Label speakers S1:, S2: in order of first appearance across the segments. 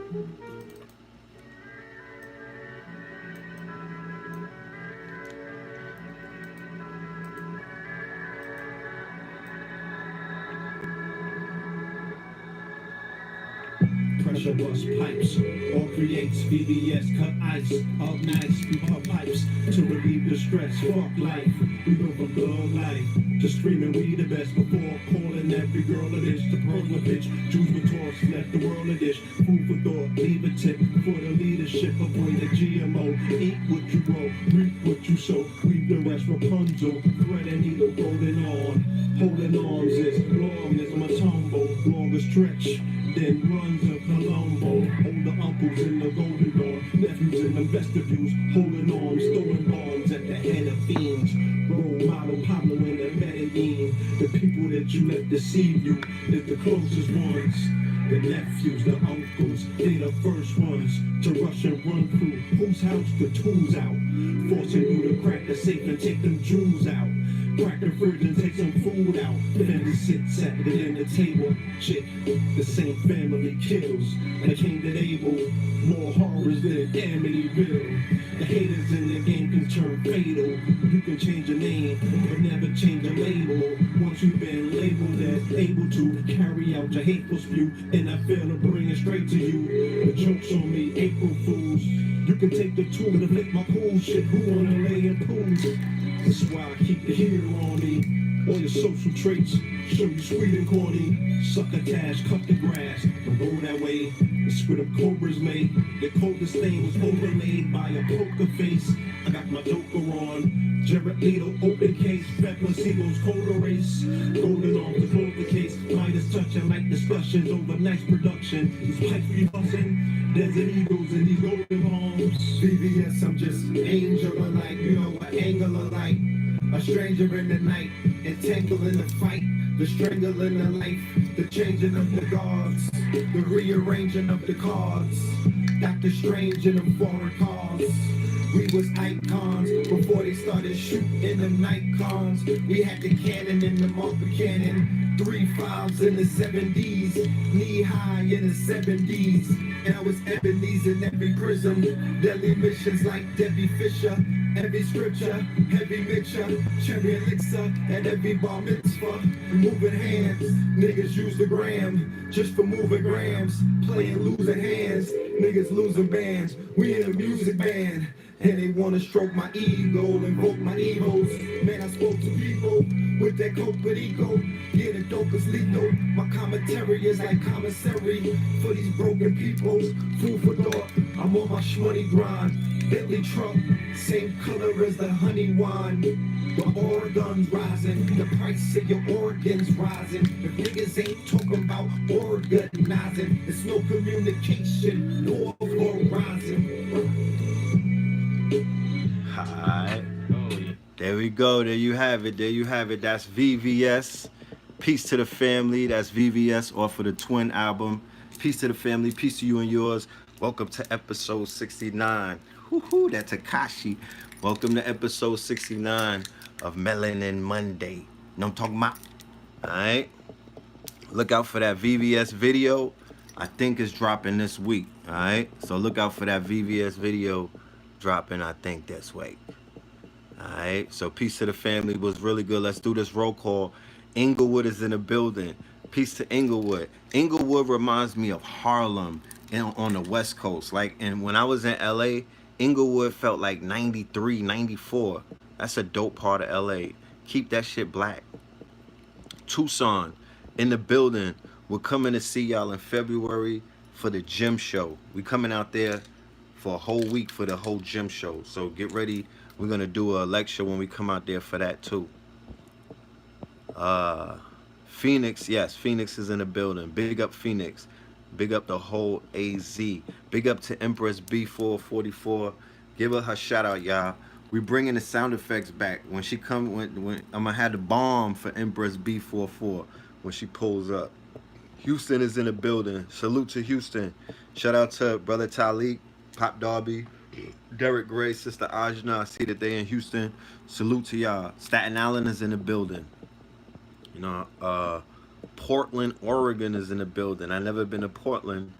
S1: Pressure bust pipes, all creates VVS, cut ice, up nights, we pump pipes to relieve the stress. Fuck life, we go from love life to screaming we the best before calling every girl a dish. The pearl a bitch, Jews with toss, left the world a dish. Food for thought, leave a tip for the leadership. Avoid the GMO, eat what you grow, reap what you sow. Reap the rest, Rapunzel, thread and needle, golden on. Holding arms as long as my tumble, longer stretch. Then runs a Colombo, older uncles in the golden dawn, nephews in the vestibules, holding arms, throwing bombs at the head of fiends. Role model Pablo in the Medellin. The people that you let deceive you is the closest ones. The nephews, the uncles, they the first ones to rush and run through. Whose house the tools out, forcing you to crack the safe and take them jewels out. Crack the fridge and take some food out. Family sits at the dinner table. Shit, the same family kills. And it came to Abel. More horrors than Amityville. The haters in the game can turn fatal. You can change your name, but never change a label. Once you've been labeled as able to carry out your hateful spew, and I fail to bring it straight to you. The joke's on me, April Fools. You can take the tool to lick my cool shit. Who wanna lay in pools? That's why I keep the heater on me. All your social traits show you sweet and corny. Succotash, cut the grass, don't go that way. That's where the cobras made. The coldest thing was overlaid by a poker face. I got my joker on. Jared Leto, open case. Pepper Seagulls, cold race. Golden arms to close the case. Minus touching like discussions over nice production. These pipes be busting. Desert Eagles and these golden arms. VVS, I'm just angel of light. You know what angle of light. A stranger in the night, entangled in the fight, the strangling of life, the changing of the gods, the rearranging of the cards. Doctor Strange in them foreign cars. We was icons before they started shooting them Nikons. We had the cannon and the Marker cannon, 3 5s in the 70s, knee high in the 70s. And I was Ebenezer in every prism, deadly missions like Debbie Fisher. Every scripture, heavy mixture, cherry elixir, and every bar mitzvah. Moving hands, niggas use the gram just for moving grams. Playing losing hands, niggas losing bands. We in a music band, and they wanna stroke my ego, invoke my egos. Man, I spoke to people with that coke with ego. Yeah, the dope is lethal. My commentary is like commissary for these broken people. Food for thought, I'm on my shmoney grind. Bentley truck, same color as the honey wine. The organs rising, the price of your organs rising. If niggas ain't talking about organizing, there's no communication, no horizon.
S2: Alright, there we go, there you have it, there you have it. That's VVS, Peace to the Family. That's VVS off of the Twin album. Peace to the family, peace to you and yours. Welcome to episode 69. Woohoo, that's Takashi. Welcome to episode 69 of Melanin Monday. You know what I'm talking about? Alright. Look out for that VVS video. I think it's dropping this week. Alright. So look out for that VVS video dropping, I think, this week. Alright. So peace to the family was really good. Let's do this roll call. Inglewood is in the building. Peace to Inglewood. Inglewood reminds me of Harlem on the West Coast. Like, and when I was in LA, Inglewood felt like 93, 94. That's a dope part of LA. Keep that shit black. Tucson in the building. We're coming to see y'all in February for the gym show. We coming out there for a whole week for the whole gym show. So get ready. We're going to do a lecture when we come out there for that too. Phoenix, yes, Phoenix is in the building. Big up Phoenix. Big up the whole AZ. Big up to Empress B444. Give her shout out, y'all. We bringing the sound effects back. When she come, when I'm gonna have the bomb for Empress B44 when she pulls up. Houston is in the building. Salute to Houston. Shout out to brother Talik, Pop Darby, Derek Gray, Sister Ajna. I see that they in Houston. Salute to y'all. Staten Island is in the building. You know, Portland, Oregon is in the building. I never been to Portland,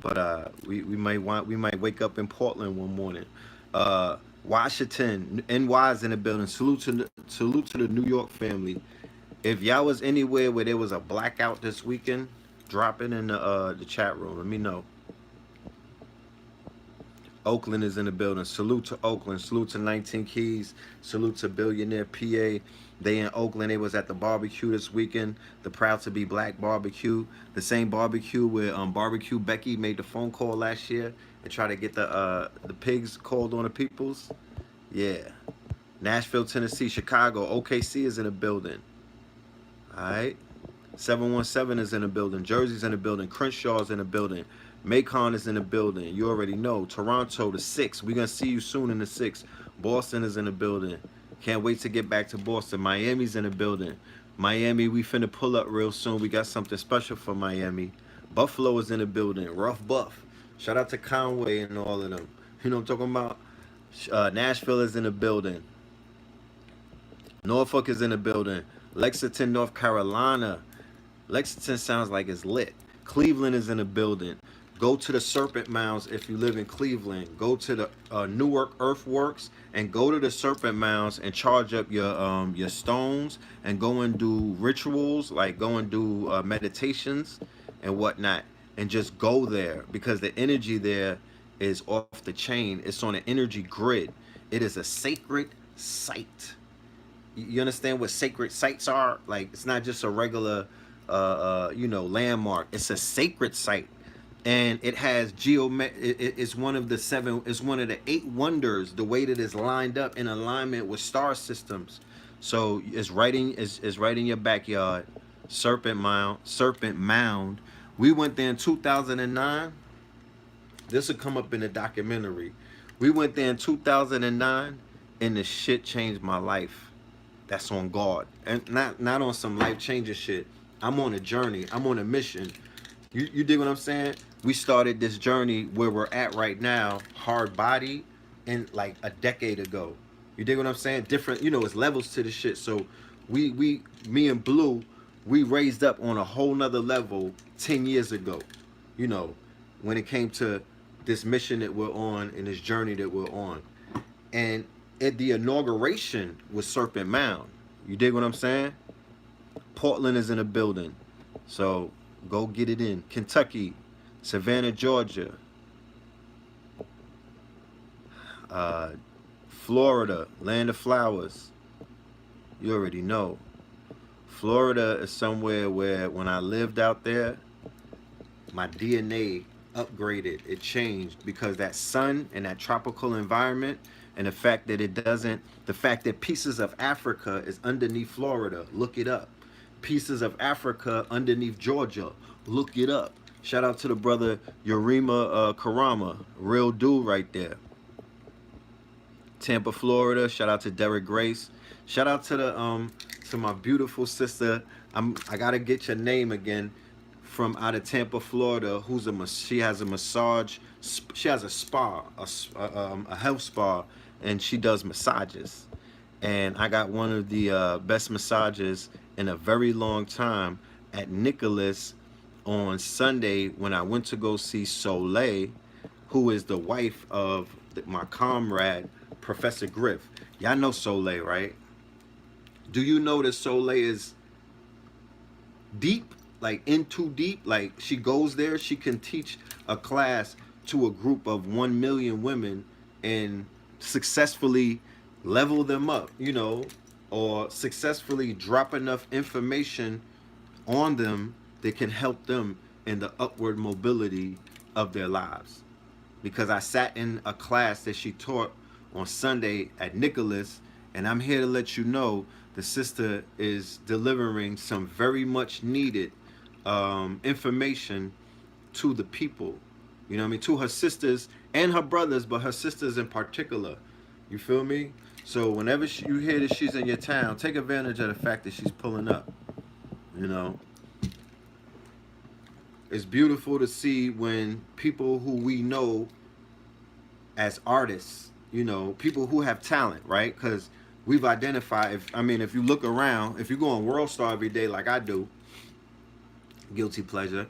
S2: But we might wake up in Portland one morning. Washington, NY is in the building. Salute to the New York family. If y'all was anywhere where there was a blackout this weekend, drop it in the chat room. Let me know. Oakland is in the building. Salute to Oakland. Salute to 19 Keys. Salute to Billionaire PA. They in Oakland. They was at the barbecue this weekend. The Proud to Be Black barbecue. The same barbecue where Barbecue Becky made the phone call last year and tried to get the pigs called on the peoples. Yeah. Nashville, Tennessee, Chicago. OKC is in the building. All right. 717 is in the building. Jersey's in the building. Crenshaw's in the building. Macon is in the building. You already know. Toronto, the 6. We're going to see you soon in the 6. Boston is in the building. Can't wait to get back to Boston. Miami's in the building. Miami, we finna pull up real soon. We got something special for Miami. Buffalo is in the building. Rough Buff. Shout out to Conway and all of them. You know what I'm talking about? Nashville is in the building. Norfolk is in the building. Lexington, North Carolina. Lexington sounds like it's lit. Cleveland is in the building. Go to the Serpent Mounds if you live in Cleveland. Go to the Newark Earthworks and go to the Serpent Mounds and charge up your stones and go and do rituals, like go and do meditations and whatnot, and just go there because the energy there is off the chain. It's on an energy grid. It is a sacred site. You understand what sacred sites are? Like, it's not just a regular landmark. It's a sacred site, and it has it's one of the 7. It's one of the 8 wonders. The way that it's lined up in alignment with star systems. So it's right in your backyard. Serpent Mound. We went there in 2009. This will come up in the documentary. We went there in 2009, and the shit changed my life. That's on God, and not on some life-changing shit. I'm on a journey. I'm on a mission. You dig what I'm saying? We started this journey where we're at right now, hard body, and like a decade ago. You dig what I'm saying? Different, it's levels to the shit. So me and Blue, we raised up on a whole nother level 10 years ago. When it came to this mission that we're on and this journey that we're on. And at the inauguration was Serpent Mound. You dig what I'm saying? Portland is in the building. So go get it in. Kentucky, Savannah, Georgia, Florida, Land of Flowers. You already know. Florida is somewhere where when I lived out there, my DNA upgraded. It changed because that sun and that tropical environment, and the fact that pieces of Africa is underneath Florida. Look it up. Pieces of Africa underneath Georgia. Look it up. Shout out to the brother Yurima Karama. Real dude right there. Tampa, Florida. Shout out to Derek Grace. Shout out to my beautiful sister. I gotta get your name again. From out of Tampa, Florida, she has a massage. She has a spa, a health spa, and she does massages. And I got one of the best massages in a very long time at Nicholas on Sunday when I went to go see Soleil, who is the wife of my comrade, Professor Griff. Y'all know Soleil, right? Do you know that Soleil is deep? Like in too deep? Like she goes there, she can teach a class to a group of 1 million women and successfully level them up, or successfully drop enough information on them that can help them in the upward mobility of their lives. Because I sat in a class that she taught on Sunday at Nicholas, and I'm here to let you know the sister is delivering some very much needed information to the people. You know what I mean? To her sisters and her brothers, but her sisters in particular. You feel me? So whenever you hear that she's in your town, take advantage of the fact that she's pulling up. It's beautiful to see when people who we know as artists, people who have talent, right? Because we've identified, if you look around, if you go on World Star every day like I do, guilty pleasure,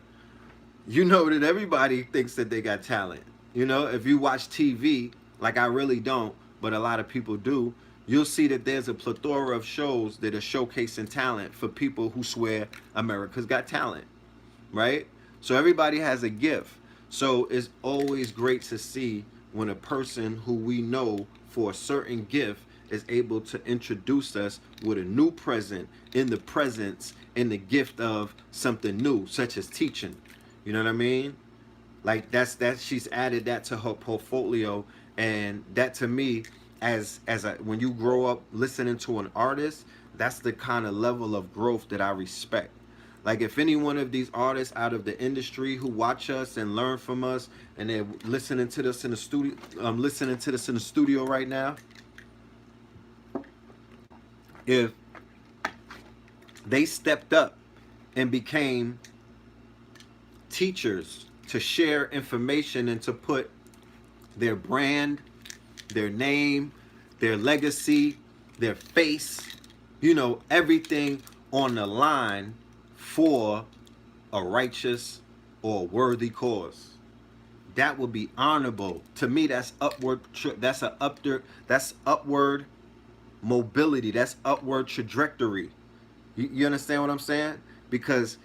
S2: you know that everybody thinks that they got talent. You know, if you watch TV, like I really don't, but a lot of people do, you'll see that there's a plethora of shows that are showcasing talent for people who swear America's got talent, right? So everybody has a gift. So it's always great to see when a person who we know for a certain gift is able to introduce us with a new present in the presence in the gift of something new, such as teaching. You know what I mean? Like that's she's added that to her portfolio, and that to me, as a, when you grow up listening to an artist, that's the kind of level of growth that I respect. Like if any one of these artists out of the industry who watch us and learn from us, and they're listening to this in the studio, listening to this in the studio right now, if they stepped up and became teachers to share information and to put their brand, their name, their legacy, their face, you know, everything on the line for a righteous or worthy cause. That would be honorable. To me, that's upward. That's upward mobility. That's upward trajectory. You understand what I'm saying? Because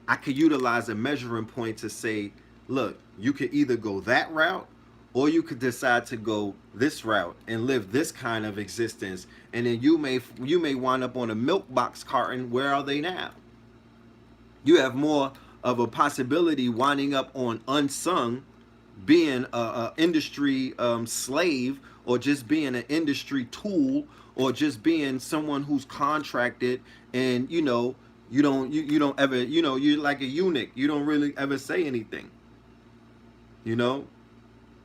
S2: I could utilize a measuring point to say, look, you could either go that route or you could decide to go this route and live this kind of existence. And then you may wind up on a milk box carton. Where are they now? You have more of a possibility winding up on unsung, being a industry slave, or just being an industry tool, or just being someone who's contracted, and you don't ever, you're like a eunuch. You don't really ever say anything. You know,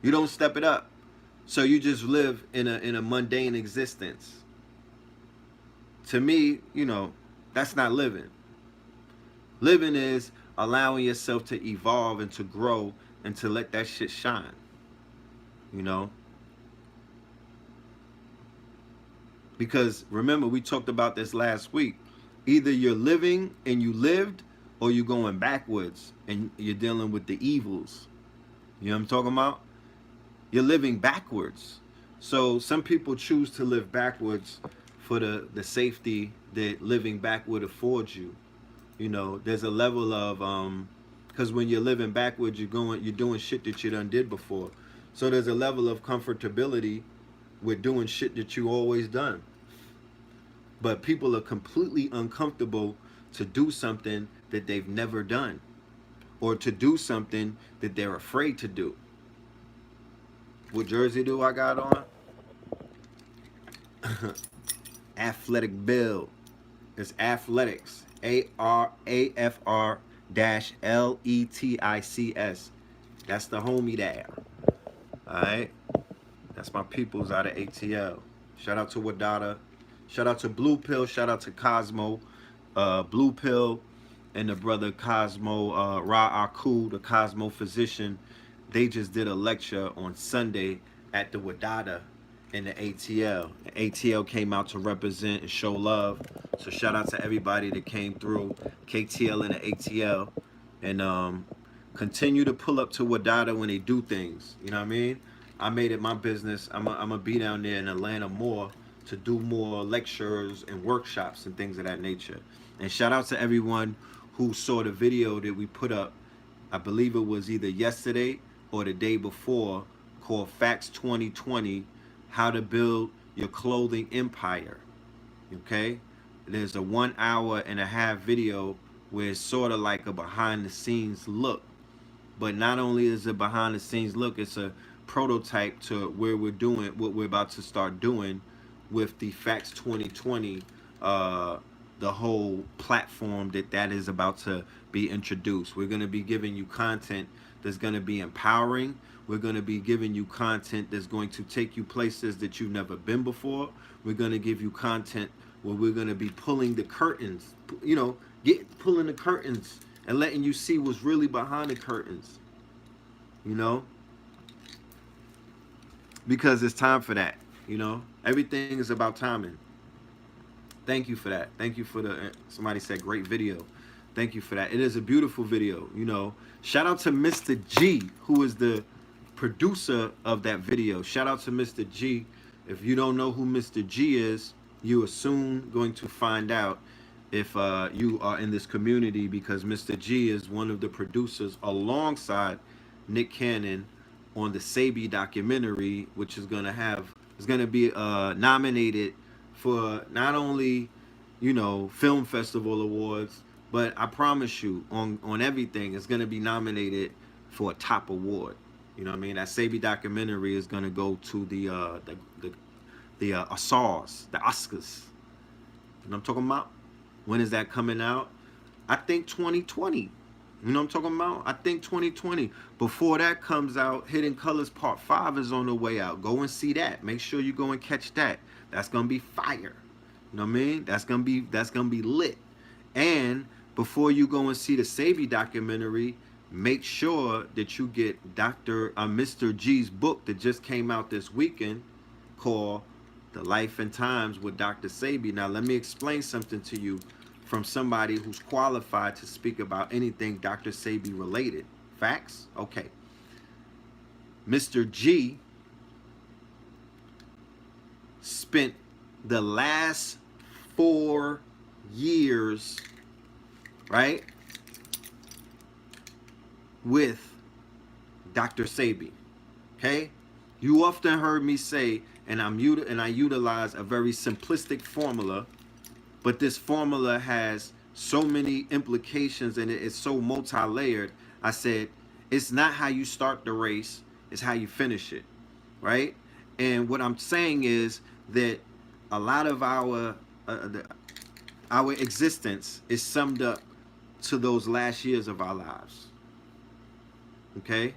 S2: you don't step it up. So you just live in a mundane existence. To me, that's not living. Living is allowing yourself to evolve and to grow and to let that shit shine. You know? Because remember, we talked about this last week. Either you're living and you lived, or you're going backwards and you're dealing with the evils. You know what I'm talking about? You're living backwards. So some people choose to live backwards for the safety that living backward affords you. You know, there's a level of because when you're living backwards, you're doing shit that you done did before. So there's a level of comfortability with doing shit that you always done. But people are completely uncomfortable to do something that they've never done, or to do something that they're afraid to do. What jersey do I got on? Athletic build. It's athletics. AFR-LETICS. That's the homie there. Alright? That's my peoples out of ATL. Shout out to Wadada. Shout out to Blue Pill. Shout out to Cosmo. Blue Pill and the brother Cosmo, Ra Aku, the Cosmo physician. They just did a lecture on Sunday at the Wadada in the ATL. The ATL came out to represent and show love. So shout out to everybody that came through, KTL and the ATL. And continue to pull up to Wadada when they do things. You know what I mean? I made it my business. I'm going to be down there in Atlanta more to do more lectures and workshops and things of that nature. And shout out to everyone who saw the video that we put up. I believe it was either yesterday or the day before, called Facts 2020, How to Build Your Clothing Empire. Okay? There's a 1.5-hour video where it's sort of like a behind the scenes look. But not only is it behind the scenes look, it's a prototype to where we're doing what we're about to start doing with the Facts 2020, the whole platform that is about to be introduced. We're going to be giving you content that's going to be empowering. We're going to be giving you content that's going to take you places that you've never been before. We're going to give you content where we're going to be pulling the curtains, pulling the curtains and letting you see what's really behind the curtains, because it's time for that. Everything is about timing. Thank you for that. Thank you for somebody said great video. Thank you for that. It is a beautiful video. You know, shout out to Mr. G, who is the producer of that video. Shout out to Mr. G. If you don't know who Mr. G is, you are soon going to find out if you are in this community, because Mr. G is one of the producers alongside Nick Cannon on the Sabi documentary, which is going to be nominated for not only, you know, film festival awards, but I promise you, on everything, it's going to be nominated for a top award. You know what I mean? That Sabi documentary is going to go to the SARS, the Oscars. You know what I'm talking about? When is that coming out? I think 2020. You know what I'm talking about? I think 2020. Before that comes out, Hidden Colors Part 5 is on the way out. Go and see that. Make sure you go and catch that. That's gonna be fire. You know what I mean? That's gonna be lit. And before you go and see the Sabi documentary, make sure that you get Mr. G's book that just came out this weekend, called The Life and Times with Dr. Sabi. Now let me explain something to you from somebody who's qualified to speak about anything Dr. Sabi related. Facts? Okay. Mr. G spent the last 4 years, right, with Dr. Sabi. Okay? You often heard me say, and I utilize a very simplistic formula, but this formula has so many implications and it's so multi-layered. I said, it's not how you start the race, it's how you finish it, right? And what I'm saying is that a lot of our existence is summed up to those last years of our lives, okay?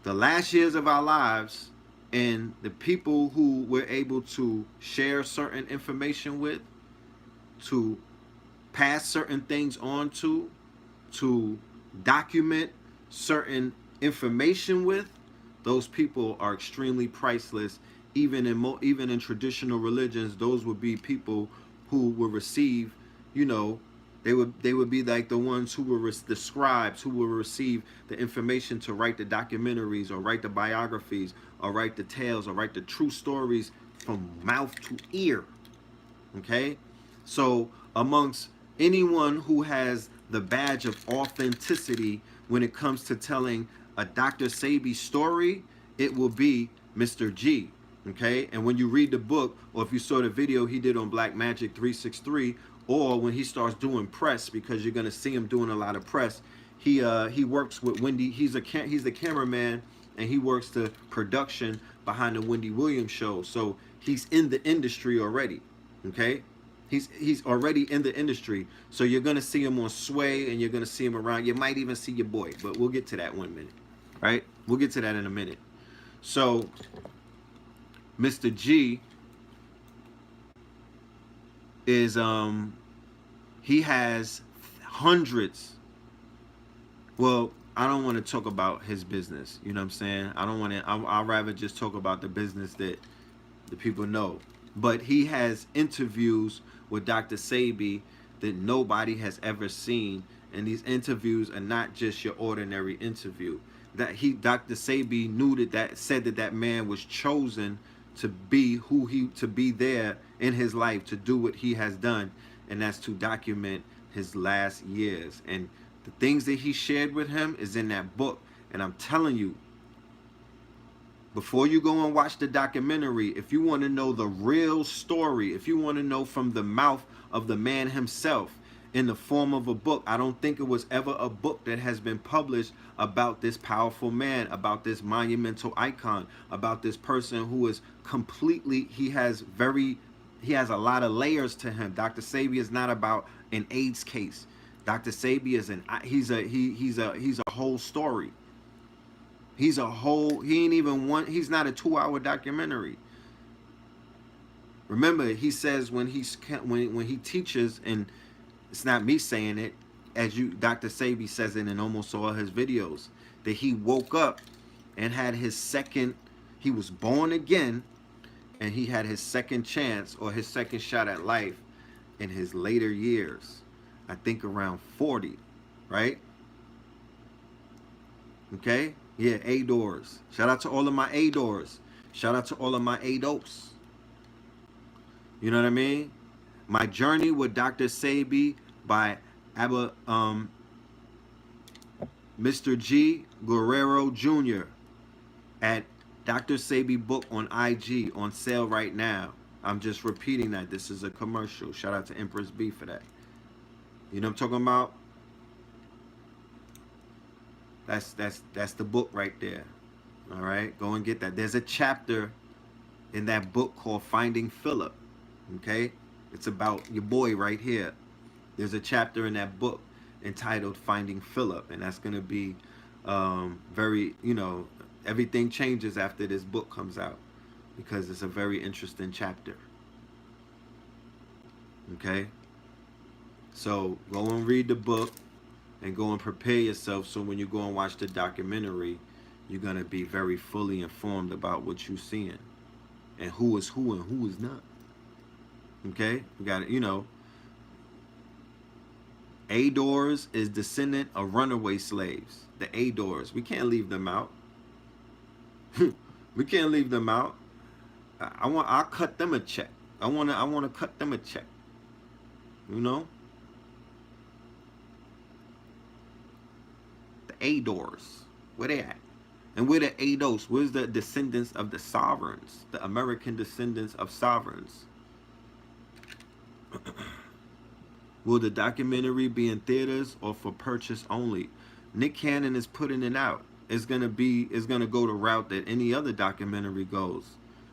S2: The last years of our lives, and the people who we're able to share certain information with, to pass certain things on to document certain information with, those people are extremely priceless. Even in traditional religions, those would be people who will receive, you know, they would be like the ones who were the scribes, who will receive the information to write the documentaries or write the biographies or write the tales or write the true stories from mouth to ear. Okay? So amongst anyone who has the badge of authenticity when it comes to telling a Dr. Sabi story, it will be Mr. G. Okay? And when you read the book, or if you saw the video he did on Black Magic 363, or when he starts doing press, because you're gonna see him doing a lot of press, he works with Wendy. He's the cameraman, and he works the production behind the Wendy Williams show. So he's in the industry already. Okay, he's already in the industry. So you're gonna see him on Sway, and you're gonna see him around. You might even see your boy, but we'll get to that one minute. Right? We'll get to that in a minute. So Mr. G is he has hundreds. Well, I don't want to talk about his business. You know what I'm saying? I don't want to. I'd rather just talk about the business that the people know. But he has interviews with Dr. Sabi that nobody has ever seen, and these interviews are not just your ordinary interview. Dr. Sabi said that man was chosen to be to be there in his life, to do what he has done, and that's to document his last years. And the things that he shared with him is in that book. And I'm telling you, before you go and watch the documentary, if you want to know the real story, if you want to know from the mouth of the man himself in the form of a book, I don't think it was ever a book that has been published about this powerful man, about this monumental icon, about this person who is completely, he has a lot of layers to him. Dr. Sabi is not about an AIDS case. Dr. Sabi is he's a whole story. He's not a 2-hour documentary. Remember, he says when he teaches, and it's not me saying it, Dr. Sabi says it in almost all his videos, that he woke up and had he was born again, and he had his second chance or his second shot at life in his later years. I think around 40, right? Okay? Yeah, A-doors. Shout out to all of my A-doors. Shout out to all of my A-dopes. You know what I mean? My Journey with Dr. Sebi by Abba, Mr. G. Guerrero Jr. at Dr. Sebi Book on IG on sale right now. I'm just repeating that. This is a commercial. Shout out to Empress B for that. You know what I'm talking about? That's the book right there. All right, go and get that. There's a chapter in that book called Finding Philip. Okay, it's about your boy right here. There's a chapter in that book entitled Finding Philip, and that's gonna be very, everything changes after this book comes out because it's a very interesting chapter. Okay, so go and read the book and go and prepare yourself so when you go and watch the documentary, you're gonna be very fully informed about what you're seeing and who is who and who is not. Okay, we got it. Adors is descendant of runaway slaves. The Adors, we can't leave them out. We can't leave them out. I'll cut them a check. I wanna cut them a check. You know. The Adors, where they at? And we're the Ados. Where's the descendants of the sovereigns? The American descendants of sovereigns. Will the documentary be in theaters or for purchase only? Nick Cannon is putting it out. It's gonna go the route that any other documentary goes.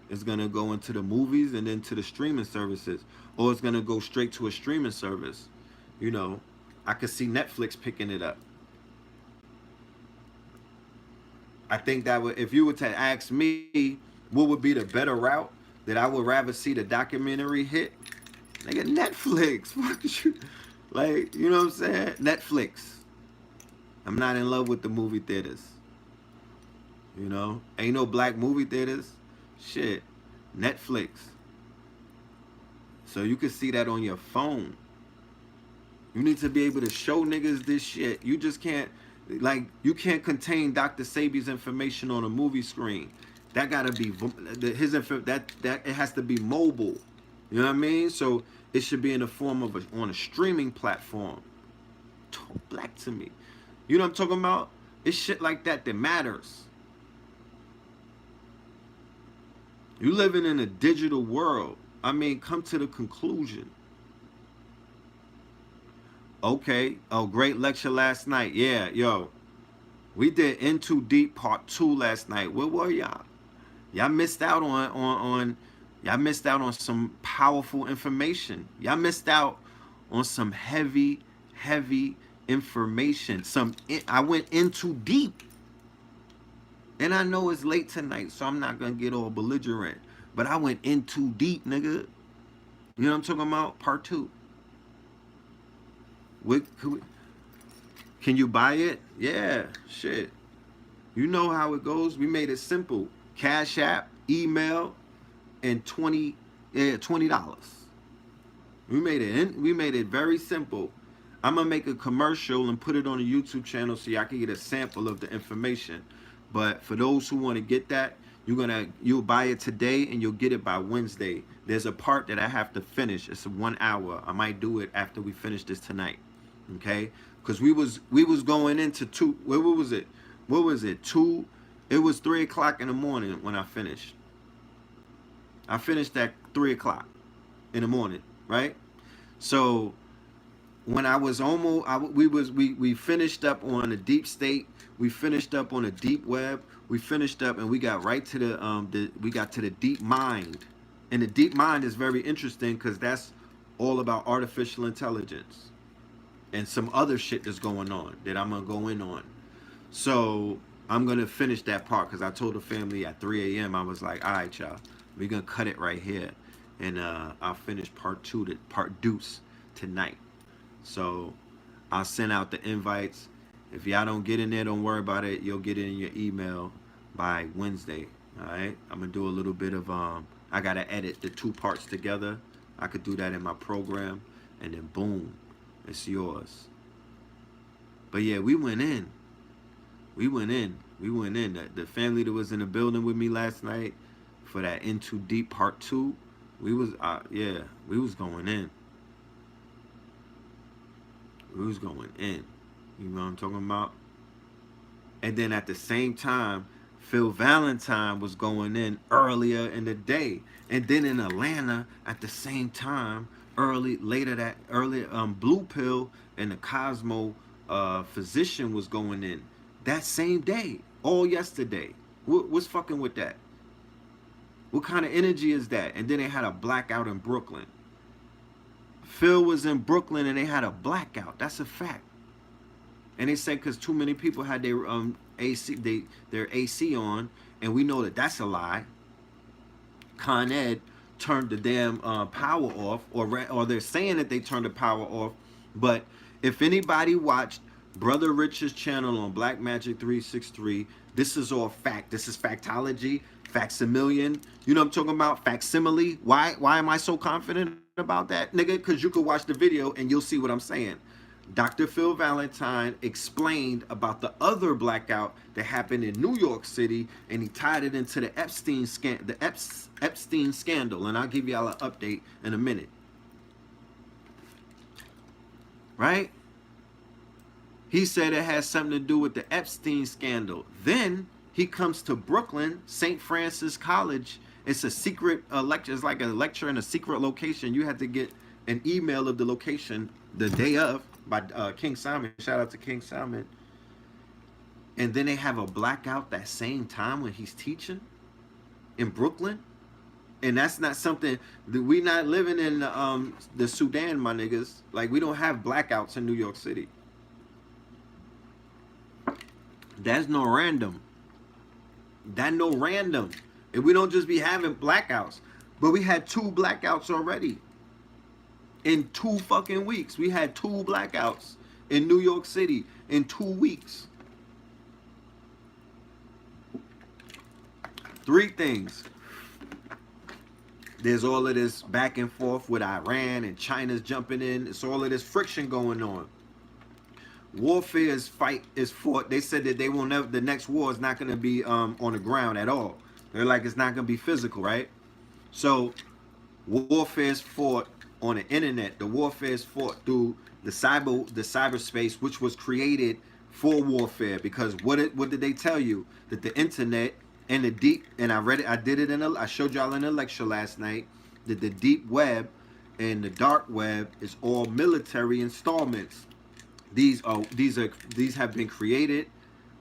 S2: It's gonna go into the movies and then to the streaming services, or it's gonna go straight to a streaming service. I could see Netflix picking it up. I think that if you were to ask me what would be the better route, that I would rather see the documentary hit, nigga, Netflix. Like, you know what I'm saying? Netflix. I'm not in love with the movie theaters. Ain't no black movie theaters. Shit. Netflix. So you can see that on your phone. You need to be able to show niggas this shit. You just can't, you can't contain Dr. Sebi's information on a movie screen. That gotta be that it has to be mobile. You know what I mean? So it should be in the form of on a streaming platform. Talk black to me. You know what I'm talking about? It's shit like that matters. You living in a digital world. I mean, come to the conclusion. Okay. Oh, great lecture last night. Yeah, yo. We did Into Deep Part 2 last night. Where were y'all? Y'all missed out on y'all missed out on some powerful information. Y'all missed out on some heavy information. I went into deep. And I know it's late tonight, so I'm not gonna get all belligerent. But I went in too deep, nigga. You know what I'm talking about? Part 2. Can you buy it? Yeah, shit. You know how it goes. We made it simple. Cash App, email, and $20. We made it very simple. I'm gonna make a commercial and put it on a YouTube channel so y'all can get a sample of the information. But for those who want to get that, you'll buy it today and you'll get it by Wednesday. There's a part that I have to finish. It's 1 hour. I might do it after we finish this tonight. Okay? Because we was going into 2. What was it? What was it? 2. It was 3 o'clock in the morning when I finished. I finished at 3 o'clock in the morning, right? So when I was we finished up on a deep state. We finished up on a deep web. We finished up and we got right to the deep mind. And the deep mind is very interesting because that's all about artificial intelligence and some other shit that's going on that I'm gonna go in on. So I'm gonna finish that part because I told the family at 3 a.m. I was like, all right, y'all, we're gonna cut it right here, and I'll finish part deuce tonight. So I'll send out the invites. If y'all don't get in there, don't worry about it. You'll get it in your email by Wednesday. All right. I'm gonna do a little bit of I gotta edit the 2 parts together. I could do that in my program, and then boom, It's yours. But yeah, we went in. We went in. We went in. The family that was in the building with me last night for that In Too Deep Part 2, we was we was going in. We was going in. You know what I'm talking about? And then at the same time, Phil Valentine was going in earlier in the day. And then in Atlanta at the same time, Blue Pill and the Cosmo physician was going in that same day, all yesterday. What's fucking with that? What kind of energy is that? And then they had a blackout in Brooklyn. Phil was in Brooklyn and they had a blackout. That's a fact. And they said because too many people had their their AC on, and we know that that's a lie. Con Ed turned the damn power off, or they're saying that they turned the power off. But if anybody watched Brother Rich's channel on Black Magic 363, this is all fact. This is factology, facsimilian. You know what I'm talking about? Facsimile. Why am I so confident about that, nigga? Because you could watch the video and you'll see what I'm saying. Dr. Phil Valentine explained about the other blackout that happened in New York City, and he tied it into the Epstein scandal. And I'll give y'all an update in a minute. Right? He said it has something to do with the Epstein scandal. Then he comes to Brooklyn, St. Francis College. It's a secret lecture. It's like a lecture in a secret location. You had to get an email of the location the day of by King Simon. Shout out to King Simon. And then they have a blackout that same time when he's teaching in Brooklyn. And that's not something that we not living in the Sudan, my niggas. Like, we don't have blackouts in New York City. That's no random. That no random. And we don't just be having blackouts. But we had 2 blackouts already. In 2 fucking weeks. We had 2 blackouts in New York City in 2 weeks. 3 things. There's all of this back and forth with Iran and China's jumping in. It's all of this friction going on. Warfare is fought. They said that they will never. The next war is not going to be on the ground at all. They're like, it's not going to be physical, right? So warfare is fought on the internet. The warfare is fought through the cyberspace, which was created for warfare. Because what did they tell you? That the internet and the deep, and I read it. I showed y'all in a lecture last night that the deep web and the dark web is all military installments. These have been created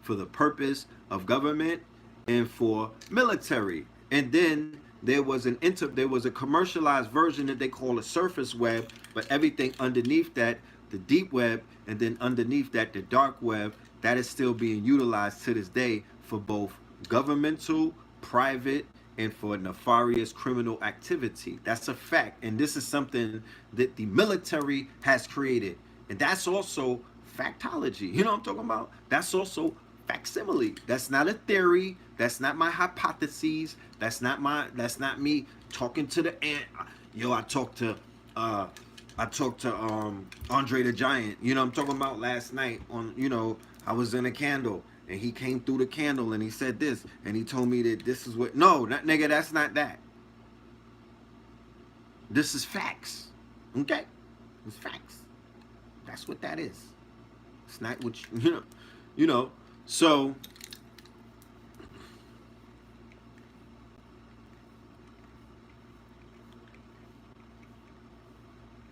S2: for the purpose of government and for military. And then there was a commercialized version that they call a surface web, but everything underneath that, the deep web, and then underneath that, the dark web, that is still being utilized to this day for both governmental, private, and for nefarious criminal activity. That's a fact. And this is something that the military has created. And that's also factology. You know what I'm talking about? That's also facsimile. That's not a theory. That's not my hypotheses. That's not me talking to the ant. Yo, I talked to Andre the Giant. You know what I'm talking about? Last night on, I was in a candle and he came through the candle and he said this and he told me that this is what. No, nigga, that's not that. This is facts. Okay? It's facts. That's what that is. It's not what so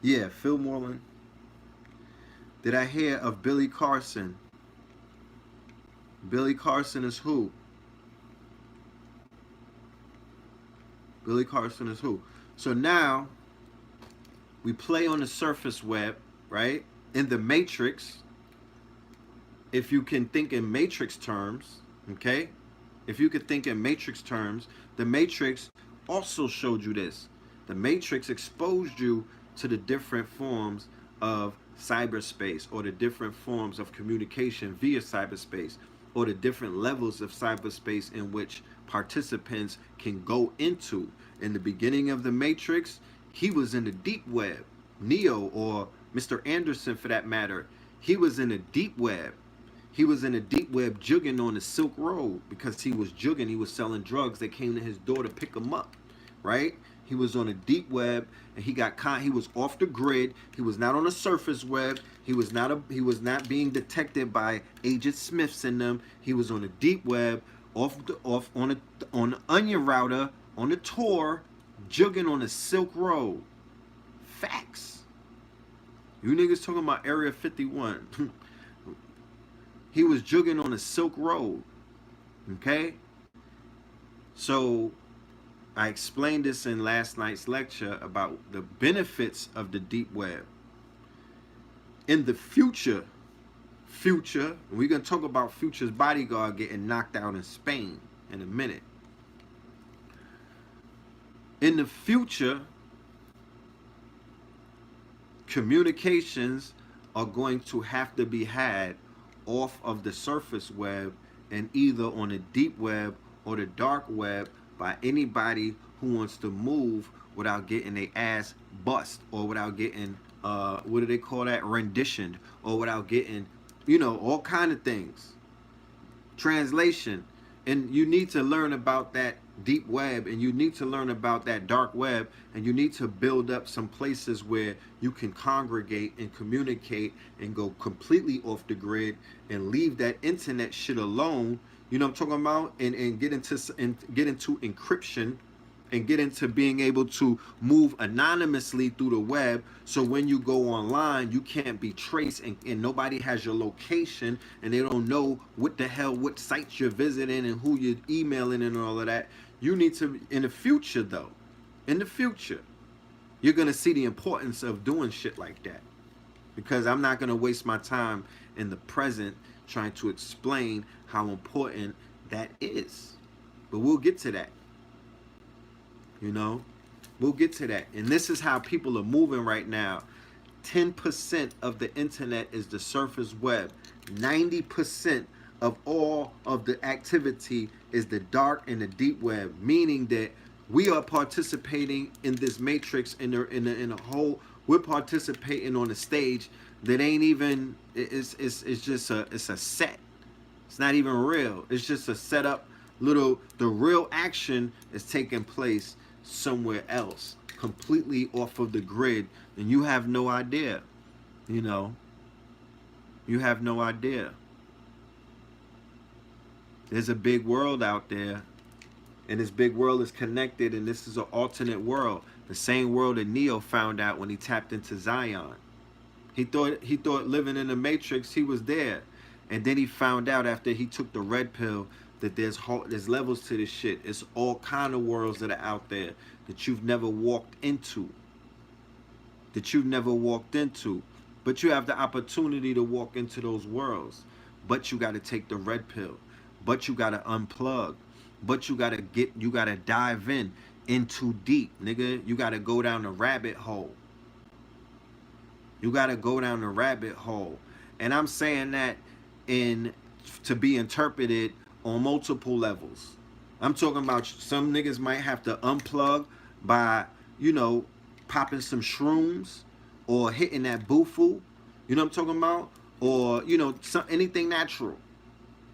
S2: yeah, PHILMORELAND. Did I hear of Billy Carson? Billy Carson is who? Billy Carson is who? So now we play on the surface web, right? In the Matrix, if you can think in Matrix terms, okay? If you could think in Matrix terms, the Matrix also showed you this. The Matrix exposed you to the different forms of cyberspace, or the different forms of communication via cyberspace, or the different levels of cyberspace in which participants can go into. In the beginning of the Matrix, he was in the deep web. Neo, or Mr. Anderson, for that matter, he was in a deep web. He was in a deep web jugging on the Silk Road because he was jugging. He was selling drugs. They came to his door to pick him up, right? He was on a deep web and he got caught. He was off the grid. He was not on a surface web. He was not being detected by Agent Smiths in them. He was on a deep web, off on the onion router, on the tour, jugging on the Silk Road. Facts. You niggas talking about Area 51. He was jugging on the Silk Road. Okay? So I explained this in last night's lecture about the benefits of the deep web. In the future, we're going to talk about Future's bodyguard getting knocked out in Spain in a minute. In the future, communications are going to have to be had off of the surface web and either on the deep web or the dark web by anybody who wants to move without getting their ass bust or without getting what do they call that, renditioned, or without getting, you know, all kind of things. Translation. And you need to learn about that deep web, and you need to learn about that dark web, and you need to build up some places where you can congregate and communicate and go completely off the grid and leave that internet shit alone. You know what I'm talking about? And get into encryption and get into being able to move anonymously through the web, so when you go online, you can't be traced and nobody has your location and they don't know what the hell, what sites you're visiting and who you're emailing and all of that. You need to, in the future though, in the future, you're going to see the importance of doing shit like that, because I'm not going to waste my time in the present trying to explain how important that is. But we'll get to that. You know, we'll get to that. And this is how people are moving right now. 10% of the internet is the surface web. 90% of all of the activity is the dark and the deep web, meaning that we are participating in this matrix in a whole. We're participating on a stage that ain't even. It's just a set. It's not even real. It's just a setup. The real action is taking place somewhere else, completely off of the grid, and you have no idea. You know, you have no idea. There's a big world out there, and this big world is connected, and this is an alternate world, the same world that Neo found out when he tapped into Zion. He thought living in the Matrix he was there, and then he found out after he took the red pill that there's levels to this shit. It's all kind of worlds that are out there that you've never walked into. But you have the opportunity to walk into those worlds. But you got to take the red pill. But you got to unplug. But you got to dive in too deep, nigga. You got to go down the rabbit hole. And I'm saying that to be interpreted on multiple levels. I'm talking about some niggas might have to unplug by, you know, popping some shrooms or hitting that bufu. You know what I'm talking about? Or, you know, anything natural.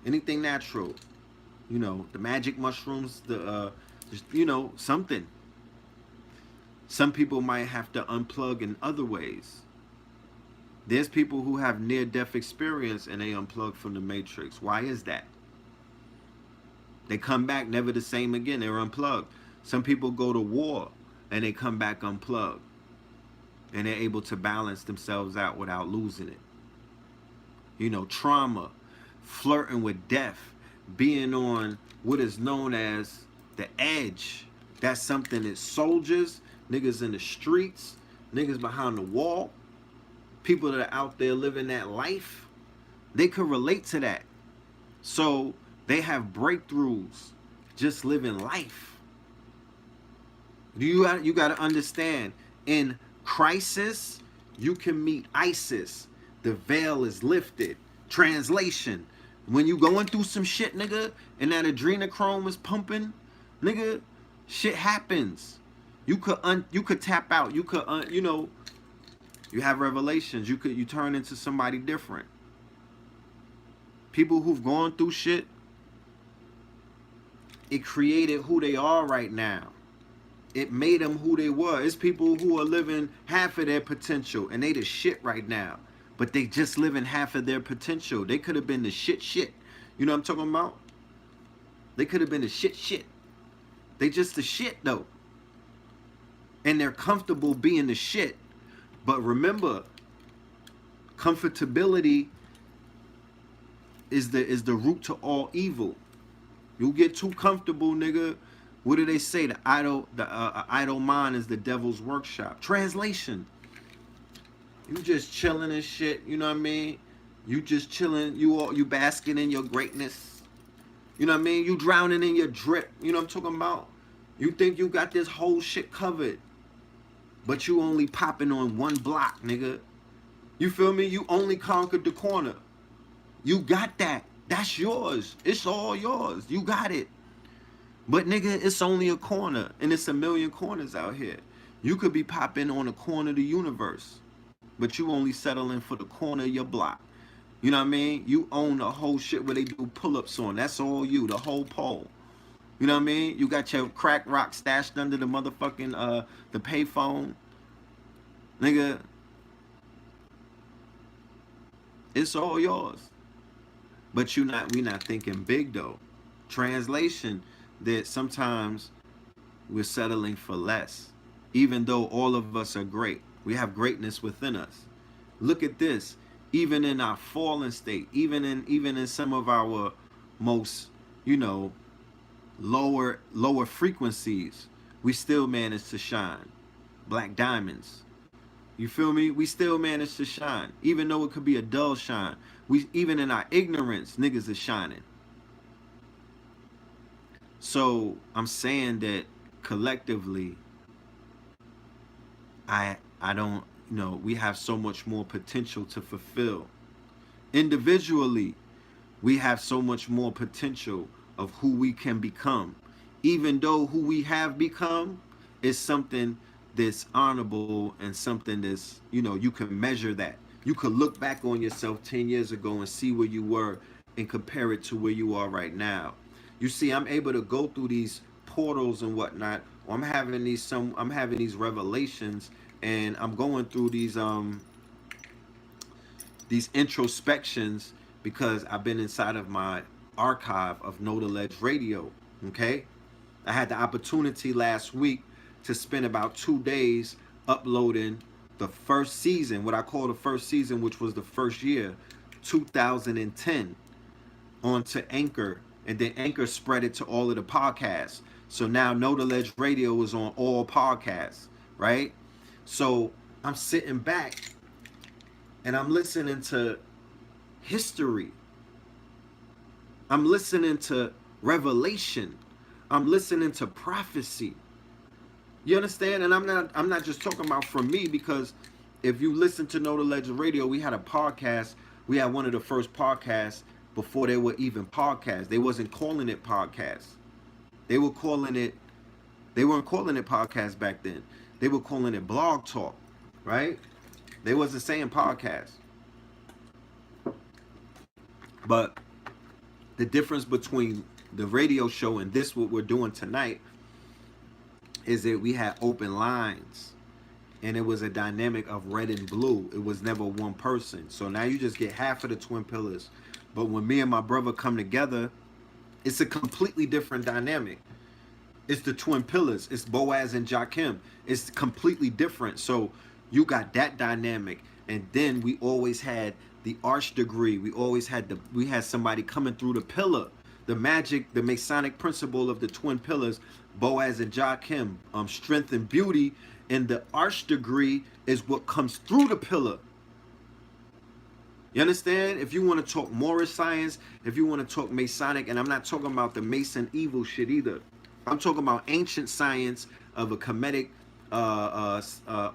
S2: You know, the magic mushrooms, just, you know, something. Some people might have to unplug in other ways. There's people who have near-death experience and they unplug from the matrix. Why is that? They come back never the same again. They're unplugged. Some people go to war and they come back unplugged. And they're able to balance themselves out without losing it. You know, trauma, flirting with death, being on what is known as the edge. That's something that soldiers, niggas in the streets, niggas behind the wall, people that are out there living that life, they could relate to that. So they have breakthroughs just living life. You got to understand, in crisis, you can meet ISIS. The veil is lifted. Translation: when you going through some shit, nigga, and that adrenochrome is pumping, nigga, shit happens. You could tap out. You could, you know, You have revelations. You turn into somebody different. People who've gone through shit, it created who they are right now. It made them who they were. It's people who are living half of their potential, and they the shit right now. But they just living half of their potential. They could have been the shit. You know what I'm talking about? They could have been the shit. They just the shit though. And they're comfortable being the shit. But remember, comfortability is the root to all evil. You get too comfortable, nigga. What do they say? The idle mind is the devil's workshop. Translation. You just chilling and shit. You know what I mean? You just chilling. You basking in your greatness. You know what I mean? You drowning in your drip. You know what I'm talking about? You think you got this whole shit covered, but you only popping on one block, nigga. You feel me? You only conquered the corner. You got that. That's yours. It's all yours. You got it. But nigga, it's only a corner, and it's a million corners out here. You could be popping on a corner of the universe, but you only settling for the corner of your block. You know what I mean? You own the whole shit where they do pull-ups on. That's all you, the whole pole. You know what I mean? You got your crack rock stashed under the motherfucking the payphone. Nigga, it's all yours. But we not thinking big though. Translation, that sometimes we're settling for less. Even though all of us are great. We have greatness within us. Look at this. Even in our fallen state, even in some of our most, lower frequencies, we still manage to shine. Black diamonds. You feel me? We still manage to shine. Even though it could be a dull shine. Even in our ignorance, niggas is shining. So I'm saying that collectively, I don't, we have so much more potential to fulfill. Individually, we have so much more potential of who we can become. Even though who we have become is something that's honorable and something that's, you can measure that. You could look back on yourself 10 years ago and see where you were and compare it to where you are right now. You see, I'm able to go through these portals and whatnot. I'm having these revelations, and I'm going through these introspections because I've been inside of my archive of Know the Ledge Radio. Okay, I had the opportunity last week to spend about 2 days uploading the first season, what I call the first season, which was the first year, 2010, onto Anchor. And then Anchor spread it to all of the podcasts. So now Know the Ledge Radio is on all podcasts, right? So I'm sitting back and I'm listening to history. I'm listening to revelation. I'm listening to prophecy. You understand? And I'm not just talking about from me, because if you listen to Know the Ledge Radio, we had a podcast. We had one of the first podcasts before they were even podcasts. They wasn't calling it podcasts. They weren't calling it podcast back then. They were calling it blog talk, right? They wasn't saying podcast. But the difference between the radio show and this, what we're doing tonight, is that we had open lines. And it was a dynamic of red and blue. It was never one person. So now you just get half of the twin pillars. But when me and my brother come together, it's a completely different dynamic. It's the twin pillars. It's Boaz and Jakim. It's completely different. So you got that dynamic. And then we always had the arch degree. We had somebody coming through the pillar. The magic, the Masonic principle of the twin pillars, Boaz and Jakim, strength and beauty. And the arch degree is what comes through the pillar. You understand? If you want to talk Moorish science, if you want to talk Masonic, and I'm not talking about the Mason evil shit either. I'm talking about ancient science of a Kemetic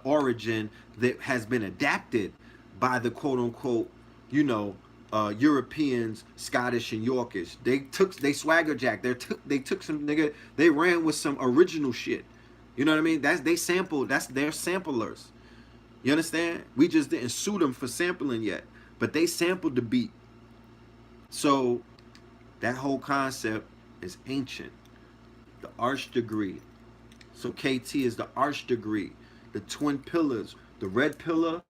S2: origin that has been adapted by the quote-unquote, Europeans, Scottish and Yorkish. They swagger jack. They took some nigga. They ran with some original shit. You know what I mean? That's their samplers. You understand? We just didn't sue them for sampling yet, but they sampled the beat. So that whole concept is ancient. The arch degree. So KT is the arch degree, the twin pillars, the red pillar,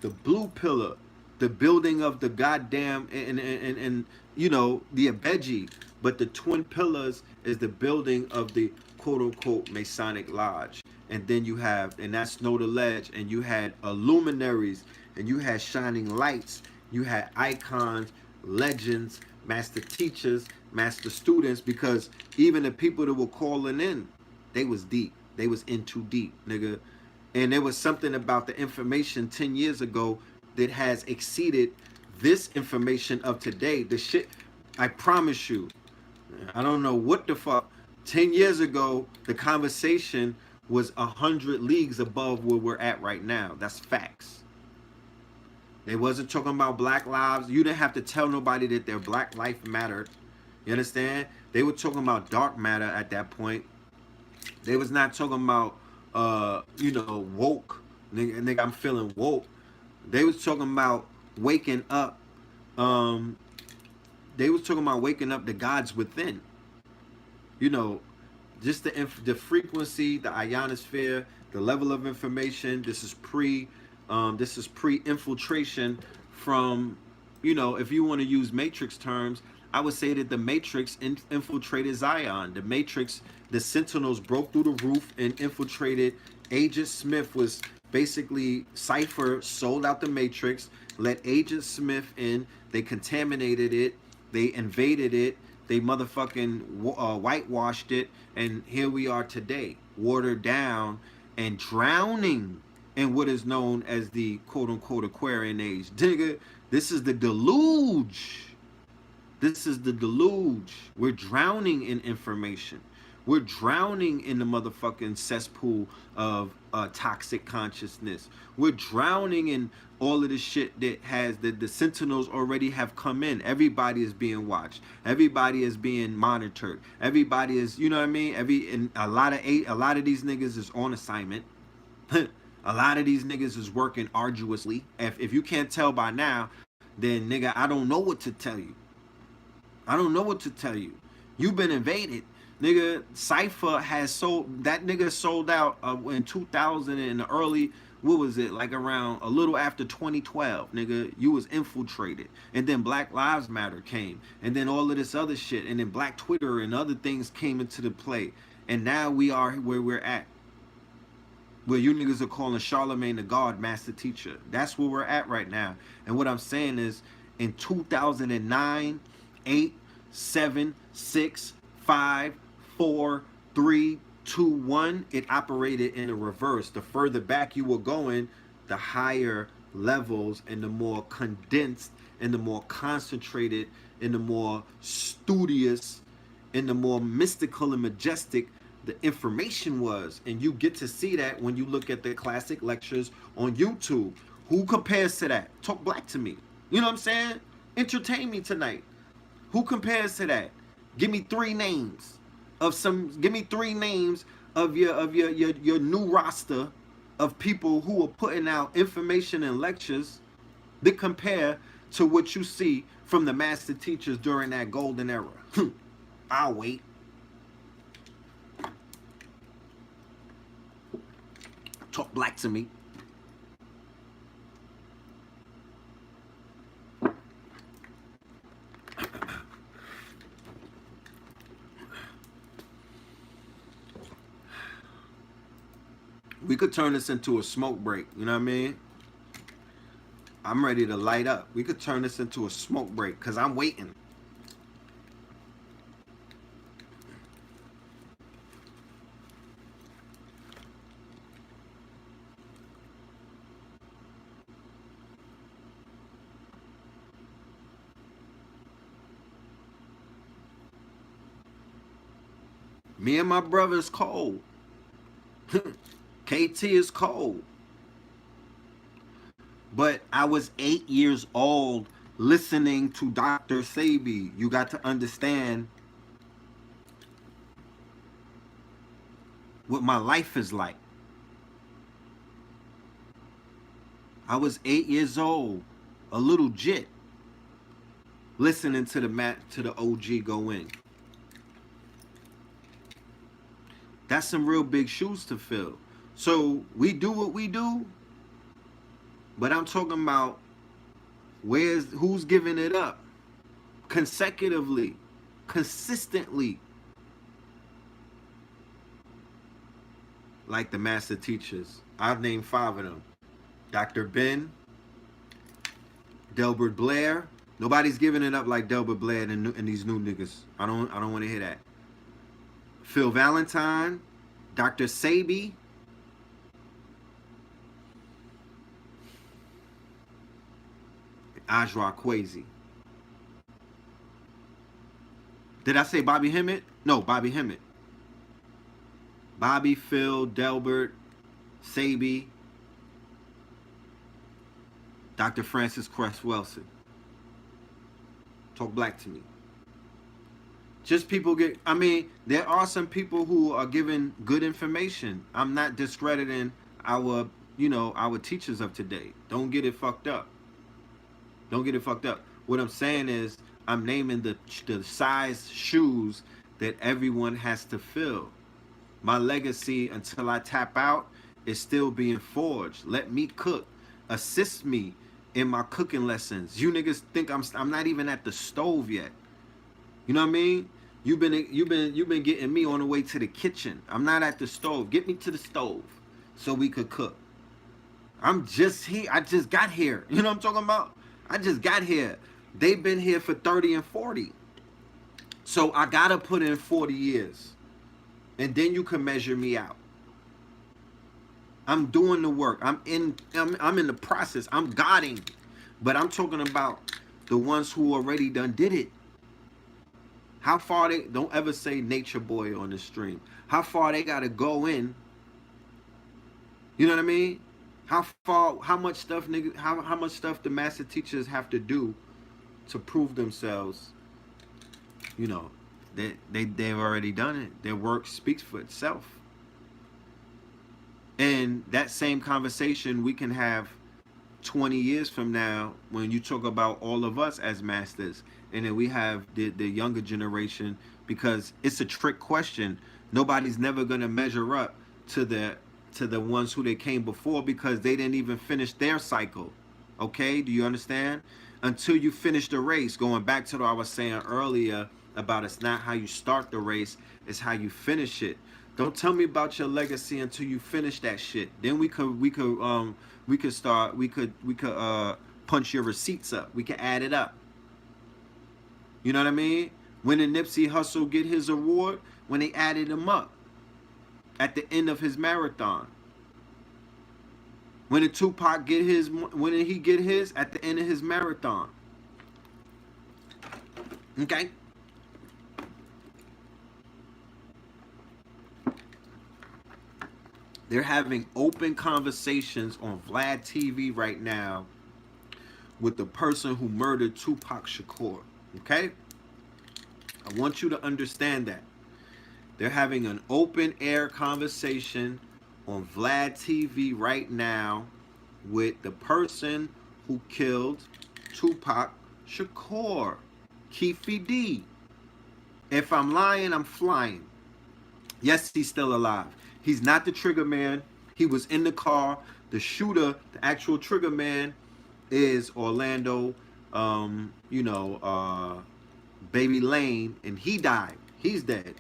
S2: the blue pillar, the building of the goddamn and you know the Abeji, but the twin pillars is the building of the quote unquote Masonic lodge. And then you have, and that's Snow the Ledge, and you had luminaries, and you had shining lights, you had icons, legends, master teachers, master students, because even the people that were calling in, they was deep. They was in too deep, nigga. And there was something about the information 10 years ago that has exceeded this information of today. The shit, I promise you, I don't know what the fuck. 10 years ago, the conversation was 100 leagues above where we're at right now. That's facts. They wasn't talking about black lives. You didn't have to tell nobody that their black life mattered. You understand? They were talking about dark matter at that point. They was not talking about, you know, woke. Nigga, I'm feeling woke. They was talking about waking up. They was talking about waking up the gods within. You know, just the frequency, the ionosphere, the level of information. This is pre-infiltration from, you know, if you want to use matrix terms, I would say that the matrix infiltrated Zion. The matrix, the sentinels broke through the roof and infiltrated. Agent Smith was basically, Cypher sold out the matrix, let Agent Smith in, they contaminated it, they invaded it, they motherfucking whitewashed it, and here we are today, watered down and drowning in what is known as the quote-unquote Aquarian age. Nigga, this is the deluge. This is the deluge. We're drowning in information. We're drowning in the motherfucking cesspool of toxic consciousness. We're drowning in all of the shit that has the sentinels already have come in. Everybody is being watched. Everybody is being monitored. Everybody is, you know what I mean? And a lot of these niggas is on assignment. A lot of these niggas is working arduously. If you can't tell by now, then nigga, I don't know what to tell you. I don't know what to tell you. You've been invaded. Nigga, Cypher has sold, that nigga sold out in 2000 in the early, what was it, like around a little after 2012, nigga. You was infiltrated. And then Black Lives Matter came. And then all of this other shit. And then Black Twitter and other things came into the play. And now we are where we're at. Where you niggas are calling Charlemagne the God Master Teacher. That's where we're at right now. And what I'm saying is, in 2009, 8, 7, 6, 5, 4, 3, 2, 1, it operated in the reverse. The further back you were going, the higher levels and the more condensed and the more concentrated and the more studious and the more mystical and majestic the information was. And you get to see that when you look at the classic lectures on YouTube. Who compares to that? Talk black to me. You know what I'm saying? Entertain me tonight. Who compares to that? Give me three names of your new roster of people who are putting out information and lectures that compare to what you see from the master teachers during that golden era. I'll wait. Talk black to me. We could turn this into a smoke break, you know what I mean? I'm ready to light up. We could turn this into a smoke break because I'm waiting. Me and my brother's cold. KT is cold. But I was 8 years old listening to Dr. Sabi. You got to understand what my life is like. I was 8 years old, a little jit, listening to the OG go in. That's some real big shoes to fill. So we do what we do, but I'm talking about who's giving it up consecutively, consistently, like the master teachers. I've named 5 of them: Dr. Ben, Delbert Blair. Nobody's giving it up like Delbert Blair and these new niggas. I don't want to hear that. Phil Valentine, Dr. Sabi, Ajra Kwesi. Did I say Bobby Hemmett? No, Bobby Hemmett. Bobby, Phil, Delbert, Sabi, Dr. Francis Cress Wilson. Talk black to me. Just people there are some people who are giving good information. I'm not discrediting our teachers of today. Don't get it fucked up. Don't get it fucked up. What I'm saying is I'm naming the size shoes that everyone has to fill. My legacy until I tap out is still being forged. Let me cook. Assist me in my cooking lessons. You niggas think I'm not even at the stove yet. You know what I mean? You've been getting me on the way to the kitchen. I'm not at the stove. Get me to the stove so we could cook. I'm just here. I just got here. You know what I'm talking about? I just got here. They've been here for 30 and 40. So I gotta put in 40 years. And then you can measure me out. I'm doing the work. I'm in the process. I'm guarding. But I'm talking about the ones who already done did it. How far don't ever say nature boy on the stream. How far they gotta go in. You know what I mean? How much stuff the master teachers have to do to prove themselves. You know, they've already done it. Their work speaks for itself. And that same conversation we can have 20 years from now when you talk about all of us as masters, and then we have the younger generation, because it's a trick question. Nobody's never gonna measure up to the ones who they came before, because they didn't even finish their cycle. Okay, do you understand? Until you finish the race, going back to what I was saying earlier about it's not how you start the race, it's how you finish it. Don't tell me about your legacy until you finish that shit. Then we could punch your receipts up. We could add it up. You know what I mean? When did Nipsey Hussle get his award? When they added him up at the end of his marathon. When did Tupac get his? When did he get his? At the end of his marathon. Okay. They're having open conversations on Vlad TV right now with the person who murdered Tupac Shakur. Okay? I want you to understand that. They're having an open air conversation on Vlad TV right now with the person who killed Tupac Shakur, Keefe D. If I'm lying, I'm flying. Yes, he's still alive. He's not the trigger man. He was in the car. The shooter, the actual trigger man, is Orlando, Baby Lane, and he died. He's dead.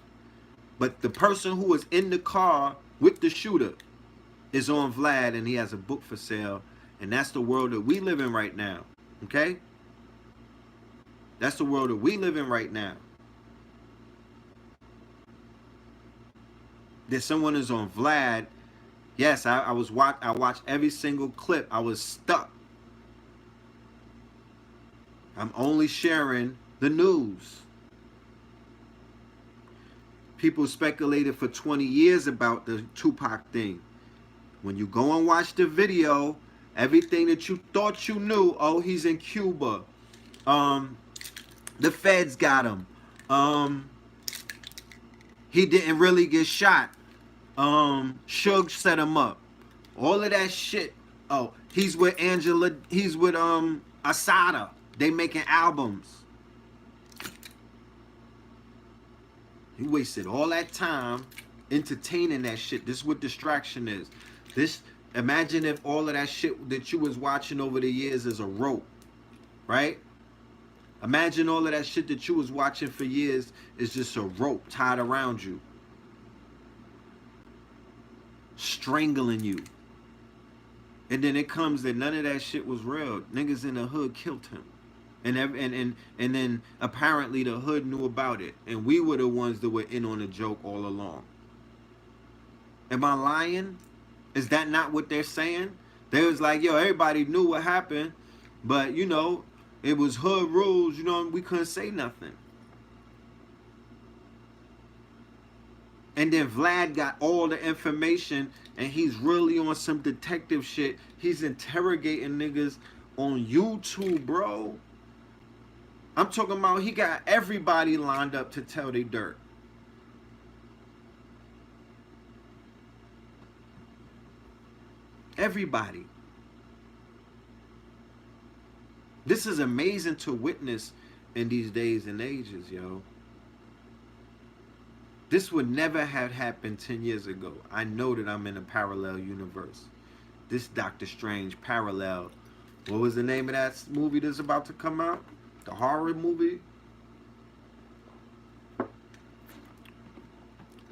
S2: But the person who was in the car with the shooter is on Vlad, and he has a book for sale. And that's the world that we live in right now. Okay? That's the world that we live in right now. That someone is on Vlad. Yes, I watched every single clip. I was stuck. I'm only sharing the news. People speculated for 20 years about the Tupac thing. When you go and watch the video, everything that you thought you knew, oh, he's in Cuba. The feds got him. He didn't really get shot. Suge set him up. All of that shit. Oh, He's with Angela. He's with Asada. They making albums. He wasted all that time entertaining that shit. This is what distraction is. This, imagine if all of that shit that you was watching over the years is a rope, right? Imagine all of that shit that you was watching for years is just a rope tied around you, strangling you. And then it comes that none of that shit was real. Niggas in the hood killed him. And then apparently the hood knew about it. And we were the ones that were in on the joke all along. Am I lying? Is that not what they're saying? They was like, yo, everybody knew what happened, but you know, it was hood rules, you know, we couldn't say nothing. And then Vlad got all the information and he's really on some detective shit. He's interrogating niggas on YouTube, bro. I'm talking about he got everybody lined up to tell they dirt. Everybody. This is amazing to witness in these days and ages, yo. This would never have happened 10 years ago. I know that I'm in a parallel universe. This Doctor Strange parallel. What was the name of that movie that's about to come out? The horror movie?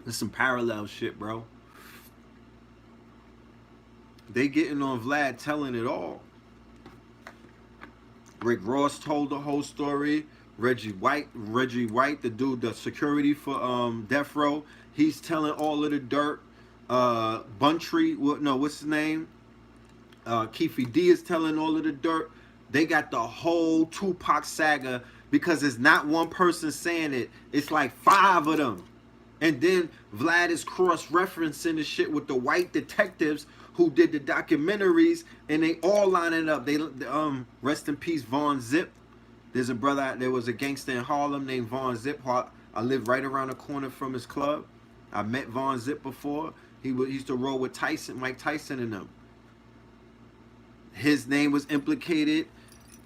S2: There's some parallel shit, bro. They getting on Vlad telling it all. Rick Ross told the whole story. Reggie White, the dude, the security for Death Row, he's telling all of the dirt. Buntry, what's his name? Keefe D is telling all of the dirt. They got the whole Tupac saga because it's not one person saying it. It's like 5 of them. And then Vlad is cross-referencing the shit with the white detectives who did the documentaries, and they all lining up. They rest in peace, Von Zip. There's a brother, there was a gangster in Harlem named Von Zip. I lived right around the corner from his club. I met Von Zip before. He used to roll with Mike Tyson and them. His name was implicated.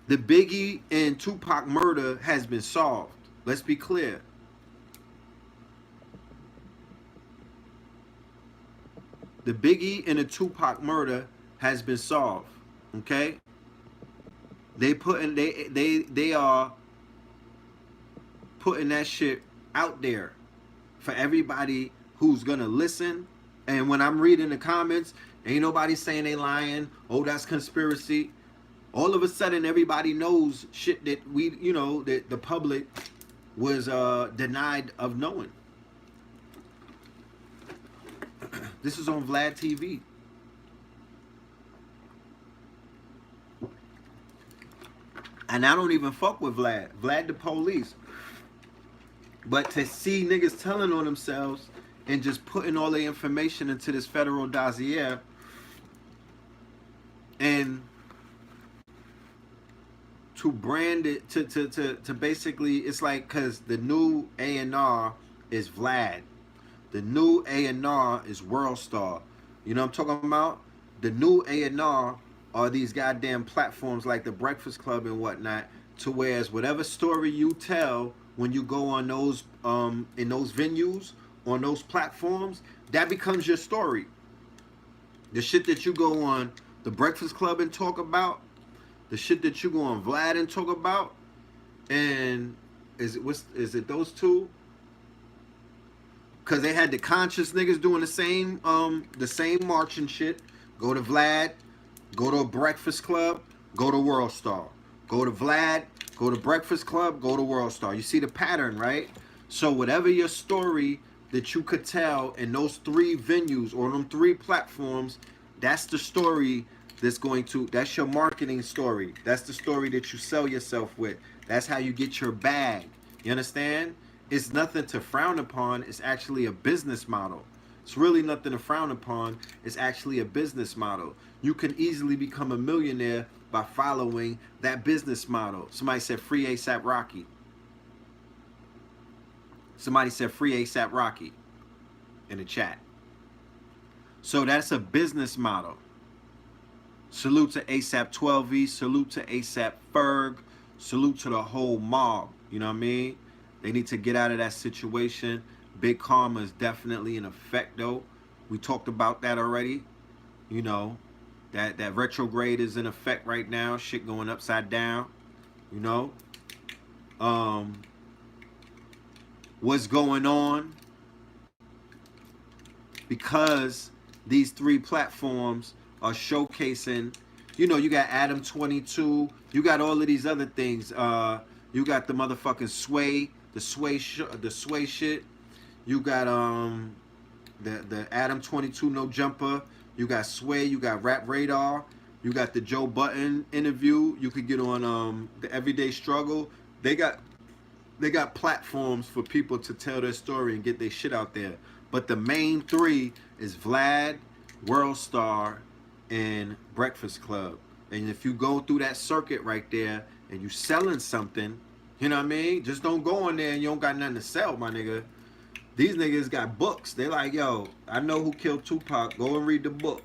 S2: The Biggie and Tupac murder has been solved. Let's be clear. The Biggie and the Tupac murder has been solved. Okay? They are putting that shit out there for everybody who's gonna listen. And when I'm reading the comments, ain't nobody saying they lying. Oh, that's conspiracy. All of a sudden, everybody knows shit that that the public was denied of knowing. This is on Vlad TV. And I don't even fuck with Vlad. Vlad the police. But to see niggas telling on themselves and just putting all the information into this federal dossier and to brand it to basically, it's like, because the new A&R is Vlad. The new A&R is World Star. You know what I'm talking about? The new A&R are these goddamn platforms like the Breakfast Club and whatnot, to whereas whatever story you tell when you go on those in those venues, on those platforms, that becomes your story. The shit that you go on the Breakfast Club and talk about, the shit that you go on Vlad and talk about, and is it those two? Cause they had the conscious niggas doing the same marching shit. Go to Vlad, go to a Breakfast Club, go to World Star. Go to Vlad, go to Breakfast Club, go to World Star. You see the pattern, right? So whatever your story that you could tell in those 3 venues or them 3 platforms, that's the story that's your marketing story. That's the story that you sell yourself with. That's how you get your bag. You understand? It's nothing to frown upon. It's actually a business model. It's really nothing to frown upon. It's actually a business model. You can easily become a millionaire by following that business model. Somebody said free ASAP Rocky. Somebody said free ASAP Rocky in the chat. So that's a business model. Salute to ASAP 12E. Salute to ASAP Ferg. Salute to the whole mob. You know what I mean? They need to get out of that situation. Big Karma is definitely in effect, though. We talked about that already. You know, that retrograde is in effect right now. Shit going upside down. You know, what's going on? Because these three platforms are showcasing. You know, you got Adam 22. You got all of these other things. You got the motherfucking sway, the sway shit. You got the Adam 22 no jumper. You got Sway. You got Rap Radar. You got the Joe Button interview. You could get on the Everyday Struggle. They got platforms for people to tell their story and get their shit out there. But the main three is Vlad, World Star, and Breakfast Club. And if you go through that circuit right there and you selling something, you know what I mean? Just don't go in there and you don't got nothing to sell, my nigga. These niggas got books. They like, yo, I know who killed Tupac. Go and read the book.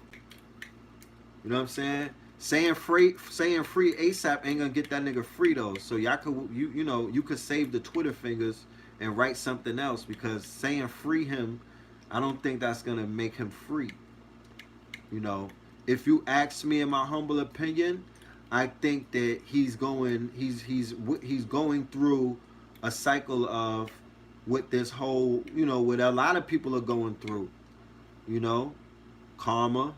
S2: You know what I'm saying? Saying free ASAP ain't gonna get that nigga free though. So y'all could you could save the Twitter fingers and write something else, because saying free him, I don't think that's gonna make him free. You know, if you ask me, in my humble opinion, I think that he's going through a cycle of what this whole, you know, what a lot of people are going through, you know, karma,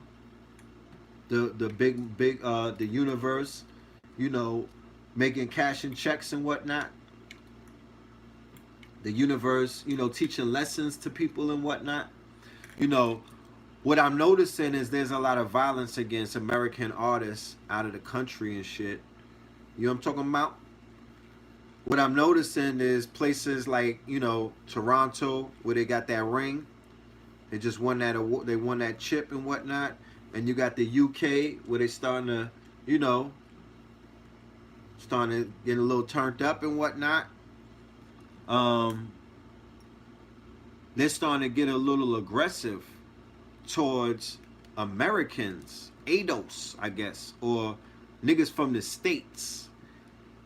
S2: the big the universe, you know, making cash and checks and whatnot. The universe, you know, teaching lessons to people and whatnot. You know, what I'm noticing is there's a lot of violence against American artists out of the country and shit. You know what I'm talking about? What I'm noticing is places like, you know, Toronto, where they got that ring. They just won that award. They won that chip and whatnot. And you got the UK, where they starting to, you know, starting to get a little turned up and whatnot. They're starting to get a little aggressive towards Americans, ADOS, I guess, or niggas from the States.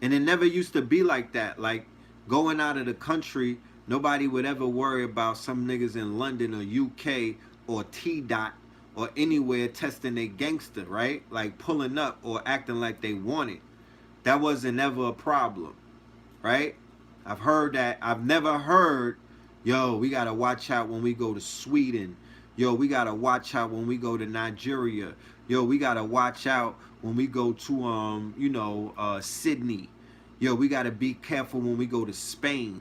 S2: And it never used to be like that. Like, going out of the country, nobody would ever worry about some niggas in London or UK or T-Dot or anywhere testing they gangster, right? Like pulling up or acting like they want it. That wasn't ever a problem, right? I've heard that. I've never heard, yo, we gotta watch out when we go to Sweden. Yo, we gotta watch out when we go to Nigeria. Yo, we gotta watch out when we go to Sydney. Yo, we gotta be careful when we go to Spain.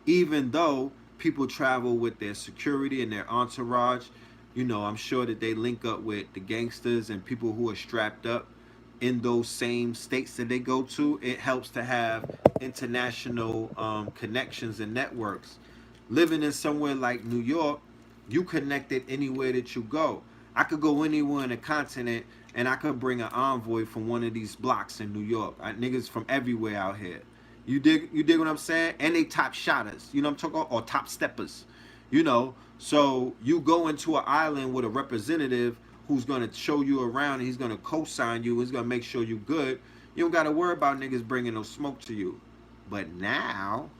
S2: Even though people travel with their security and their entourage, you know, I'm sure that they link up with the gangsters and people who are strapped up in those same states that they go to. It helps to have international connections and networks. Living in somewhere like New York, you connected anywhere that you go. I could go anywhere in the continent and I could bring an envoy from one of these blocks in New York. Niggas from everywhere out here. You dig what I'm saying? And they top shotters, you know what I'm talking about? Or top steppers, you know. So you go into an island with a representative who's going to show you around and he's going to co-sign you. He's going to make sure you're good. You don't got to worry about niggas bringing no smoke to you. But now,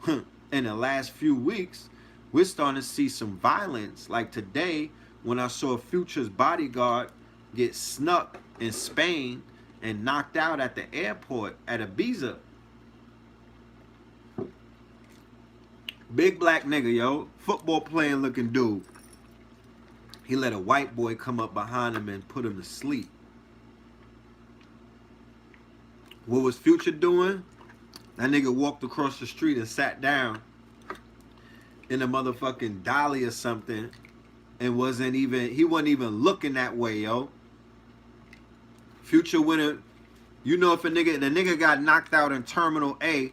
S2: in the last few weeks, we're starting to see some violence. Like today, when I saw Future's bodyguard get snuck in Spain and knocked out at the airport at Ibiza. Big black nigga, yo. Football playing looking dude. He let a white boy come up behind him and put him to sleep. What was Future doing? That nigga walked across the street and sat down in a motherfucking dolly or something and he wasn't even looking that way, yo. Future went, you know, if the nigga got knocked out in Terminal A,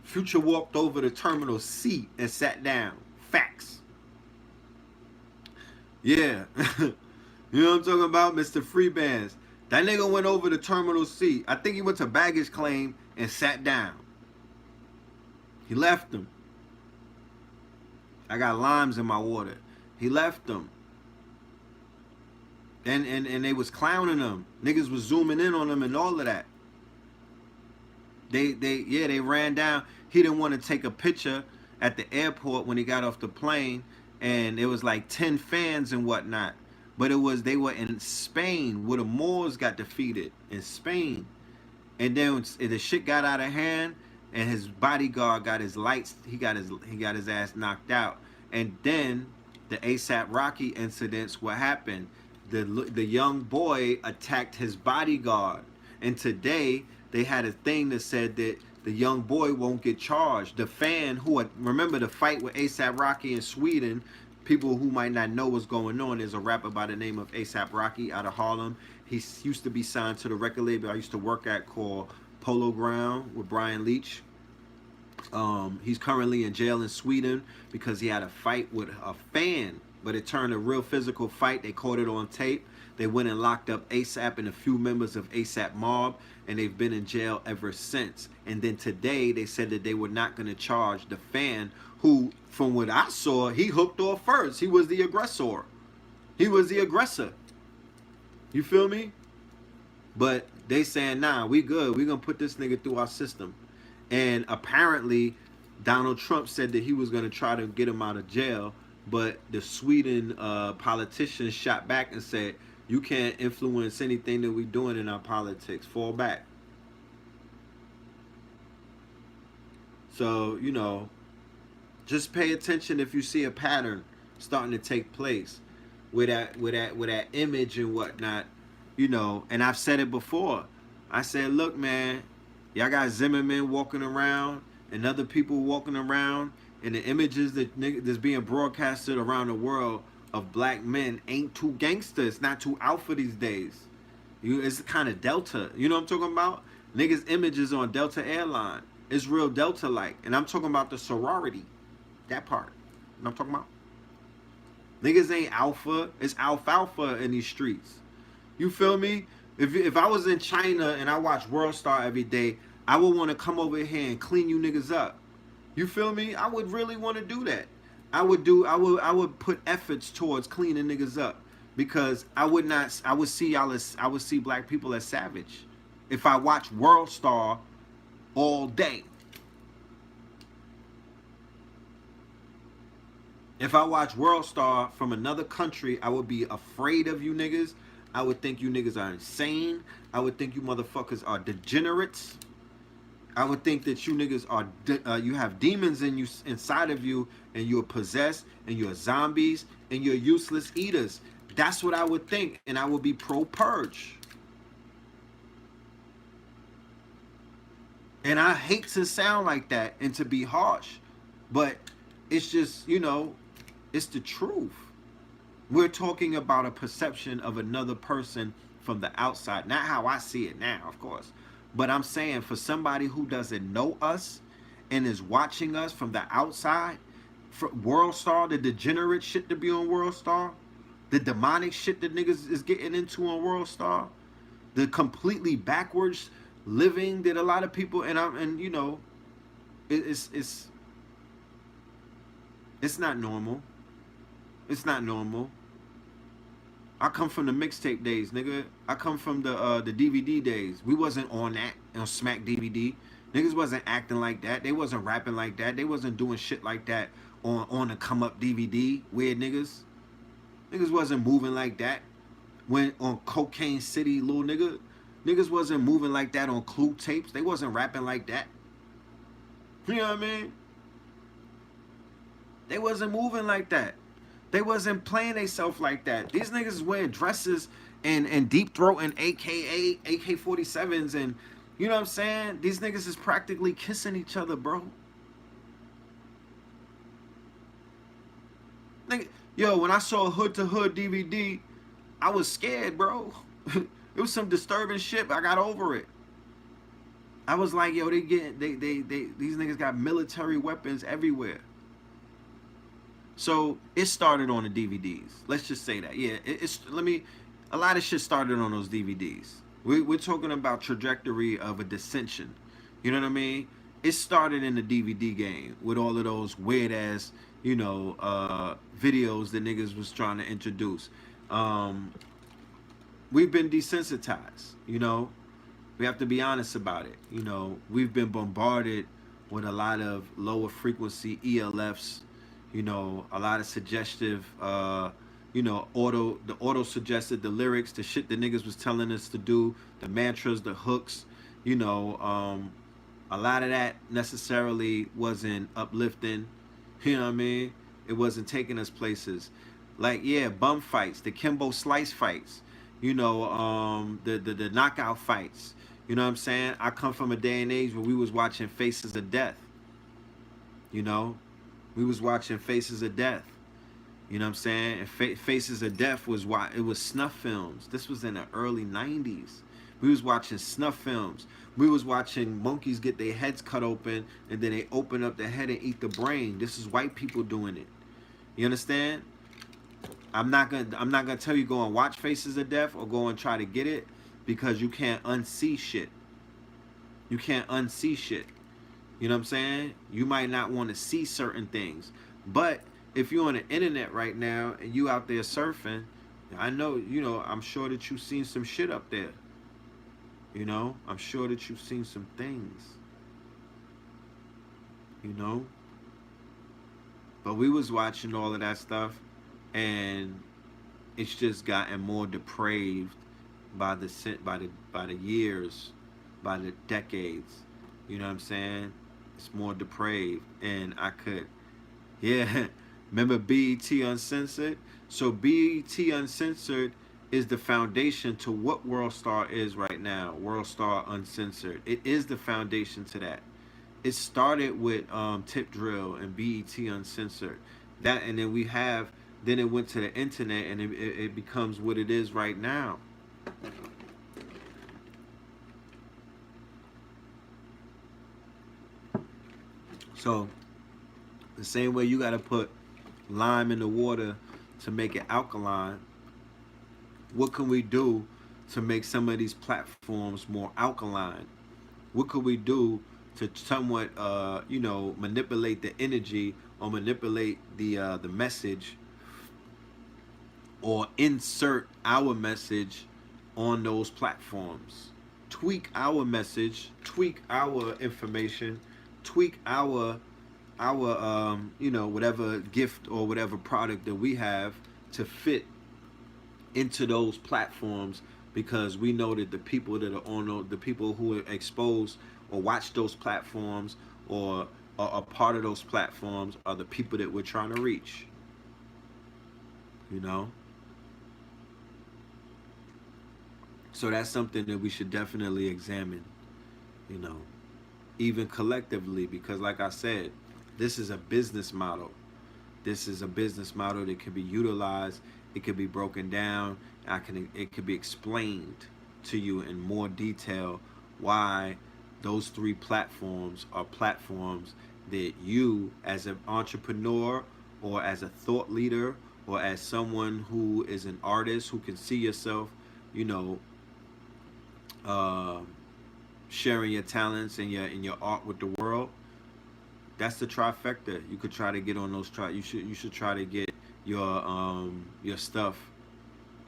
S2: Future walked over to Terminal C and sat down. Facts. Yeah. You know what I'm talking about? Mr. Freebands. That nigga went over to Terminal C. I think he went to baggage claim and sat down. He left him. I got limes in my water. He left him. And they was clowning them. Niggas was zooming in on them and all of that. They ran down. He didn't want to take a picture at the airport when he got off the plane, and it was like 10 fans and whatnot. But they were in Spain where the Moors got defeated in Spain, and then the shit got out of hand, and his bodyguard got his lights. He got his ass knocked out, and then the ASAP Rocky incidents. What happened? The young boy attacked his bodyguard, and today they had a thing that said that the young boy won't get charged. The fan who remember the fight with ASAP Rocky in Sweden. People who might not know what's going on, there's a rapper by the name of ASAP Rocky out of Harlem. He used to be signed to the record label I used to work at called Polo Ground with Brian Leach. He's currently in jail in Sweden because he had a fight with a fan, but it turned a real physical fight. They caught it on tape. They went and locked up ASAP and a few members of ASAP Mob, and they've been in jail ever since. And then today they said that they were not going to charge the fan who, from what I saw, he hooked off first. He was the aggressor. He was the aggressor. You feel me? But they saying, nah, we good. We going to put this nigga through our system. And apparently, Donald Trump said that he was going to try to get him out of jail. But the Sweden politicians shot back and said, you can't influence anything that we're doing in our politics. Fall back. So, you know, just pay attention if you see a pattern starting to take place with that image and whatnot, you know. And I've said it before. I said, look, man, y'all got Zimmerman walking around and other people walking around, and the images that's being broadcasted around the world of black men ain't too gangster. It's not too alpha these days. It's kind of Delta. You know what I'm talking about? Niggas' images on Delta Airline. It's real Delta-like. And I'm talking about the sorority. That part. You know what I'm talking about? Niggas ain't alpha. It's alfalfa in these streets. You feel me? If I was in China and I watch World Star every day, I would want to come over here and clean you niggas up. You feel me? I would really want to do that. I would put efforts towards cleaning niggas up, because I would see black people as savage if I watch World Star all day. If I watch World Star from another country, I would be afraid of you niggas. I would think you niggas are insane. I would think you motherfuckers are degenerates. I would think that you niggas are, you have demons in you, inside of you, and you're possessed, and you're zombies, and you're useless eaters. That's what I would think, and I would be pro-purge. And I hate to sound like that and to be harsh, but it's just, you know, it's the truth. We're talking about a perception of another person from the outside. Not how I see it now, of course. But I'm saying for somebody who doesn't know us and is watching us from the outside, for World Star, the degenerate shit to be on World Star, the demonic shit that niggas is getting into on World Star, the completely backwards living that a lot of people, and you know, it's not normal. It's not normal. I come from the mixtape days, nigga. I come from the DVD days. We wasn't on that, on Smack DVD. Niggas wasn't acting like that. They wasn't rapping like that. They wasn't doing shit like that on the come up DVD. Weird niggas. Niggas wasn't moving like that. When on Cocaine City, little nigga. Niggas wasn't moving like that on Clue tapes. They wasn't rapping like that. You know what I mean? They wasn't moving like that. They wasn't playing themselves like that. These niggas is wearing dresses and deep throating AKA AK-47s, and you know what I'm saying? These niggas is practically kissing each other, bro. Nigga, yo, when I saw Hood to Hood DVD, I was scared, bro. It was some disturbing shit, but I got over it. I was like, yo, these niggas got military weapons everywhere. So it started on the DVDs. Let's just say that. Yeah, a lot of shit started on those DVDs. We're talking about trajectory of a dissension. You know what I mean? It started in the DVD game with all of those weird ass, you know, videos that niggas was trying to introduce. we've been desensitized. You know, we have to be honest about it. You know, we've been bombarded with a lot of lower frequency ELFs. You know, a lot of suggestive. You know, the auto suggested the lyrics, the shit the niggas was telling us to do, the mantras, the hooks. You know, a lot of that necessarily wasn't uplifting. You know what I mean? It wasn't taking us places. Like, yeah, bum fights, the Kimbo Slice fights, you know, the knockout fights. You know what I'm saying? I come from a day and age where we was watching Faces of Death. You know, we was watching Faces of Death. You know what I'm saying? And Faces of Death was why it was snuff films. This was in the early '90s. We was watching snuff films. We was watching monkeys get their heads cut open and then they open up the head and eat the brain. This is white people doing it. You understand? I'm not gonna tell you go and watch Faces of Death or go and try to get it because you can't unsee shit. You can't unsee shit. You know what I'm saying? You might not want to see certain things. But if you're on the internet right now and you out there surfing, I know, you know, I'm sure that you've seen some shit up there. You know, I'm sure that you've seen some things. You know? But we was watching all of that stuff and it's just gotten more depraved by the years, by the decades. You know what I'm saying? It's more depraved. And I could, yeah, remember BET Uncensored? So BET Uncensored is the foundation to what World Star is right now. World Star Uncensored. It is the foundation to that. It started with Tip Drill and BET Uncensored. That, and then it went to the internet and it becomes what it is right now. So the same way you got to put lime in the water to make it alkaline, what can we do to make some of these platforms more alkaline? What could we do to somewhat, you know, manipulate the energy or manipulate the message or insert our message on those platforms? Tweak our message, tweak our information, tweak our you know, whatever gift or whatever product that we have to fit into those platforms, because we know that the people that are on the people who are exposed or watch those platforms or are a part of those platforms are the people that we're trying to reach. You know? So that's something that we should definitely examine, you know, even collectively, because like I said, this is a business model. This is a business model that can be utilized. It can be broken down. It can be explained to you in more detail why those three platforms are platforms that you, as an entrepreneur or as a thought leader or as someone who is an artist who can see yourself, you know, sharing your talents and your art with the world. That's the trifecta. You could try to get on those you should try to get your stuff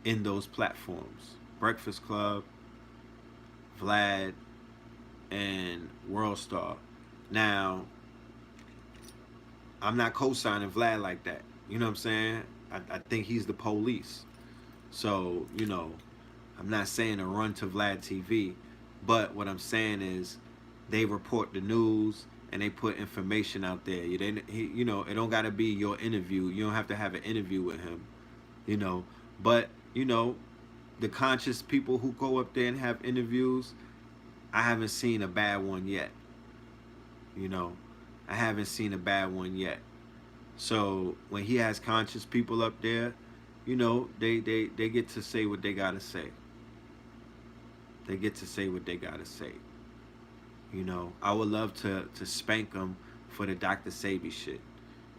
S2: in those platforms. Breakfast Club, Vlad, and World Star. Now, I'm not co-signing Vlad like that. You know what I'm saying? I think he's the police. So, you know, I'm not saying to run to Vlad TV, but what I'm saying is they report the news and they put information out there. You know, it don't got to be your interview. You don't have to have an interview with him, you know. But, you know, the conscious people who go up there and have interviews, I haven't seen a bad one yet. You know, I haven't seen a bad one yet. So when he has conscious people up there, you know, they get to say what they got to say. They get to say what they got to say. You know, I would love to spank them for the Dr. Sabi shit.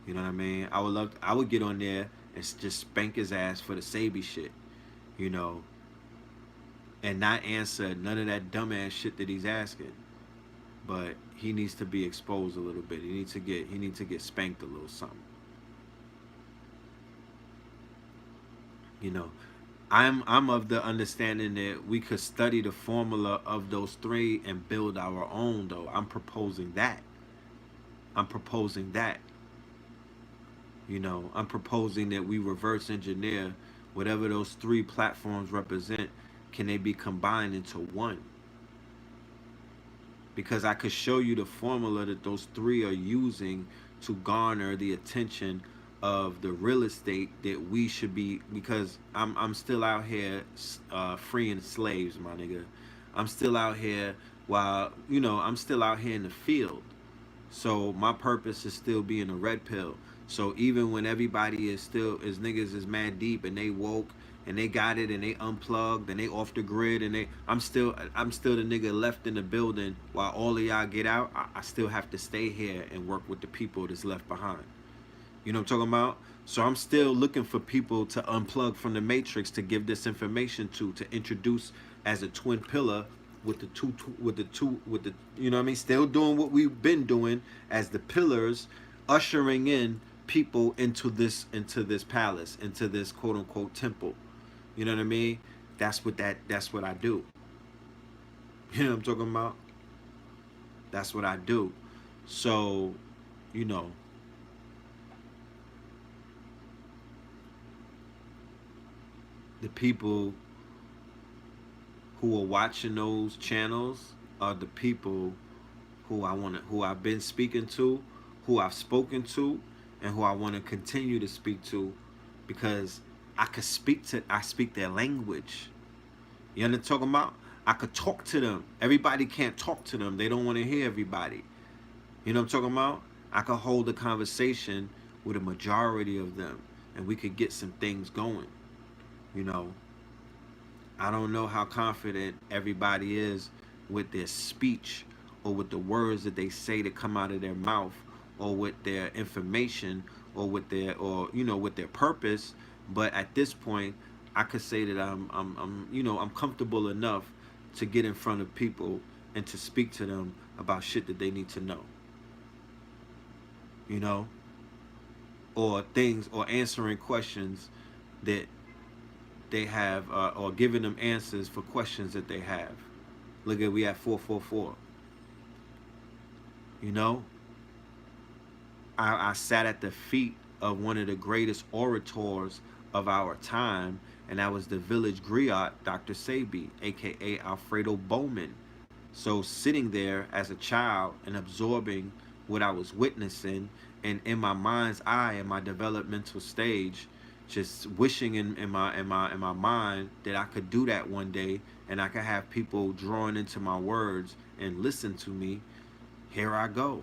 S2: You know what I mean? I would get on there and just spank his ass for the Sabi shit. You know, and not answer none of that dumbass shit that he's asking. But he needs to be exposed a little bit. He needs to get spanked a little something. You know, I'm of the understanding that we could study the formula of those three and build our own. Though I'm proposing that. I'm proposing that. I'm proposing that we reverse engineer whatever those three platforms represent. Can they be combined into one? Because I could show you the formula that those three are using to garner the attention of the real estate that we should be. Because I'm still out here freeing slaves, my nigga. I'm still out here while I'm still out here in the field. So my purpose is still being a red pill. So even when everybody is niggas is mad deep and they woke and they got it and they unplugged and they off the grid and I'm still the nigga left in the building while all of y'all get out. I still have to stay here and work with the people that's left behind. You know what I'm talking about? So I'm still looking for people to unplug from the matrix to give this information to introduce as a twin pillar with the you know what I mean? Still doing what we've been doing as the pillars, ushering in people into this palace, into this quote unquote temple. You know what I mean? That's what I do. You know what I'm talking about? That's what I do. So, the people who are watching those channels are the people who I've been speaking to, who I've spoken to, and who I want to continue to speak to, because I speak their language. You know what I'm talking about? I could talk to them. Everybody can't talk to them. They don't want to hear everybody. You know what I'm talking about? I could hold a conversation with a majority of them, and we could get some things going. I don't know how confident everybody is with their speech or with the words that they say that come out of their mouth, or with their information, or with their purpose. But at this point, I could say that I'm comfortable enough to get in front of people and to speak to them about shit that they need to know. Or things, or answering questions that they have, or giving them answers for questions that they have. Look at, we at 444. I sat at the feet of one of the greatest orators of our time, and that was the village griot, Dr. Sebi, aka Alfredo Bowman. So sitting there as a child and absorbing what I was witnessing, and in my mind's eye, in my developmental stage, just wishing in my mind that I could do that one day, and I could have people drawing into my words and listen to me. Here I go.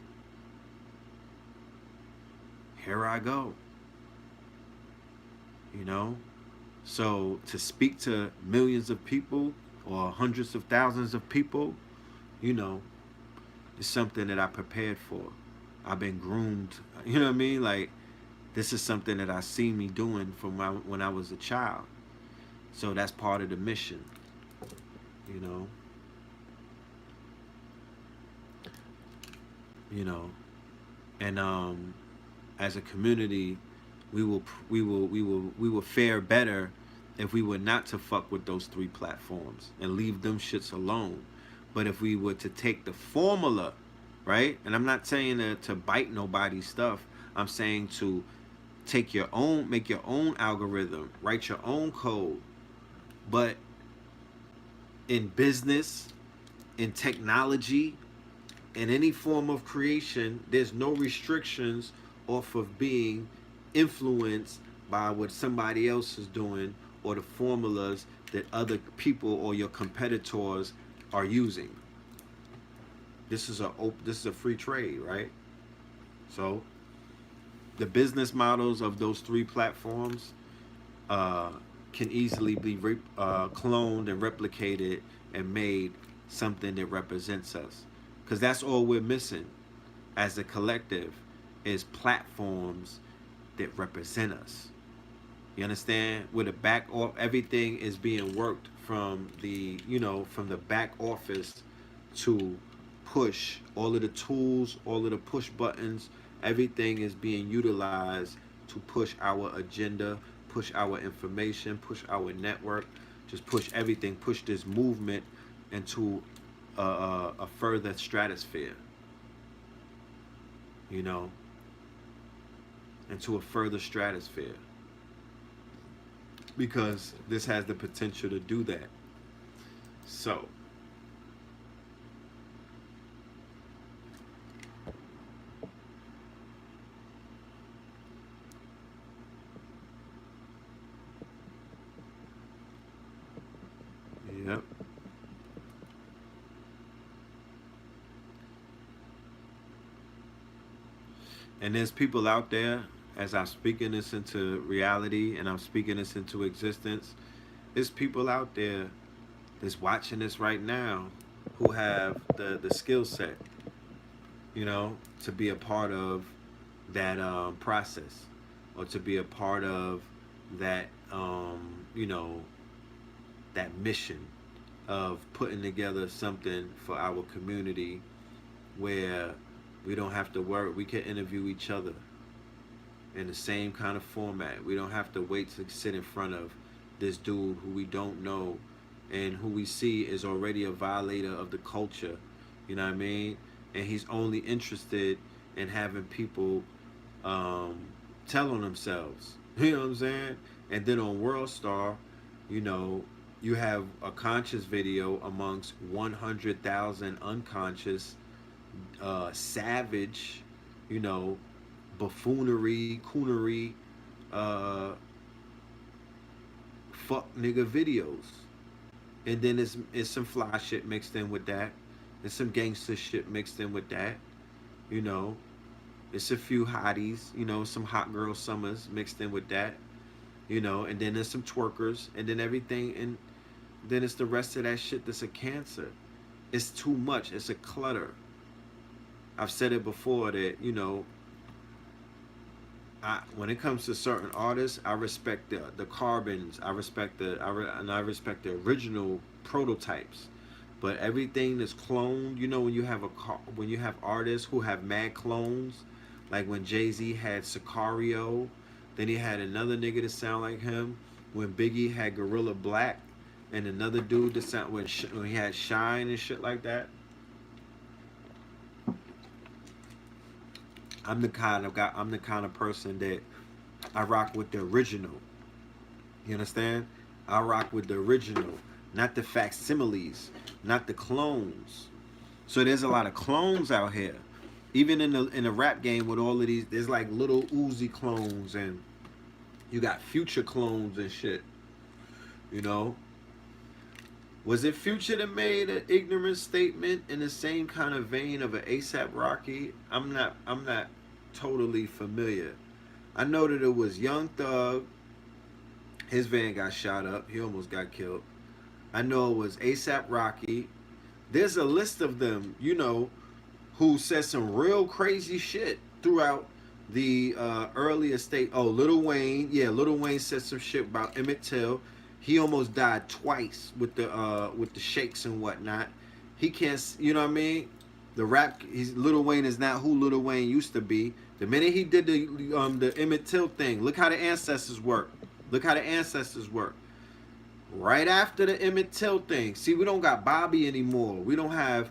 S2: Here I go. So to speak to millions of people or hundreds of thousands of people, is something that I prepared for. I've been groomed. You know what I mean? Like, this is something that I see me doing from when I was a child. So that's part of the mission. And as a community, we will fare better if we were not to fuck with those three platforms and leave them shits alone. But if we were to take the formula, right? And I'm not saying to bite nobody's stuff. I'm saying to make your own algorithm, write your own code. But in business, in technology, in any form of creation, there's no restrictions off of being influenced by what somebody else is doing, or the formulas that other people or your competitors are using. This is a free trade, right? So the business models of those three platforms can easily be cloned and replicated and made something that represents us. Because that's all we're missing as a collective, is platforms that represent us. You understand? Where the back off, everything is being worked from the back office to push all of the tools, all of the push buttons. Everything is being utilized to push our agenda, push our information, push our network, just push everything, push this movement into a further stratosphere, you know, into a further stratosphere. Because this has the potential to do that. So, yep. And there's people out there, as I'm speaking this into reality and I'm speaking this into existence, there's people out there that's watching this right now who have the skill set, you know, to be a part of that process, or to be a part of that, you know, that mission of putting together something for our community where we don't have to worry. We can interview each other in the same kind of format. We don't have to wait to sit in front of this dude who we don't know and who we see is already a violator of the culture. You know what I mean? And he's only interested in having people tell on themselves. You know what I'm saying? And then on World Star, you know, you have a conscious video amongst 100,000 unconscious, savage, you know, buffoonery, coonery, fuck nigga videos. And then it's some fly shit mixed in with that. There's some gangster shit mixed in with that. You know, it's a few hotties, you know, some hot girl summers mixed in with that. You know, and then there's some twerkers, and then everything, and then it's the rest of that shit that's a cancer. It's too much. It's a clutter. I've said it before that, you know, when it comes to certain artists, I respect the carbons. I respect I respect the original prototypes. But everything that's cloned, you know, when you have artists who have mad clones, like when Jay-Z had Sicario, then he had another nigga that sound like him. When Biggie had Gorilla Black, and another dude that sound when he had Shine and shit like that. I'm the kind of person that I rock with the original. You understand? I rock with the original, not the facsimiles, not the clones. So there's a lot of clones out here. Even in the rap game with all of these, there's like little Uzi clones, and you got Future clones and shit. You know? Was it Future that made an ignorant statement in the same kind of vein of an ASAP Rocky? I'm not totally familiar. I know that it was Young Thug. His van got shot up. He almost got killed. I know it was ASAP Rocky. There's a list of them, you know, who said some real crazy shit throughout the earlier state. Oh, Lil Wayne. Yeah, Lil Wayne said some shit about Emmett Till. He almost died twice with the shakes and whatnot. He can't, you know what I mean? The rap, Lil Wayne is not who Lil Wayne used to be. The minute he did the Emmett Till thing, look how the ancestors work. Look how the ancestors work. Right after the Emmett Till thing, see, we don't got Bobby anymore. We don't have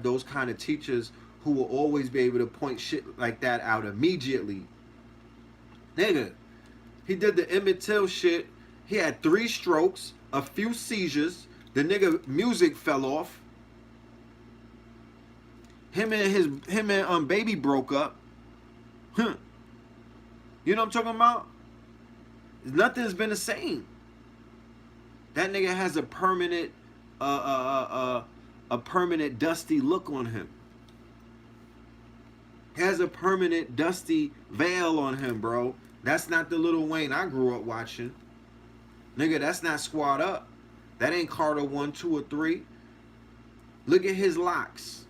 S2: those kind of teachers who will always be able to point shit like that out immediately. Nigga, he did the Emmett Till shit. He had 3 strokes, a few seizures. The nigga music fell off. Him and Baby broke up. Huh. You know what I'm talking about? Nothing's been the same. That nigga has a permanent permanent dusty look on him. He has a permanent dusty veil on him, bro. That's not the Lil Wayne I grew up watching. Nigga, that's not Squad Up. That ain't Carter 1, 2, or 3. Look at his locks.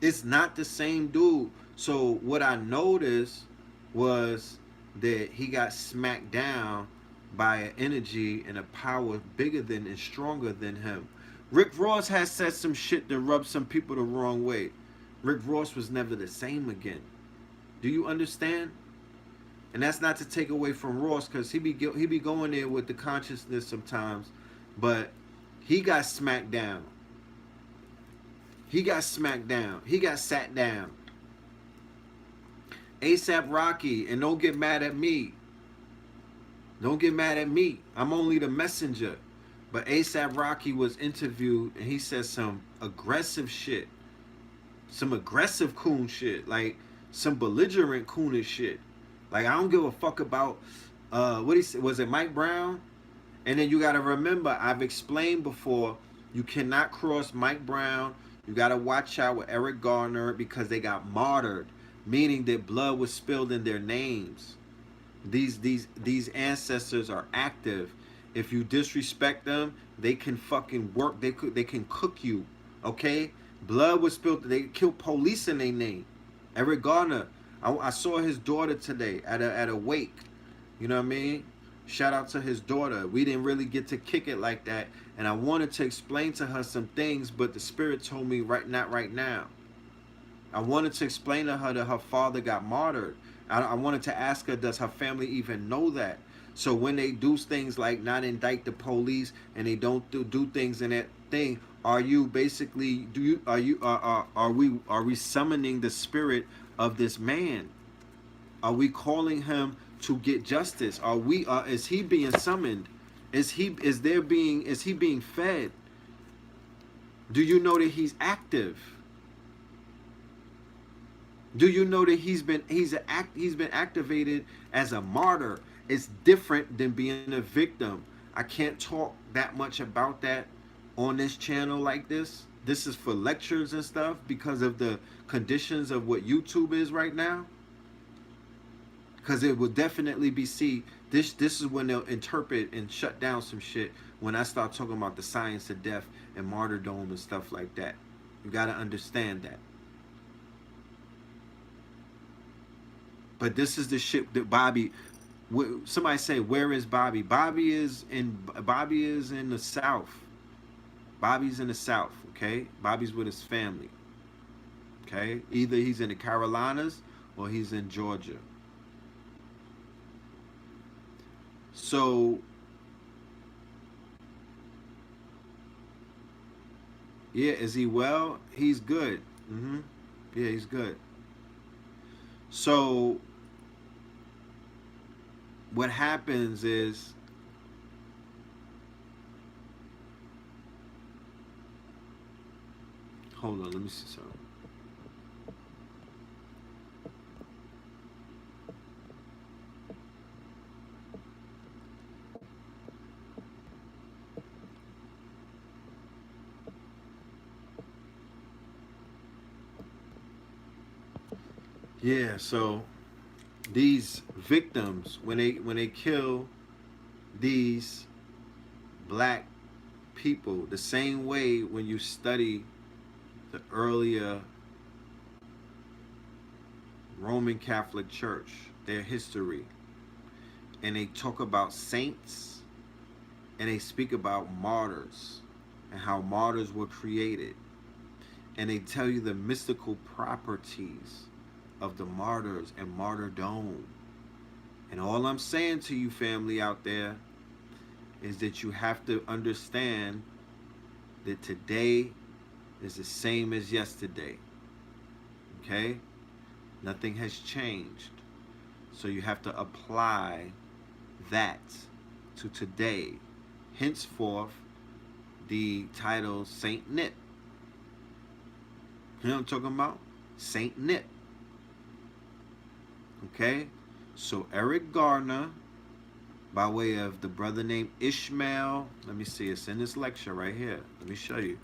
S2: It's not the same dude. So what I noticed was that he got smacked down by an energy and a power bigger than and stronger than him. Rick Ross has said some shit that rubbed some people the wrong way. Rick Ross was never the same again. Do you understand? And that's not to take away from Ross, because he be going there with the consciousness sometimes, but he got smacked down. He got smacked down. He got sat down. ASAP Rocky, and don't get mad at me. Don't get mad at me. I'm only the messenger. But ASAP Rocky was interviewed and he said some aggressive shit. Some aggressive coon shit. Like some belligerent coonish shit. Like I don't give a fuck about what he said. Was it Mike Brown? And then you gotta remember, I've explained before, you cannot cross Mike Brown. You gotta watch out with Eric Garner because they got martyred, meaning that blood was spilled in their names. These ancestors are active. If you disrespect them, they can fucking work. They can cook you. Okay? Blood was spilled. They killed police in their name. Eric Garner. I saw his daughter today at a wake. You know what I mean? Shout out to his daughter. We didn't really get to kick it like that, and I wanted to explain to her some things, but the spirit told me not right now. I wanted to explain to her that her father got martyred. I wanted to ask her, does her family even know that? So when they do things like not indict the police and they don't do things in that thing, are you basically are we summoning the spirit of this man? Are we calling him to get justice? Is he being summoned? Is he being fed? Do you know that he's active? Do you know that he's been activated as a martyr? It's different than being a victim. I can't talk that much about that on this channel like this. This is for lectures and stuff because of the conditions of what YouTube is right now. Because it will definitely be this is when they'll interpret and shut down some shit when I start talking about the science of death and martyrdom and stuff like that. You got to understand that. But this is the shit that Bobby. Somebody say, where is Bobby? Bobby is in the South. Bobby's in the South. Okay, Bobby's with his family. Okay, either he's in the Carolinas or he's in Georgia. So yeah, is he well? He's good. Yeah, he's good. So what happens is hold on, let me see something. Yeah, so these victims, when they kill these black people, the same way when you study the earlier Roman Catholic Church, their history, and they talk about saints and they speak about martyrs and how martyrs were created, and they tell you the mystical properties of the martyrs and martyrdom. And all I'm saying to you, family out there, is that you have to understand that today is the same as yesterday. Okay? Nothing has changed. So you have to apply that to today. Henceforth, the title Saint Nip. You know what I'm talking about? Saint Nip. Okay? So Eric Garner, by way of the brother named Ishmael, let me see, it's in this lecture right here. Let me show you.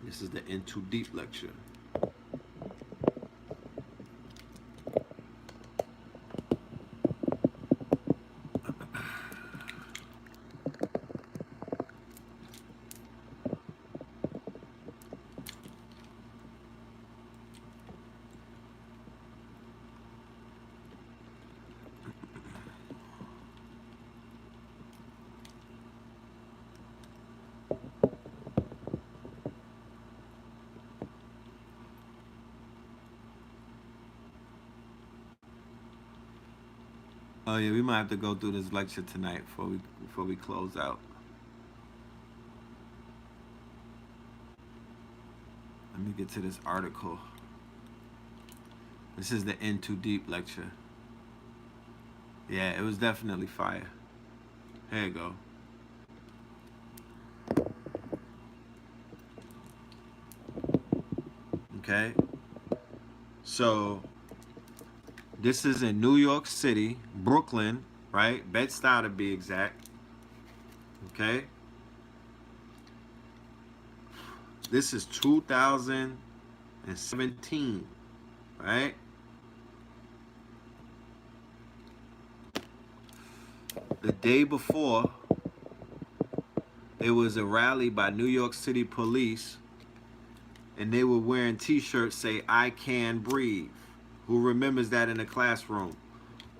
S2: This is the In Too Deep lecture. Oh yeah, we might have to go through this lecture tonight before we close out. Let me get to this article. This is the In Too Deep lecture. Yeah, it was definitely fire. Here you go. Okay. So this is in New York City, Brooklyn, right? Bed-Stuy to be exact. Okay. This is 2017, right? The day before, there was a rally by New York City police, and they were wearing t-shirts say, "I can breathe." Who remembers that in the classroom?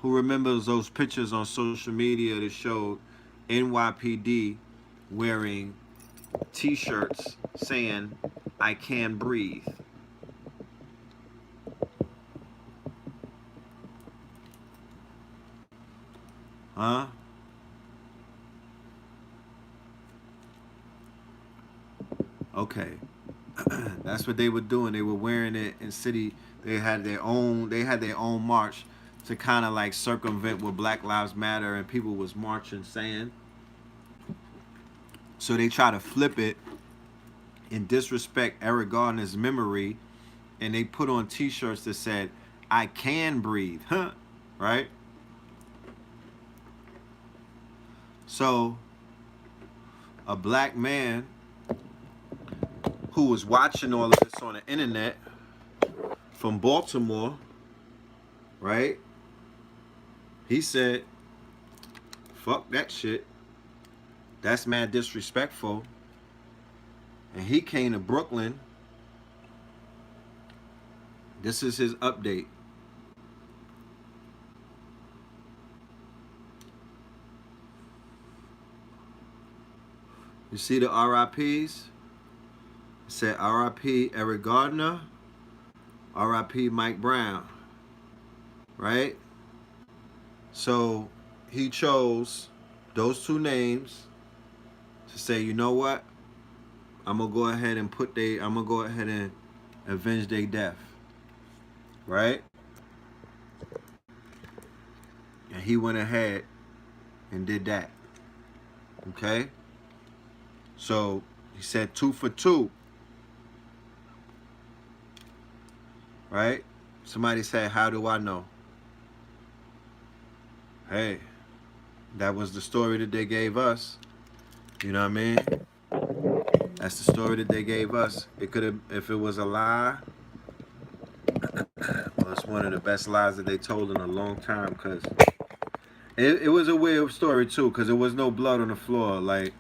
S2: Who remembers those pictures on social media that showed NYPD wearing t-shirts saying, "I can breathe"? Huh? Okay. That's what they were doing. They were wearing it in city. They had their own march to kind of like circumvent what Black Lives Matter and people was marching saying. So they try to flip it and disrespect Eric Garner's memory, and they put on t-shirts that said, "I can breathe," huh? Right? So a black man who was watching all of this on the internet from Baltimore, right? He said, "Fuck that shit. That's mad disrespectful." And he came to Brooklyn. This is his update. You see the RIPs? It said RIP Eric Gardner, RIP Mike Brown, right? So he chose those two names to say, you know what? I'm gonna go ahead and avenge their death, right? And he went ahead and did that. Okay? So he said 2 for 2. Right? Somebody said, "How do I know?" Hey, that was the story that they gave us. You know what I mean? That's the story that they gave us. It could have, if it was a lie, well, it's one of the best lies that they told in a long time, because it was a weird story too, because there was no blood on the floor. Like,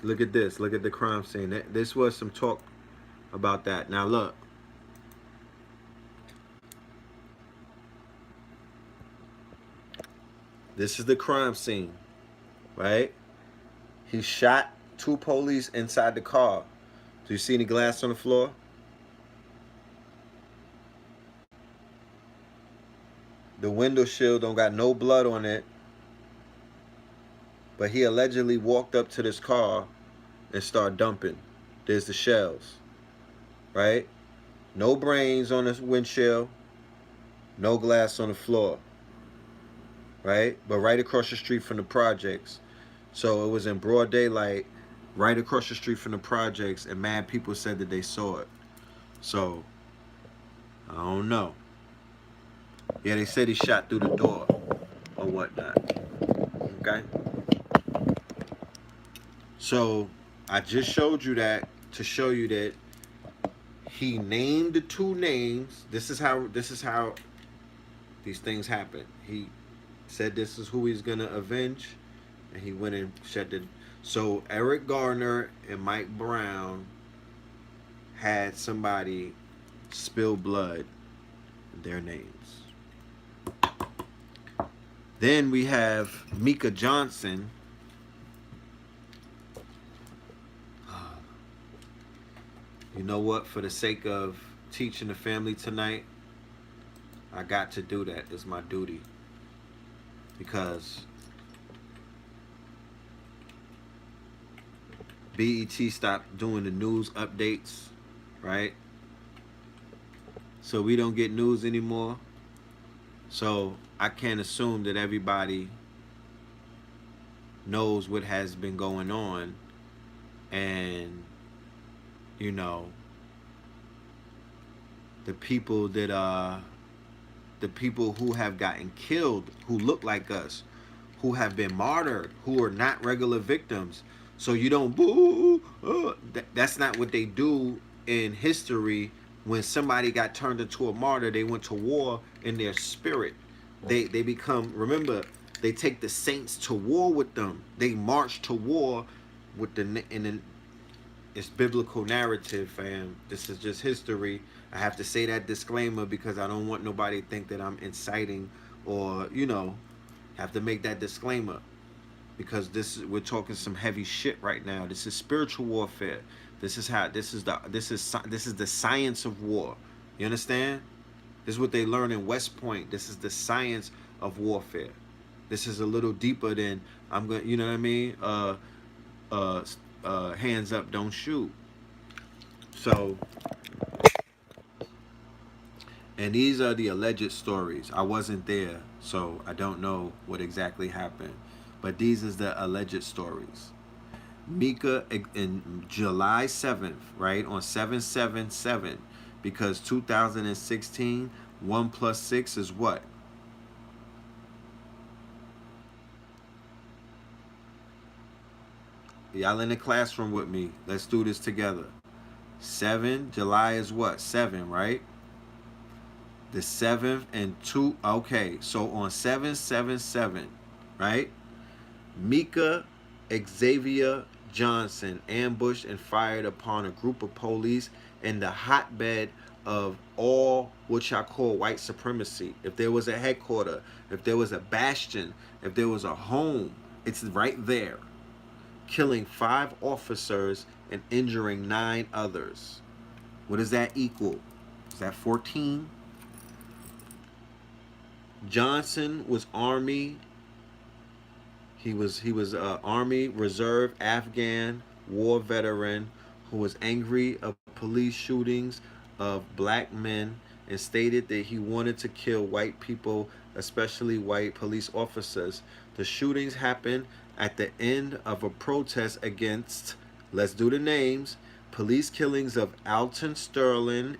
S2: look at this. Look at the crime scene. This was some talk about that. Now look. This is the crime scene, right? He shot 2 police inside the car. Do you see any glass on the floor? The window shield don't got no blood on it. But he allegedly walked up to this car and started dumping. There's the shells, right? No brains on the windshield. No glass on the floor, right? But right across the street from the projects. So it was in broad daylight, right across the street from the projects, and mad people said that they saw it. So, I don't know. Yeah, they said he shot through the door or whatnot. Okay? So, I just showed you that to show you that he named the 2 names. This is how these things happen. He said this is who he's gonna avenge, and he went and shut it. So Eric Garner and Mike Brown had somebody spill blood in their names. Then we have Mika Johnson. You know what? For the sake of teaching the family tonight, I got to do that. It's my duty. because BET stopped doing the news updates, right? So we don't get news anymore. So I can't assume that everybody knows what has been going on, and you know, the people that the people who have gotten killed, who look like us, who have been martyred, who are not regular victims. So you don't boo. That's not what they do in history. When somebody got turned into a martyr, they went to war in their spirit. They become, remember, they take the saints to war with them. They march to war with the in it's biblical narrative, fam. This is just history. I have to say that disclaimer because I don't want nobody to think that I'm inciting or, have to make that disclaimer because we're talking some heavy shit right now. This is spiritual warfare. This is the science of war. You understand? This is what they learn in West Point. This is the science of warfare. This is a little deeper than I'm going. You know what I mean? Hands up, don't shoot. So, and these are the alleged stories. I wasn't there, so I don't know what exactly happened. But these is the alleged stories. Mika in July 7th, right? On 777, because 2016, 1 plus 6 is what? Y'all in the classroom with me. Let's do this together. 7, July is what? 7, right? The 7th and 2. Okay, so on 777, right? Mika Xavier Johnson ambushed and fired upon a group of police in the hotbed of all what y'all call white supremacy. If there was a headquarter, if there was a bastion, if there was a home, it's right there. Killing 5 officers and injuring 9 others. What does that equal? Is that 14? Johnson was Army. He was Army Reserve Afghan war veteran who was angry of police shootings of black men and stated that he wanted to kill white people, especially white police officers. The shootings happened at the end of a protest against, let's do the names, police killings of Alton Sterling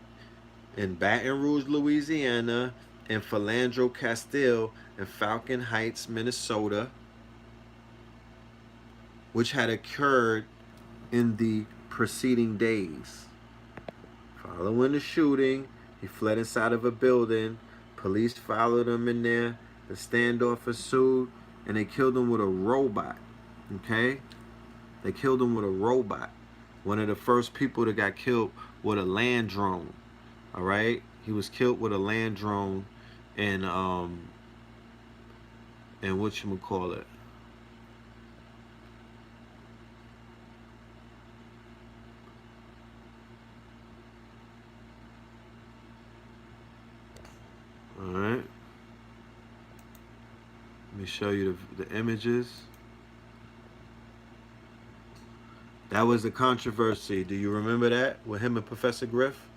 S2: in Baton Rouge, Louisiana, and Philandro Castile in Falcon Heights, Minnesota, which had occurred in the preceding days. Following the shooting, he fled inside of a building. Police followed him in there. The standoff ensued, and they killed him with a robot. Okay? They killed him with a robot. One of the first people that got killed with a land drone. All right? He was killed with a land drone and whatchamacallit. All right. Let me show you the images. That was the controversy. Do you remember that with him and Professor Griff?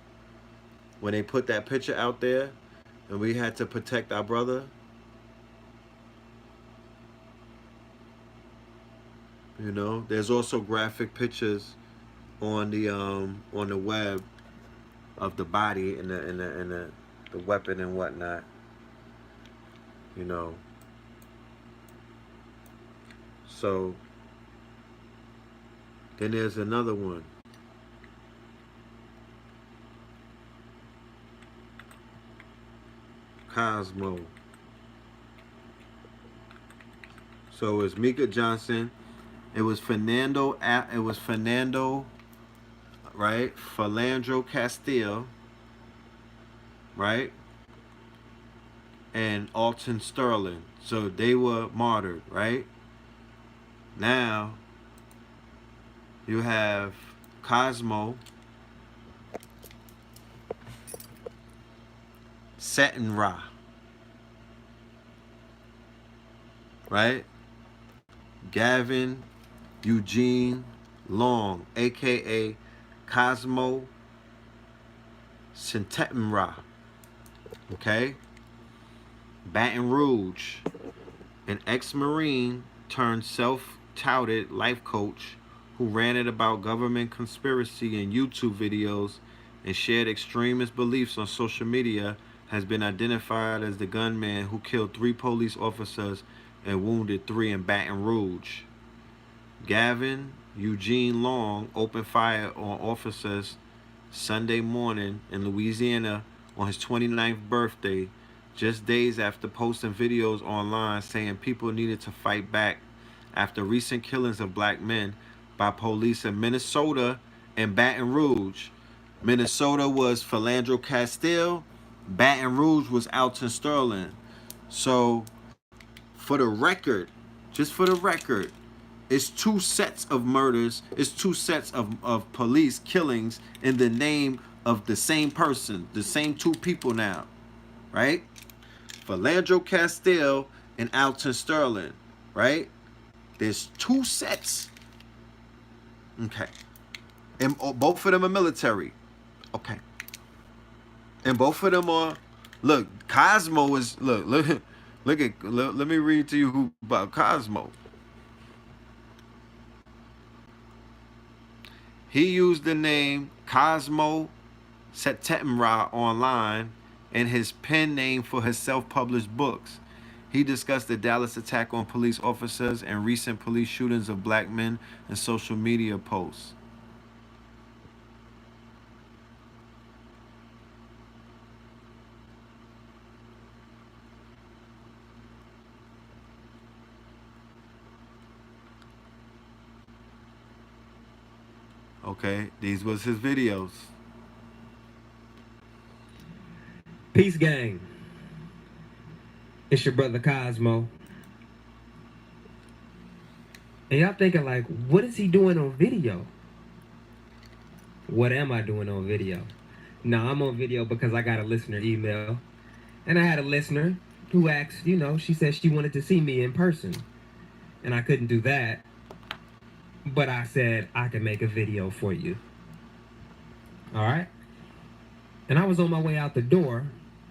S2: When they put that picture out there and we had to protect our brother? You know, there's also graphic pictures on the web of the body and the weapon and whatnot. You know. So then there's another one. Cosmo. So it's Mika Johnson. It was Fernando, right? Philandro Castile, right? And Alton Sterling. So they were martyred, right? Now you have Cosmo, Seton Ra. right? Gavin Eugene Long, aka Cosmo Centemra, okay? Baton Rouge, an ex-Marine turned self-touted life coach who ranted about government conspiracy in YouTube videos and shared extremist beliefs on social media, has been identified as the gunman who killed 3 police officers and wounded 3 in Baton Rouge. Gavin Eugene Long opened fire on officers Sunday morning in Louisiana on his 29th birthday, just days after posting videos online saying people needed to fight back after recent killings of black men by police in Minnesota and Baton Rouge. Minnesota was Philandro Castile, Baton Rouge was Alton Sterling. So, for the record, just for the record, it's 2 sets of murders, it's 2 sets of police killings in the name of the same person, the same 2 people now, right? Philandro Castile and Alton Sterling, right? There's 2 sets. Okay. And both of them are military. Okay. And both of them are, look, Cosmo is, look, let me read to you who about Cosmo. He used the name Cosmo Centemra online and his pen name for his self-published books. He discussed the Dallas attack on police officers and recent police shootings of black men in social media posts. Okay, these was his videos.
S3: Peace, gang. It's your brother Cosmo. And y'all thinking like, what is he doing on video? What am I doing on video? No, I'm on video because I got a listener email. And I had a listener who asked, she said she wanted to see me in person. And I couldn't do that. But I said, I can make a video for you. All right? And I was on my way out the door.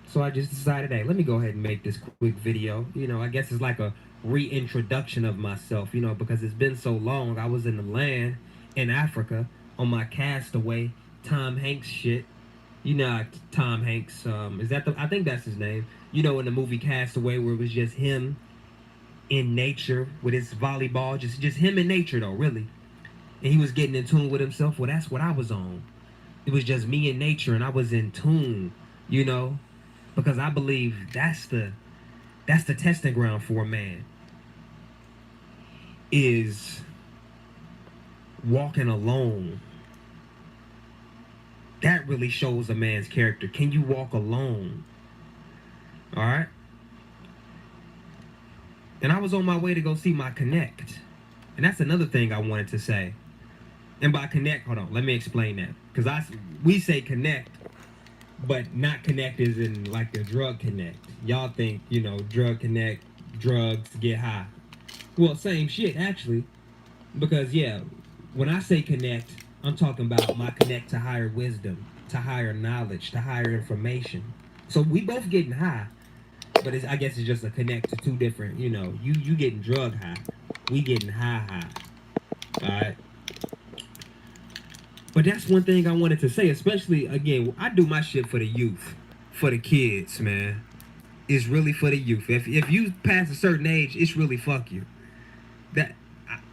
S3: So I just decided, hey, let me go ahead and make this quick video. I guess it's like a reintroduction of myself, because it's been so long. I was in the land in Africa on my Castaway Tom Hanks shit. Tom Hanks, I think that's his name. In the movie Castaway where it was just him in nature with his volleyball, just him in nature though, really. And he was getting in tune with himself. Well, that's what I was on. It was just me in nature and I was in tune, because I believe that's the testing ground for a man, is walking alone. That really shows a man's character. Can you walk alone? All right? And I was on my way to go see my connect. And that's another thing I wanted to say. And by connect, hold on, let me explain that. Because we say connect, but not connect is in like the drug connect. Y'all think, drug connect, drugs, get high. Well, same shit, actually. Because, yeah, when I say connect, I'm talking about my connect to higher wisdom, to higher knowledge, to higher information. So we both getting high. But I guess it's just a connect to 2 different, you getting drug high. We getting high. All right? But that's one thing I wanted to say, especially, again, I do my shit for the youth, for the kids, man. It's really for the youth. If you pass a certain age, it's really fuck you. That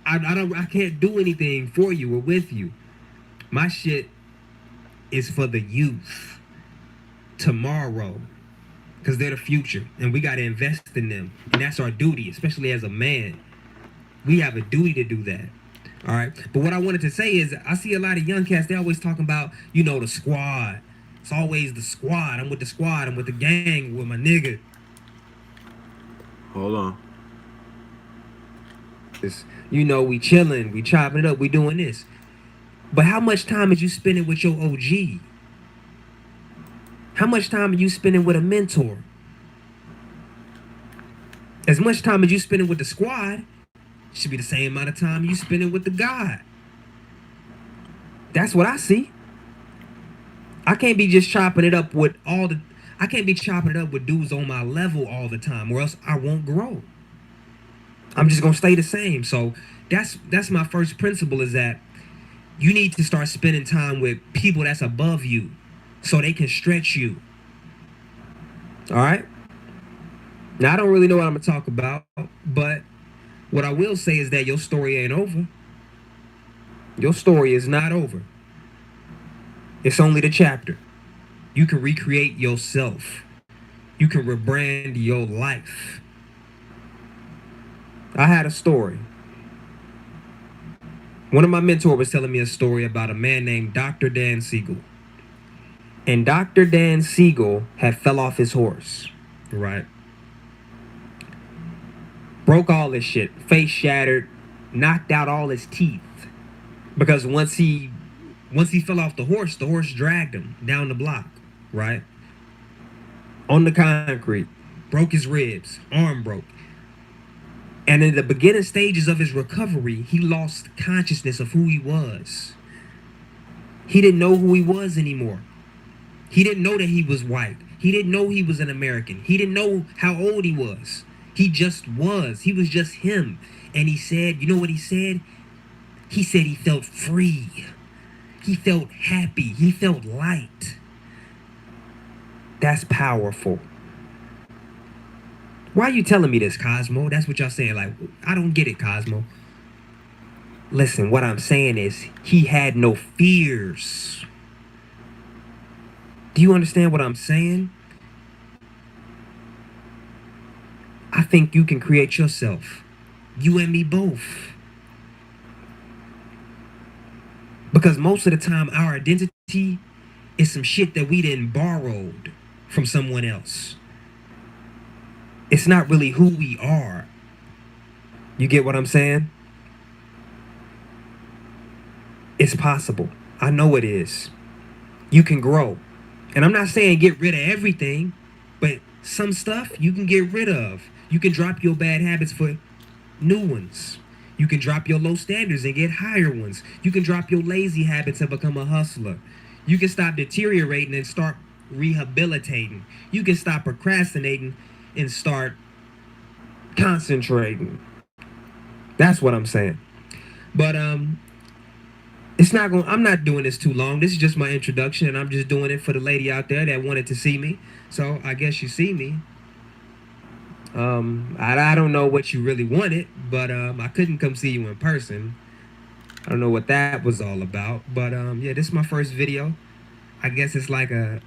S3: I can't do anything for you or with you. My shit is for the youth. Tomorrow. Because they're the future, and we got to invest in them. And that's our duty, especially as a man. We have a duty to do that. All right? But what I wanted to say is, I see a lot of young cats, they always talking about, the squad. It's always the squad. I'm with the squad. I'm with the gang, with my nigga.
S2: Hold on.
S3: It's, we chilling, we chopping it up, we doing this. But how much time is you spending with your OG? How much time are you spending with a mentor? As much time as you spending with the squad should be the same amount of time you spending with the God. That's what I see. I can't be just chopping it up with I can't be chopping it up with dudes on my level all the time, or else I won't grow. I'm just gonna stay the same. So that's my first principle, is that you need to start spending time with people that's above you so they can stretch you. All right? Now, I don't really know what I'm gonna talk about, but what I will say is that your story ain't over. Your story is not over. It's only the chapter. You can recreate yourself. You can rebrand your life. I had a story. One of my mentors was telling me a story about a man named Dr. Dan Siegel. And Dr. Dan Siegel had fell off his horse, right? Broke all his shit, face shattered, knocked out all his teeth. Because once he fell off the horse dragged him down the block, right? On the concrete, broke his ribs, arm broke. And in the beginning stages of his recovery, he lost consciousness of who he was. He didn't know who he was anymore. He didn't know that he was white. He didn't know he was an American. He didn't know how old he was. He just was. He was just him. And he said, you know what he said? He said he felt free. He felt happy. He felt light. That's powerful. Why are you telling me this, Cosmo? That's what y'all saying. Like, I don't get it, Cosmo. Listen, what I'm saying is he had no fears. Do you understand what I'm saying? I think you can create yourself. You and me both. Because most of the time, our identity is some shit that we didn't borrowed from someone else. It's not really who we are. You get what I'm saying? It's possible. I know it is. You can grow. And I'm not saying get rid of everything, but some stuff you can get rid of. You can drop your bad habits for new ones. You can drop your low standards and get higher ones. You can drop your lazy habits and become a hustler. You can stop deteriorating and start rehabilitating. You can stop procrastinating and start concentrating. That's what I'm saying. But it's not going. I'm not doing this too long. This is just my introduction, and I'm just doing it for the lady out there that wanted to see me. So I guess you see me. I don't know what you really wanted, but I couldn't come see you in person. I don't know what that was all about, but yeah, this is my first video. I guess it's like a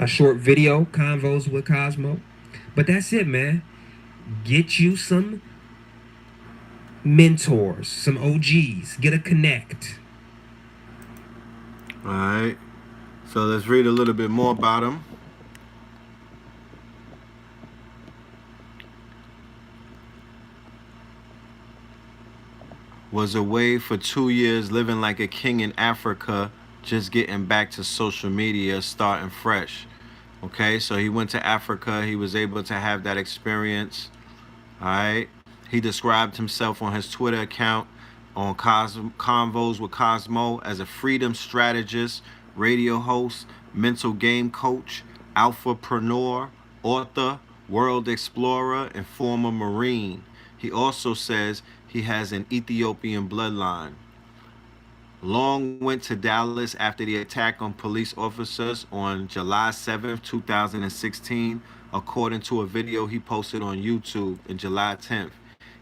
S3: short video, convos with Cosmo. But that's it, man. Get you some mentors, some OGs. Get a connect.
S2: All right. So let's read a little bit more about him. Was away for 2 years living like a king in Africa, just getting back to social media, starting fresh. Okay, so he went to Africa. He was able to have that experience. All right. He described himself on his Twitter account on Convos with Cosmo as a freedom strategist, radio host, mental game coach, alphapreneur, author, world explorer, and former Marine. He also says he has an Ethiopian bloodline. Long went to Dallas after the attack on police officers on July 7th, 2016, according to a video he posted on YouTube on July 10th.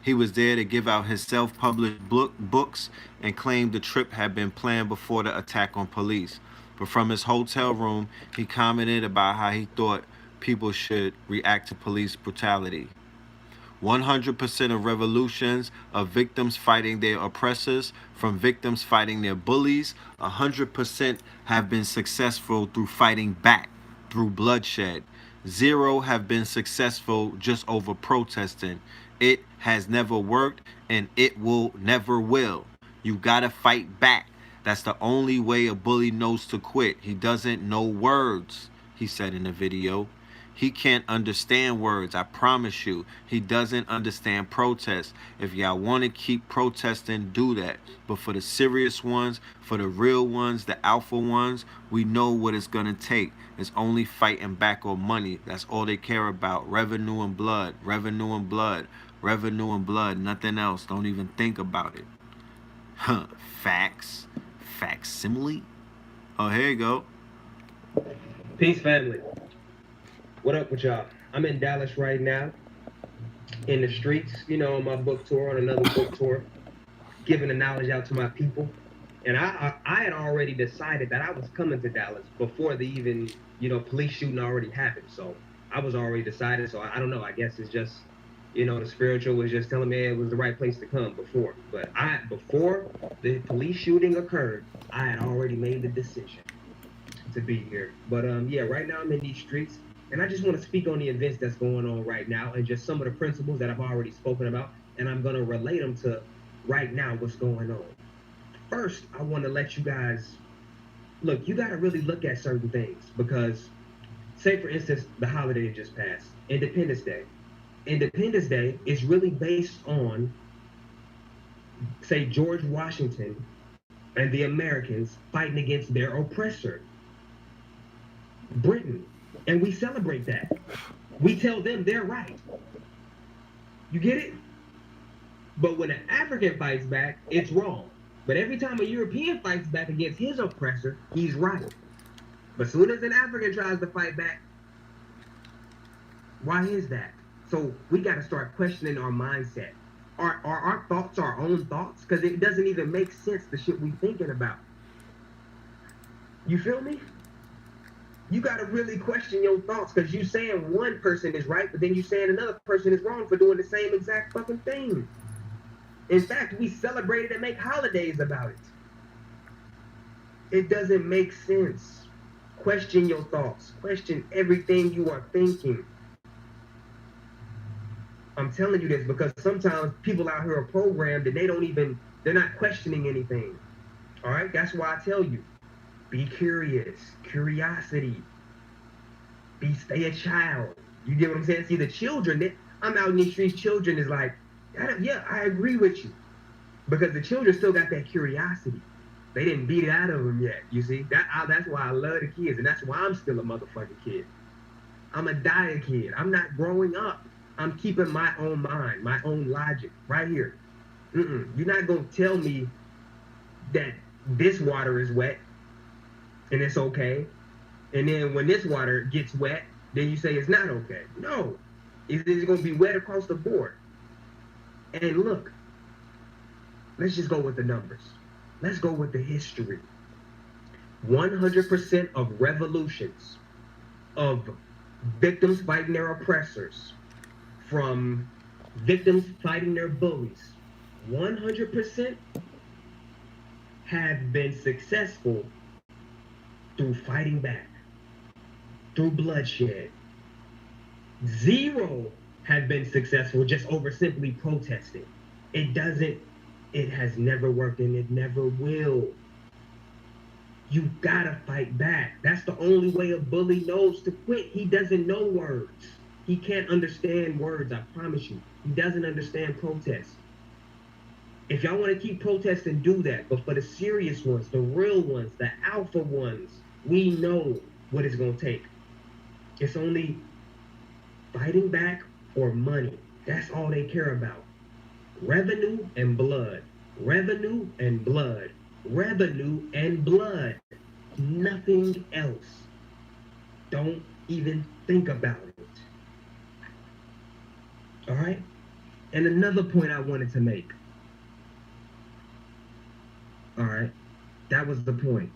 S2: He was there to give out his self-published books and claimed the trip had been planned before the attack on police. But from his hotel room, he commented about how he thought people should react to police brutality. 100% of revolutions of victims fighting their oppressors, from victims fighting their bullies, 100% have been successful through fighting back, through bloodshed. 0 have been successful just over protesting. It has never worked and it will never will. You gotta fight back. That's the only way a bully knows to quit. He doesn't know words, he said in the video. He can't understand words. I promise you. He doesn't understand protest. If y'all want to keep protesting, do that. But for the serious ones, for the real ones, the alpha ones, we know what it's going to take. It's only fighting back on money. That's all they care about. Revenue and blood. Revenue and blood. Revenue and blood. Nothing else. Don't even think about it. Huh. Facts. Facsimile. Oh, here you go.
S3: Peace, family. What up with y'all? I'm in Dallas right now, in the streets, on my book tour, on another book tour, giving the knowledge out to my people. And I had already decided that I was coming to Dallas before the even, police shooting already happened. So I was already decided. So I don't know. I guess it's just, the spiritual was just telling me it was the right place to come before. But before the police shooting occurred, I had already made the decision to be here. But yeah, right now I'm in these streets. And I just want to speak on the events that's going on right now and just some of the principles that I've already spoken about. And I'm going to relate them to right now what's going on. First, I want to let you guys, look, you got to really look at certain things because, say, for instance, the holiday that just passed, Independence Day. Independence Day is really based on, say, George Washington and the Americans fighting against their oppressor, Britain. And we celebrate that. We tell them they're right. You get it? But when an African fights back, it's wrong. But every time a European fights back against his oppressor, he's right. But as soon as an African tries to fight back, why is that? So we got to start questioning our mindset. Are our thoughts our own thoughts? Because it doesn't even make sense, the shit we thinking about. You feel me? You got to really question your thoughts because you saying one person is right, but then you saying another person is wrong for doing the same exact fucking thing. In fact, we celebrate it and make holidays about it. It doesn't make sense. Question your thoughts. Question everything you are thinking. I'm telling you this because sometimes people out here are programmed and they're not questioning anything. All right? That's why I tell you. Be curious. Curiosity. Stay a child. You get what I'm saying? See, the children, I'm out in these streets, children is like, yeah, I agree with you. Because the children still got that curiosity. They didn't beat it out of them yet, you see? That's why I love the kids, and that's why I'm still a motherfucking kid. I'm a diet kid. I'm not growing up. I'm keeping my own mind, my own logic, right here. You're not going to tell me that this water is wet, and it's okay. And then when this water gets wet, then you say it's not okay. No, it's going to be wet across the board. And look, let's just go with the numbers. Let's go with the history. 100% of revolutions, of victims fighting their oppressors, from victims fighting their bullies, 100% have been successful through fighting back, through bloodshed. 0 have been successful just over simply protesting. It has never worked and it never will. You gotta fight back. That's the only way a bully knows to quit. He doesn't know words. He can't understand words, I promise you. He doesn't understand protest. If y'all want to keep protesting, do that. But for the serious ones, the real ones, the alpha ones, we know what it's going to take. It's only fighting back or money. That's all they care about. Revenue and blood. Revenue and blood. Revenue and blood. Nothing else. Don't even think about it. All right? And another point I wanted to make. All right? That was the point.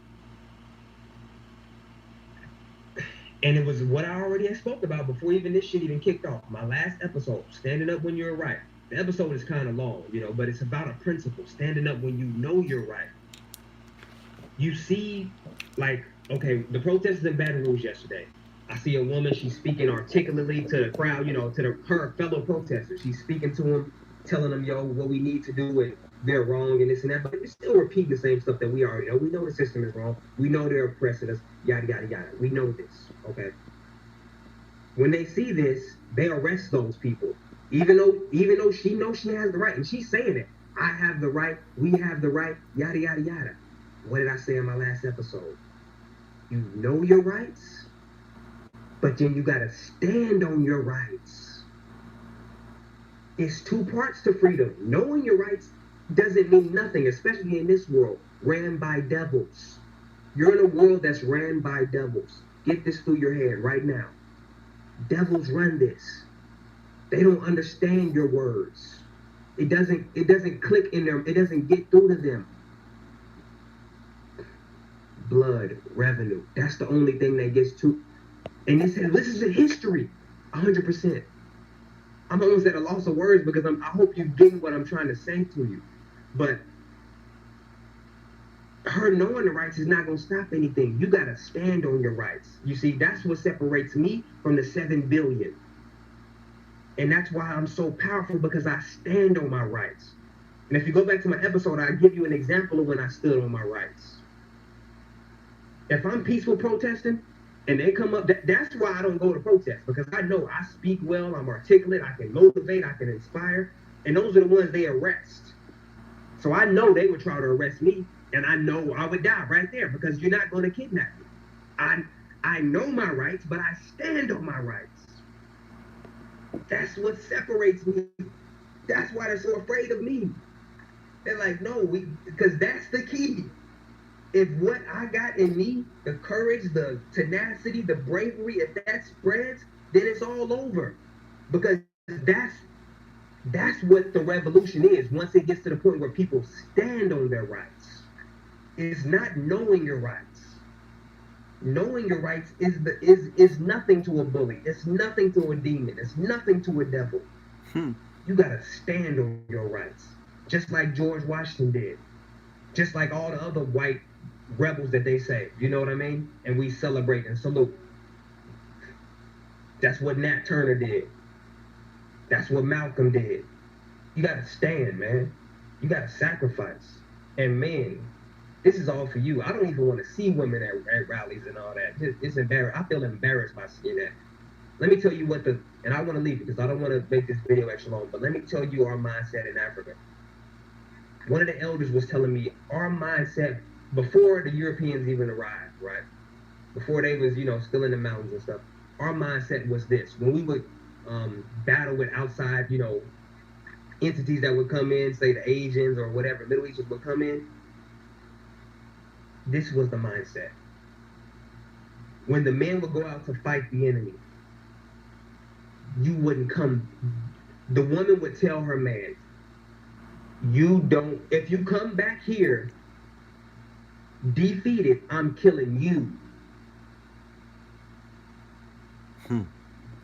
S3: And it was what I already had spoke about before even this shit even kicked off. My last episode, Standing Up When You're Right. The episode is kind of long, but it's about a principle. Standing up when you know you're right. You see, okay, the protesters in Baton Rouge yesterday. I see a woman, she's speaking articulately to the crowd, her fellow protesters. She's speaking to them, telling them, what we need to do, and they're wrong, and this and that. But they're still repeating the same stuff that we already know. We know the system is wrong. We know they're oppressing us, yada, yada, yada. We know this, okay? When they see this, they arrest those people. Even though she knows she has the right, and she's saying it. I have the right, we have the right, yada yada yada. What did I say in my last episode? You know your rights, but then you gotta stand on your rights. It's two parts to freedom. Knowing your rights doesn't mean nothing, especially in this world ran by devils. You're in a world that's ran by devils. Get this through your head right now. Devils run this. They don't understand your words. It doesn't click in them. It doesn't get through to them. Blood, revenue. That's the only thing that gets to. And this is in history. 100%. I'm almost at a loss of words because I hope you get what I'm trying to say to you. But her knowing the rights is not going to stop anything. You got to stand on your rights. You see, that's what separates me from the 7 billion. And that's why I'm so powerful, because I stand on my rights. And if you go back to my episode, I give you an example of when I stood on my rights. If I'm peaceful protesting and they come up, that's why I don't go to protest, because I know I speak well, I'm articulate, I can motivate, I can inspire. And those are the ones they arrest. So I know they would try to arrest me, and I know I would die right there, because you're not going to kidnap me. I know my rights, but I stand on my rights. That's what separates me. That's why they're so afraid of me. They're like, no, because that's the key. If what I got in me, the courage, the tenacity, the bravery, if that spreads, then it's all over. Because that's what the revolution is once it gets to the point where people stand on their rights. It's not knowing your rights. Knowing your rights is nothing to a bully. It's nothing to a demon. It's nothing to a devil. You gotta stand on your rights. Just like George Washington did. Just like all the other white rebels that they say. You know what I mean? And we celebrate and salute. That's what Nat Turner did. That's what Malcolm did. You gotta stand, man. You gotta sacrifice. And men, this is all for you. I don't even want to see women at rallies and all that. It's embarrassing. I feel embarrassed by seeing that. Let me tell you and I want to leave it because I don't want to make this video extra long, but let me tell you our mindset in Africa. One of the elders was telling me our mindset before the Europeans even arrived, right? Before they was, still in the mountains and stuff. Our mindset was this. When we would battle with outside, entities that would come in, say the Asians or whatever, Middle Easters would come in, this was the mindset. When the men would go out to fight the enemy, you wouldn't come. The woman would tell her man, if you come back here defeated, I'm killing you.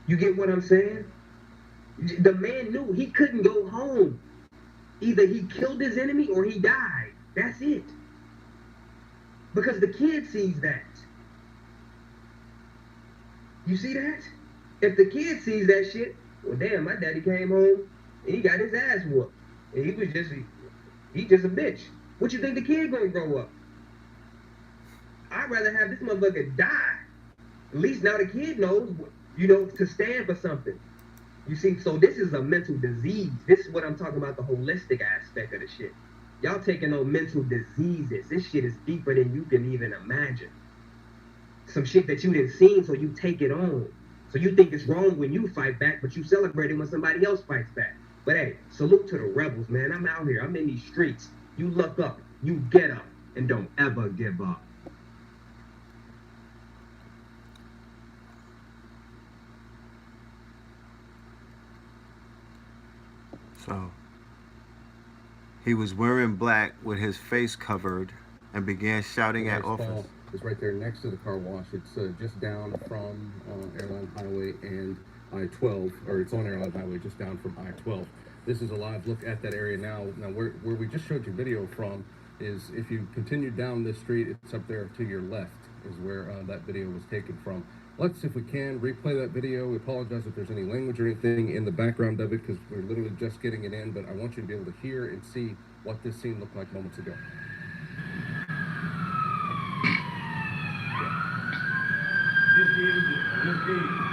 S3: You get what I'm saying? The man knew he couldn't go home. Either he killed his enemy or he died. That's it. Because the kid sees that. You see that? If the kid sees that shit, well, damn, my daddy came home and he got his ass whooped. And he just a bitch. What you think the kid gonna grow up? I'd rather have this motherfucker die. At least now the kid knows, to stand for something. You see, so this is a mental disease. This is what I'm talking about, the holistic aspect of the shit. Y'all taking on mental diseases. This shit is deeper than you can even imagine. Some shit that you didn't see, so you take it on. So you think it's wrong when you fight back, but you celebrate it when somebody else fights back. But hey, salute to the rebels, man. I'm out here. I'm in these streets. You look up, you get up, and don't ever give up.
S2: So he was wearing black with his face covered and began shouting at officers.
S4: It's right there next to the car wash. It's just down from Airline Highway and I-12, or it's on Airline Highway, just down from I-12. This is a live look at that area now. Now, where we just showed you video from is if you continue down this street, it's up there to your left is where that video was taken from. Let's, if we can, replay that video. We apologize if there's any language or anything in the background of it because we're literally just getting it in, but I want you to be able to hear and see what this scene looked like moments ago.
S1: This game.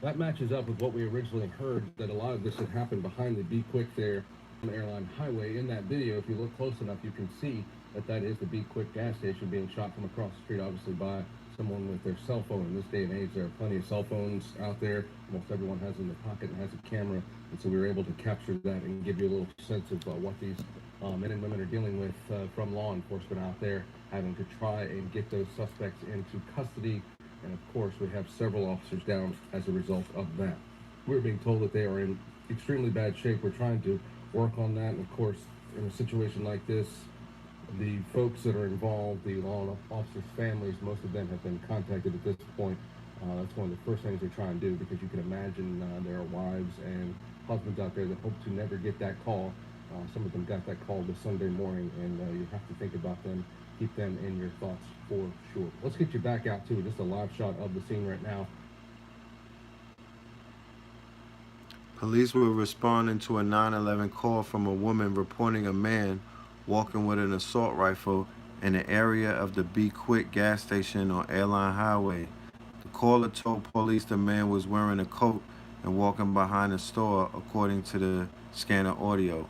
S4: That matches up with what we originally heard, that a lot of this had happened behind the Be Quick there on the Airline Highway. In that video, if you look close enough, you can see that that is the Be Quick gas station being shot from across the street, obviously by someone with their cell phone. In this day and age, there are plenty of cell phones out there. Almost everyone has in their pocket and has a camera. And so we were able to capture that and give you a little sense of what these men and women are dealing with from law enforcement out there, having to try and get those suspects into custody. And of course, we have several officers down as a result of that. We're being told that they are in extremely bad shape. We're trying to work on that. And of course, in a situation like this, the folks that are involved, the law officers' families, most of them have been contacted at this point. That's one of the first things they try and do, because you can imagine there are wives and husbands out there that hope to never get that call. Some of them got that call this Sunday morning, and you have to think about them. Keep them in your thoughts for sure. Let's get you back out to just a live shot of the scene right now.
S2: Police were responding to a 911 call from a woman reporting a man walking with an assault rifle in the area of the Be Quick gas station on Airline Highway. The caller told police the man was wearing a coat and walking behind a store, according to the scanner audio.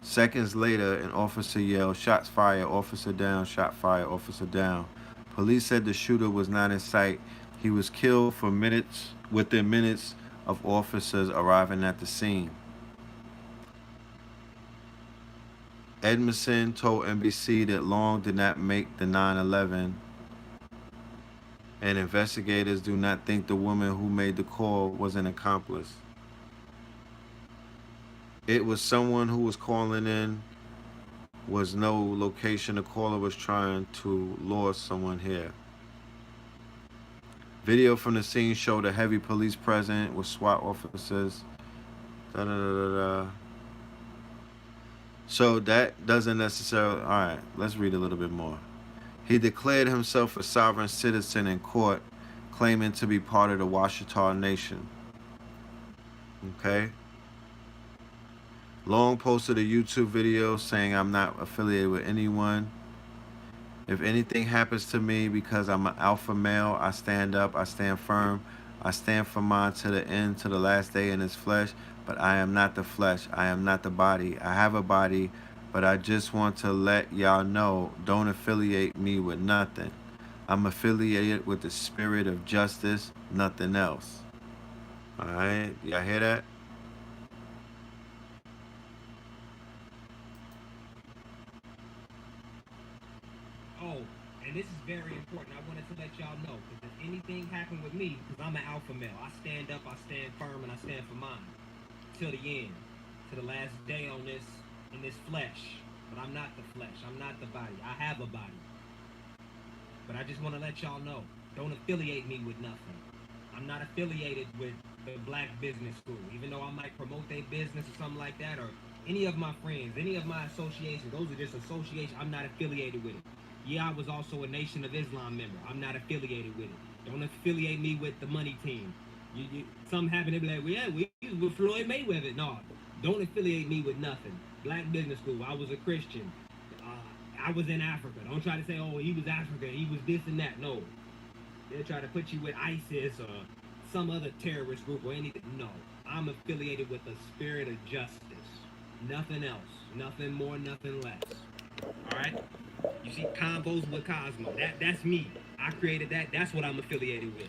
S2: Seconds later, an officer yelled, "Shots fired, officer down, shot fired, officer down." Police said the shooter was not in sight. He was killed within minutes of officers arriving at the scene. Edmondson told NBC that Long did not make the 911, and investigators do not think the woman who made the call was an accomplice. It was someone who was calling in, was no location. The caller was trying to lure someone here. Video from the scene showed a heavy police presence with SWAT officers. So that doesn't necessarily... All right, let's read a little bit more. He declared himself a sovereign citizen in court, claiming to be part of the Ouachita Nation. Okay. Long posted a YouTube video saying, "I'm not affiliated with anyone. If anything happens to me because I'm an alpha male, I stand up, I stand firm, I stand for mine to the end, to the last day in this flesh, but I am not the flesh, I am not the body. I have a body, but I just want to let y'all know, don't affiliate me with nothing. I'm affiliated with the spirit of justice, nothing else." All right, y'all hear that?
S3: Oh, and this is very important. I wanted to let y'all know, because if anything happened with me, because I'm an alpha male, I stand up, I stand firm, and I stand for mine till the end, to the last day on this, in this flesh. But I'm not the flesh, I'm not the body. I have a body. But I just want to let y'all know, don't affiliate me with nothing. I'm not affiliated with the Black Business School, even though I might promote their business or something like that, or any of my friends, any of my associations. Those are just associations. I'm not affiliated with it. Yeah, I was also a Nation of Islam member. I'm not affiliated with it. Don't affiliate me with the money team. Something happened, they be like, well, yeah, we with Floyd Mayweather. No, don't affiliate me with nothing. Black Business School, I was a Christian. I was in Africa. Don't try to say, oh, he was Africa, he was this and that. No. They'll try to put you with ISIS or some other terrorist group or anything. No. I'm affiliated with the spirit of justice. Nothing else. Nothing more, nothing less. Alright? You see, Convos with Cosmo. That's me. I created that. That's what I'm affiliated with.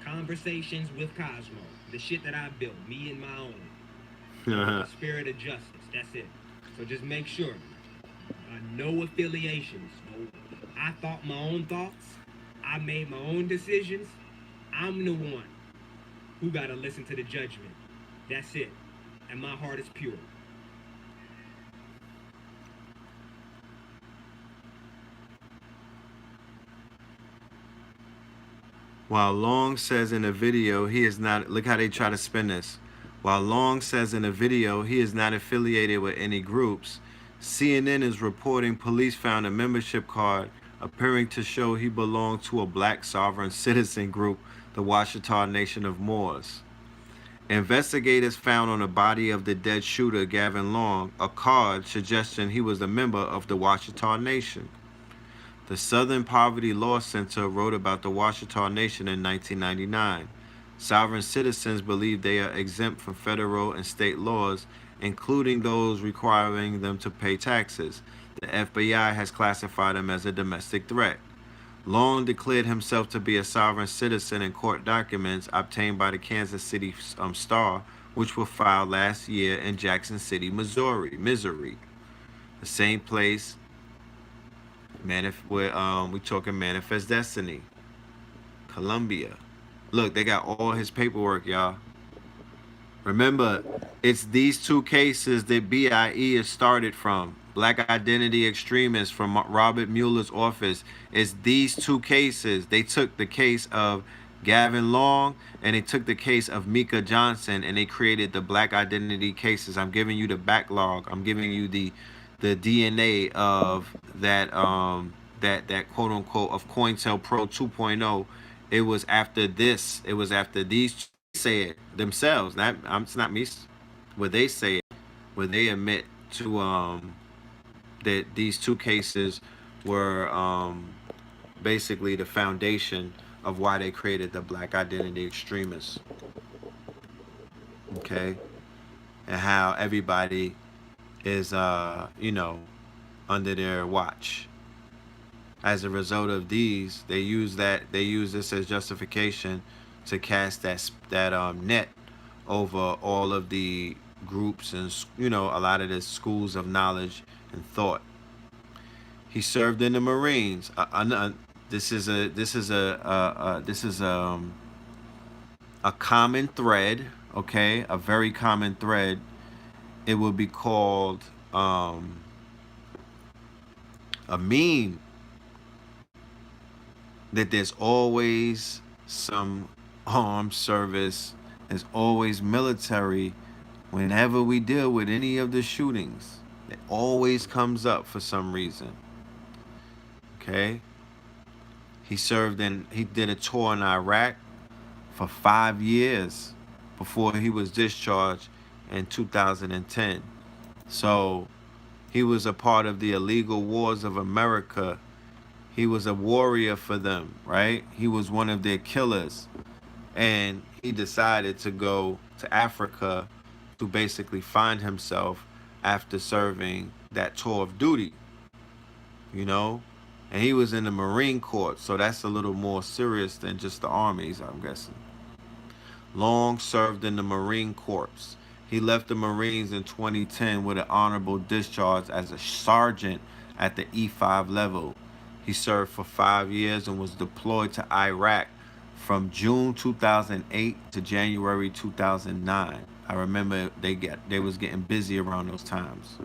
S3: Conversations with Cosmo. The shit that I built. Me and my own. The spirit of justice. That's it. So just make sure. No affiliations. No. I thought my own thoughts. I made my own decisions. I'm the one who got to listen to the judgment. That's it. And my heart is pure.
S2: While Long says in the video he is not, look how they try to spin this. While Long says in the video he is not affiliated with any groups, CNN is reporting police found a membership card appearing to show he belonged to a Black sovereign citizen group, the Ouachita Nation of Moors. Investigators found on the body of the dead shooter, Gavin Long, a card suggesting he was a member of the Ouachita Nation. The Southern Poverty Law Center wrote about the Ouachita Nation in 1999. Sovereign citizens believe they are exempt from federal and state laws, including those requiring them to pay taxes. The FBI has classified him as a domestic threat. Long declared himself to be a sovereign citizen in court documents obtained by the Kansas City Star, which were filed last year in Jackson City, Missouri, the same place where we talking Manifest Destiny, Columbia. Look, they got all his paperwork, y'all. Remember, it's these two cases that BIE is started from. Black Identity Extremists from Robert Mueller's office. It's these two cases. They took the case of Gavin Long and they took the case of Mika Johnson and they created the Black Identity cases. I'm giving you the backlog. I'm giving you the DNA of that that quote unquote of COINTELPRO 2.0. It was after this. It was after these say it themselves. It's not me. Where they say it, where they admit to that these two cases were basically the foundation of why they created the Black Identity Extremists. Okay, and how everybody is under their watch. As a result of these, they use this as justification to cast that net over all of the groups and a lot of the schools of knowledge and thought. He served in the Marines. This is a common thread. Okay, a very common thread. It would be called a meme. That there's always some armed service, there's always military whenever we deal with any of the shootings. It always comes up for some reason. Okay? He did a tour in Iraq for 5 years before he was discharged in 2010. So he was a part of the illegal wars of America. He was a warrior for them, right? He was one of their killers. And he decided to go to Africa to basically find himself after serving that tour of duty, And he was in the Marine Corps, so that's a little more serious than just the armies, I'm guessing. Long served in the Marine Corps. He left the Marines in 2010 with an honorable discharge as a sergeant at the E5 level. He served for 5 years and was deployed to Iraq from June 2008 to January 2009. I remember they was getting busy around those times.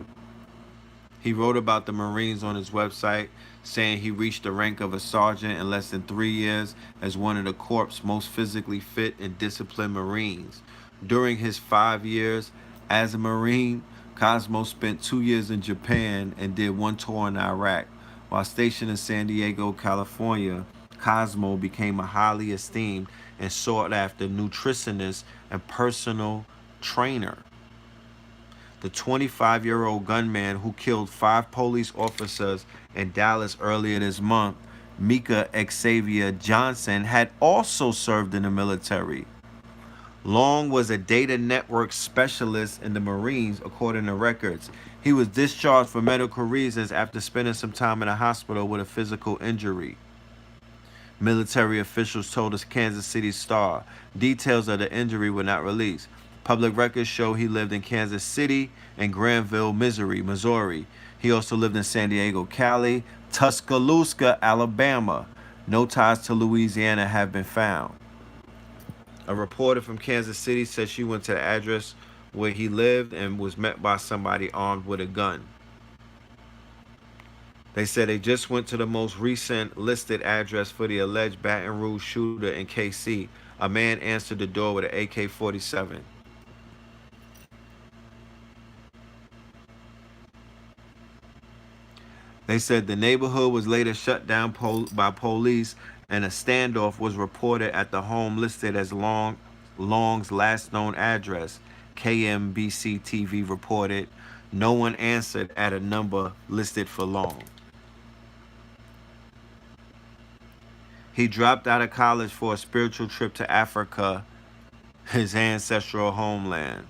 S2: He wrote about the Marines on his website, saying he reached the rank of a sergeant in less than 3 years as one of the Corps' most physically fit and disciplined Marines. During his 5 years as a Marine, Cosmo spent 2 years in Japan and did 1 tour in Iraq. While stationed in San Diego, California, Cosmo became a highly esteemed and sought after nutritionist and personal trainer. The 25-year-old gunman who killed 5 police officers in Dallas earlier this month, Mika Xavier Johnson, had also served in the military. Long was a data network specialist in the Marines, according to records. He was discharged for medical reasons after spending some time in a hospital with a physical injury. Military officials told the Kansas City Star. Details of the injury were not released. Public records show he lived in Kansas City and Granville, Missouri. He also lived in San Diego, Cali, Tuscaloosa, Alabama. No ties to Louisiana have been found. A reporter from Kansas City said she went to the address where he lived and was met by somebody armed with a gun. They said they just went to the most recent listed address for the alleged Baton Rouge shooter in KC. A man answered the door with an AK-47. They said the neighborhood was later shut down by police and a standoff was reported at the home listed as Long's last known address. KMBC TV reported no one answered at a number listed for Long. He dropped out of college for a spiritual trip to Africa his ancestral homeland,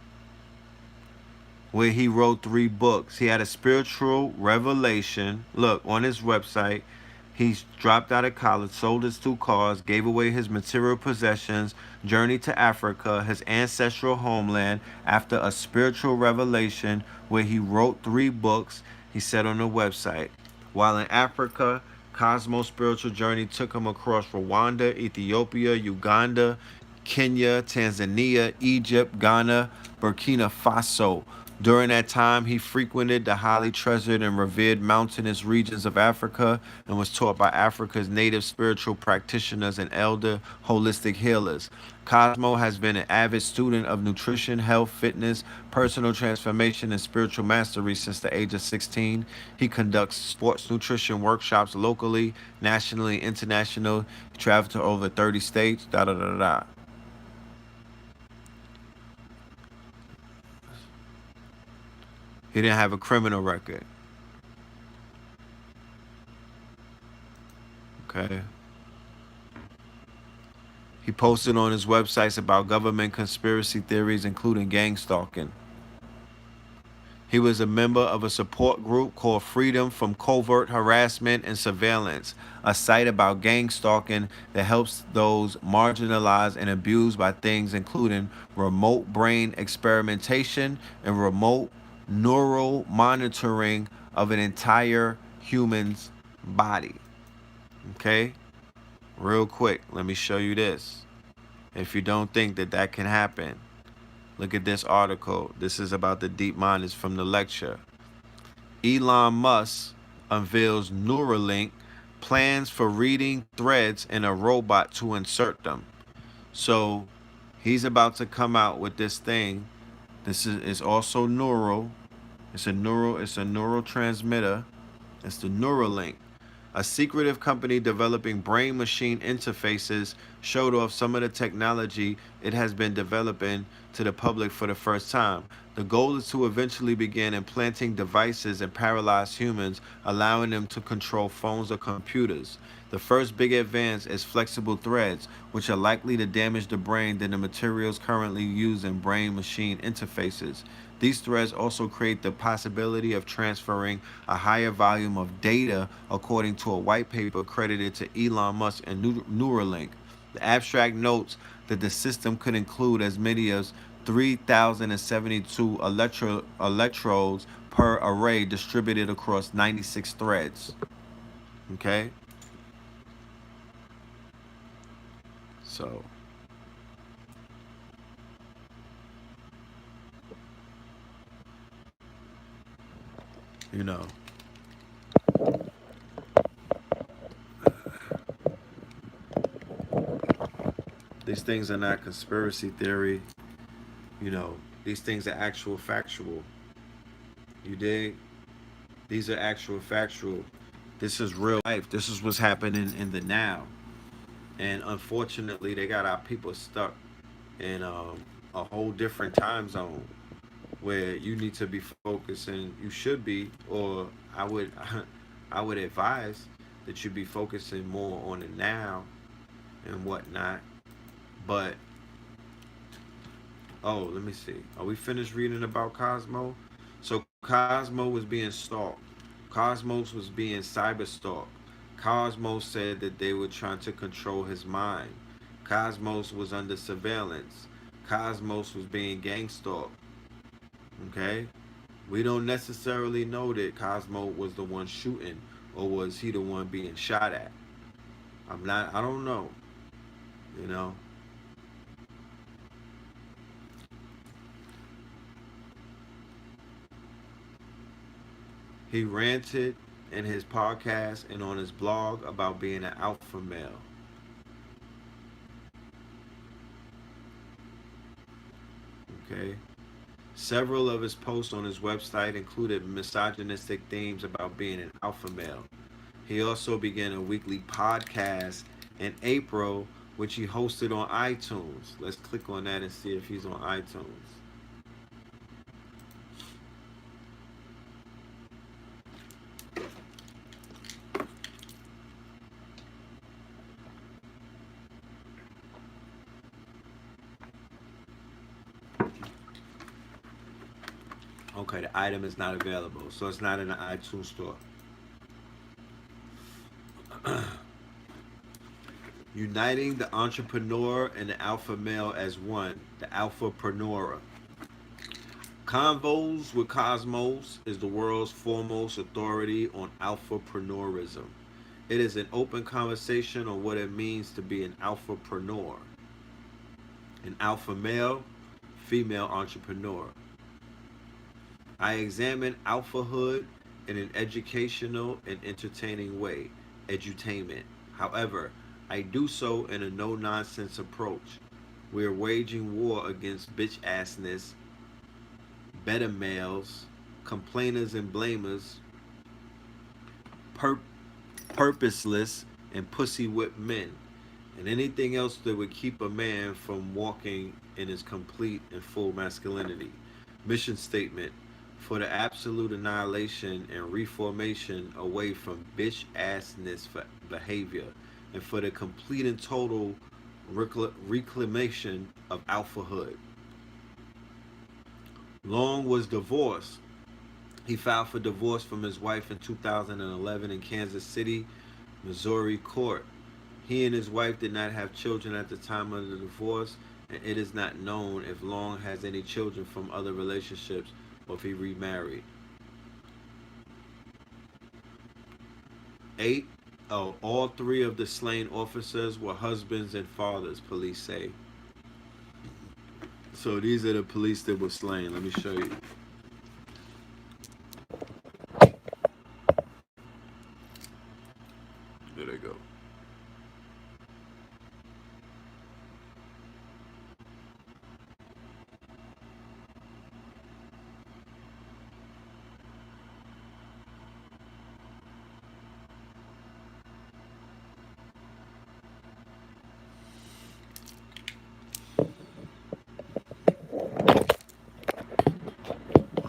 S2: where he wrote 3 books. He had a spiritual revelation. Look, on his website, he's dropped out of college, sold his 2 cars, gave away his material possessions, journeyed to Africa, his ancestral homeland, after a spiritual revelation where he wrote 3 books, he said on the website. While in Africa, Cosmo's spiritual journey took him across Rwanda, Ethiopia, Uganda, Kenya, Tanzania, Egypt, Ghana, Burkina Faso. During that time, he frequented the highly treasured and revered mountainous regions of Africa and was taught by Africa's native spiritual practitioners and elder holistic healers. Cosmo has been an avid student of nutrition, health, fitness, personal transformation, and spiritual mastery since the age of 16. He conducts sports nutrition workshops locally, nationally, international. He traveled to over 30 states. Da da da da. He didn't have a criminal record. Okay. He posted on his websites about government conspiracy theories, including gang stalking. He was a member of a support group called Freedom from Covert Harassment and Surveillance, a site about gang stalking that helps those marginalized and abused by things including remote brain experimentation and remote neural monitoring of an entire human's body. Okay? Real quick, let me show you this. If you don't think that that can happen, look at this article. This is about the deep mind. It's from the lecture. Elon Musk unveils Neuralink, plans for reading threads in a robot to insert them. So he's about to come out with this thing. This is also neural. It's a neurotransmitter. It's the Neuralink. A secretive company developing brain-machine interfaces showed off some of the technology it has been developing to the public for the first time. The goal is to eventually begin implanting devices in paralyzed humans, allowing them to control phones or computers. The first big advance is flexible threads, which are likely to damage the brain than the materials currently used in brain-machine interfaces. These threads also create the possibility of transferring a higher volume of data, according to a white paper credited to Elon Musk and Neuralink. The abstract notes that the system could include as many as 3,072 electrodes per array distributed across 96 threads. Okay? So, you know, these things are not conspiracy theory. You know, these things are actual factual. You dig? These are actual factual. This is real life. This is what's happening in the now. And unfortunately, they got our people stuck in a whole different time zone where you need to be focusing. You should be, or I would, I would advise that you be focusing more on the now and whatnot. But oh, let me see. Are we finished reading about Cosmo? So Cosmo was being stalked. Cosmos was being cyber stalked. Cosmos said that they were trying to control his mind. Cosmos was under surveillance. Cosmos was being gang stalked. Okay? We don't necessarily know that Cosmo was the one shooting, or was he the one being shot at. I don't know. You know? He ranted in his podcast and on his blog about being an alpha male. Okay? Several of his posts on his website included misogynistic themes about being an alpha male. He also began a weekly podcast in April, which he hosted on iTunes. Let's click on that and see if he's on iTunes. Okay, the item is not available, so it's not in the iTunes store. Uniting the entrepreneur and the alpha male as one, the alphapreneur. Convos with Cosmos is the world's foremost authority on alphapreneurism. It is an open conversation on what it means to be an alphapreneur, an alpha male, female entrepreneur. I examine alphahood in an educational and entertaining way, edutainment. However, I do so in a no-nonsense approach. We are waging war against bitch-assness, beta males, complainers and blamers, purposeless and pussy-whipped men, and anything else that would keep a man from walking in his complete and full masculinity. Mission statement: for the absolute annihilation and reformation away from bitch-assness behavior, and for the complete and total reclamation of alphahood. Long was divorced. He filed for divorce from his wife in 2011 in Kansas City, Missouri court. He and his wife did not have children at the time of the divorce, and it is not known if Long has any children from other relationships or if he remarried. 8. All 3 of the slain officers were husbands and fathers, police say. So these are the police that were slain. Let me show you. There they go.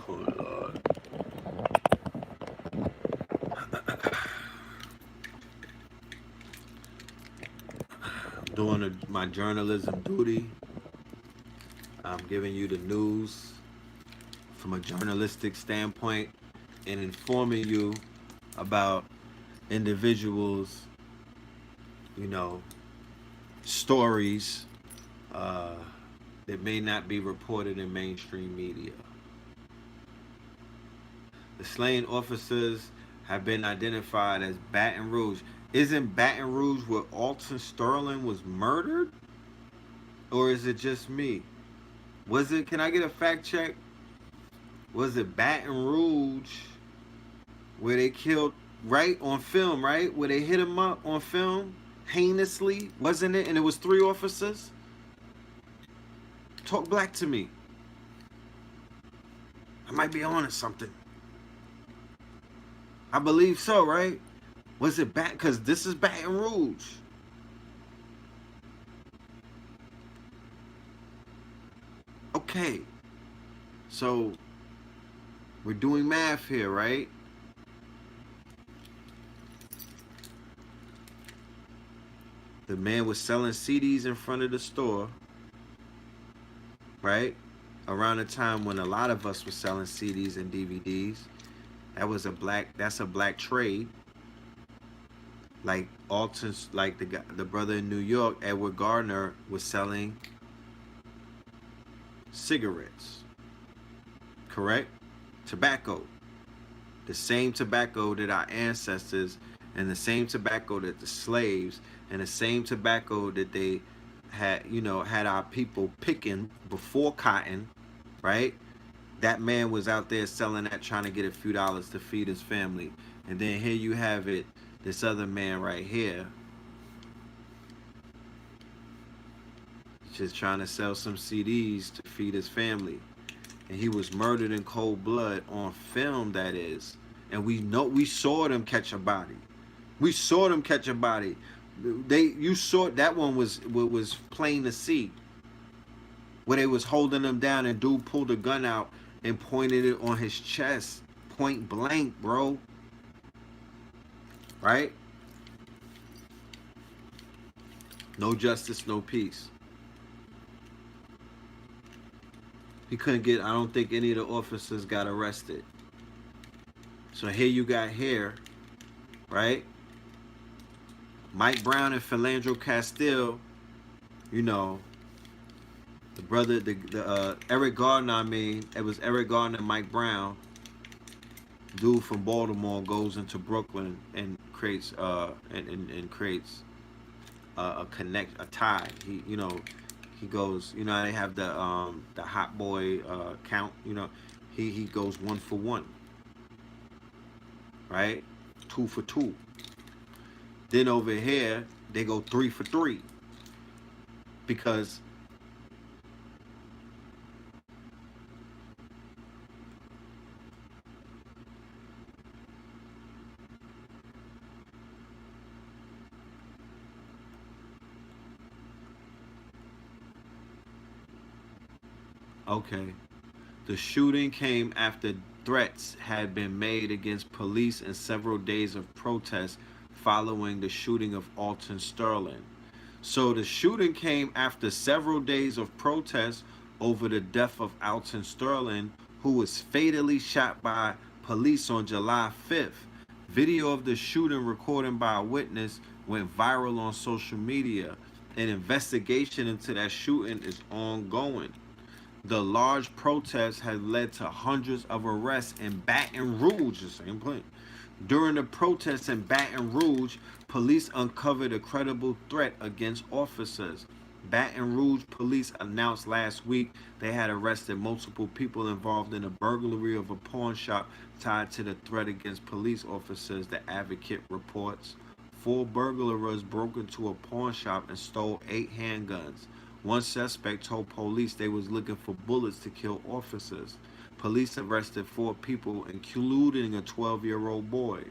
S2: Oh Lord. Doing my journalism duty. I'm giving you the news from a journalistic standpoint and informing you about individuals, stories that may not be reported in mainstream media. The slain officers have been identified as Baton Rouge. Isn't Baton Rouge where Alton Sterling was murdered? Or is it just me? Was it, can I get a fact check? Was it Baton Rouge where they killed, right, on film, right? Where they hit him up on film, heinously, wasn't it? And it was 3 officers? Talk black to me. I might be on to something. I believe so, right? Was it because this is Baton Rouge. Okay. So we're doing math here, right? The man was selling CDs in front of the store, right? Around the time when a lot of us were selling CDs and DVDs. That's a black trade. Like Alton's, like the brother in New York, Edward Gardner, was selling cigarettes. Correct? Tobacco. The same tobacco that our ancestors, and the same tobacco that the slaves, and the same tobacco that they had, had our people picking before cotton, right? That man was out there selling that, trying to get a few dollars to feed his family. And then here you have it, this other man right here, just trying to sell some CDs to feed his family. And he was murdered in cold blood on film, that is. And we saw them catch a body. We saw them catch a body. You saw that one was plain to see, where they was holding him down and dude pulled a gun out and pointed it on his chest, point blank, bro. Right? No justice, no peace. He couldn't get. I don't think any of the officers got arrested. So here you got here, right? Mike Brown and Philandro Castile. You know, the brother, the Eric Gardner. I mean, it was Eric Gardner and Mike Brown. Dude from Baltimore goes into Brooklyn and creates and creates a tie. He goes, they have the hot boy count, he goes 1 for 1, right? 2 for 2. Then over here they go 3 for 3 because okay. The shooting came after threats had been made against police in several days of protests following the shooting of Alton Sterling. So the shooting came after several days of protests over the death of Alton Sterling, who was fatally shot by police on July 5th. Video of the shooting recorded by a witness went viral on social media. An investigation into that shooting is ongoing. The large protests had led to hundreds of arrests in Baton Rouge, the same place. During the protests in Baton Rouge, police uncovered a credible threat against officers. Baton Rouge police announced last week they had arrested multiple people involved in a burglary of a pawn shop tied to the threat against police officers, the Advocate reports. 4 burglars broke into a pawn shop and stole 8 handguns. One suspect told police they was looking for bullets to kill officers. Police arrested 4 people, including a 12-year-old boy.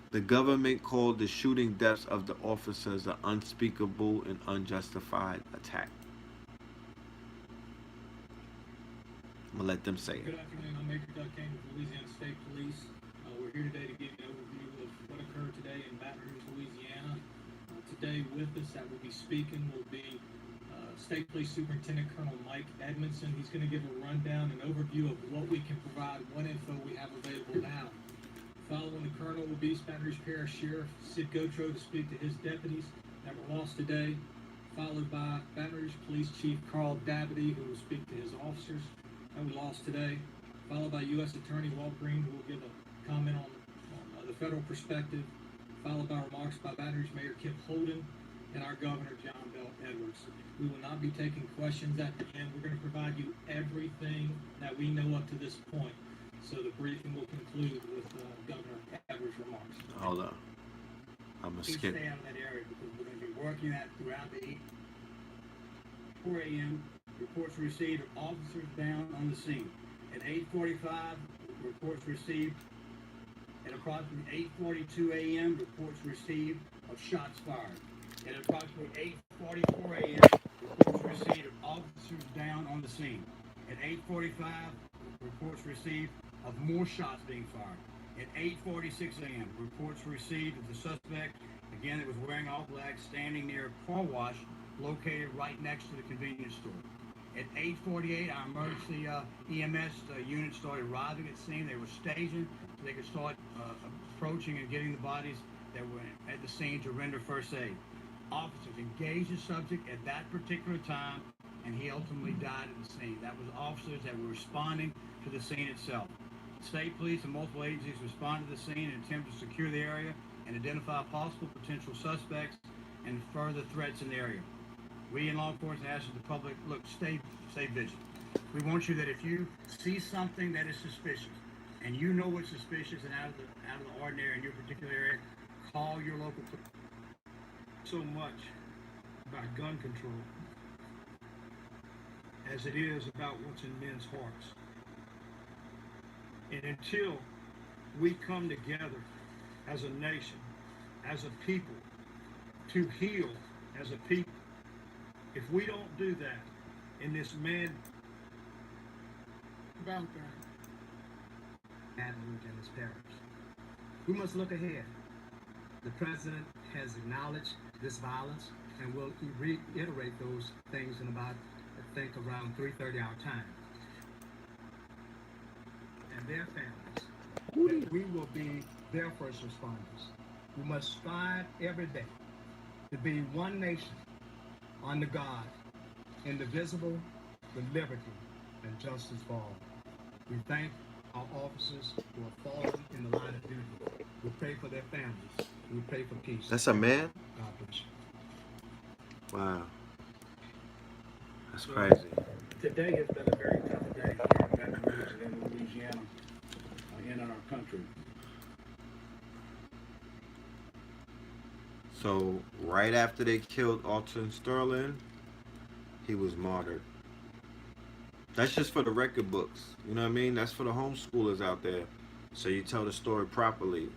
S2: The government called the shooting deaths of the officers an unspeakable and unjustified attack. I'm going to let them say it.
S5: Good afternoon. I'm Major Doug Kane with Louisiana State Police. We're here today to give you an overview of what occurred today in Baton Rouge, Louisiana. Today with us that will be speaking will be State Police Superintendent Colonel Mike Edmondson. He's going to give a rundown and overview of what we can provide, what info we have available now. Following the Colonel will be Baton Rouge Parish Sheriff Sid Gotro to speak to his deputies that were lost today, followed by Baton Rouge Police Chief Carl Dabity, who will speak to his officers that were lost today, followed by U.S. Attorney Walt Green, who will give a comment on the federal perspective, followed by remarks by Baton Rouge Mayor Kip Holden and our Governor John Bell Edwards. We will not be taking questions at the end. We're going to provide you everything that we know up to this point. So the briefing will conclude with Governor Edwards' remarks.
S2: Hold on. I'm going to skip.
S6: Stay out of that area because we're going to be working that throughout the 4 a.m. Reports received of officers down on the scene. At 8:45, reports received. At approximately 8:42 a.m., reports received of shots fired. At approximately 8:44 a.m., reports received of officers down on the scene. At 8:45, reports received of more shots being fired. At 8:46 a.m., reports received of the suspect, again, that was wearing all black, standing near a car wash located right next to the convenience store. At 8:48, our emergency EMS unit started arriving at the scene. They were stationed so they could start approaching and getting the bodies that were at the scene to render first aid. Officers engaged the subject at that particular time, and he ultimately died at the scene. That was officers that were responding to the scene itself. State police and multiple agencies responded to the scene in an attempt to secure the area and identify possible potential suspects and further threats in the area. We in law enforcement ask the public, look, stay vigilant. We want you that if you see something that is suspicious, and you know what's suspicious and out of the ordinary in your particular area, call your local police.
S5: So much about gun control as it is about what's in men's hearts. And until we come together as a nation, as a people, to heal as a people, if we don't do that in this man
S6: About
S7: Baton Rouge and its parish, we must look ahead. The president has acknowledged this violence and will reiterate those things in about think around 3:30 our time, and their families, that we will be their first responders. We must strive every day to be one nation under God, indivisible, with liberty and justice for all. We thank our officers who are fallen in the line of duty. We pray for their families. We pray for peace.
S2: That's a man?
S7: God bless you.
S2: Wow. That's crazy.
S6: Today has been a very tough day here in Baton Rouge and in Louisiana, and in our country.
S2: So right after they killed Alton Sterling, he was martyred. That's just for the record books. You know what I mean? That's for the homeschoolers out there. So you tell the story properly.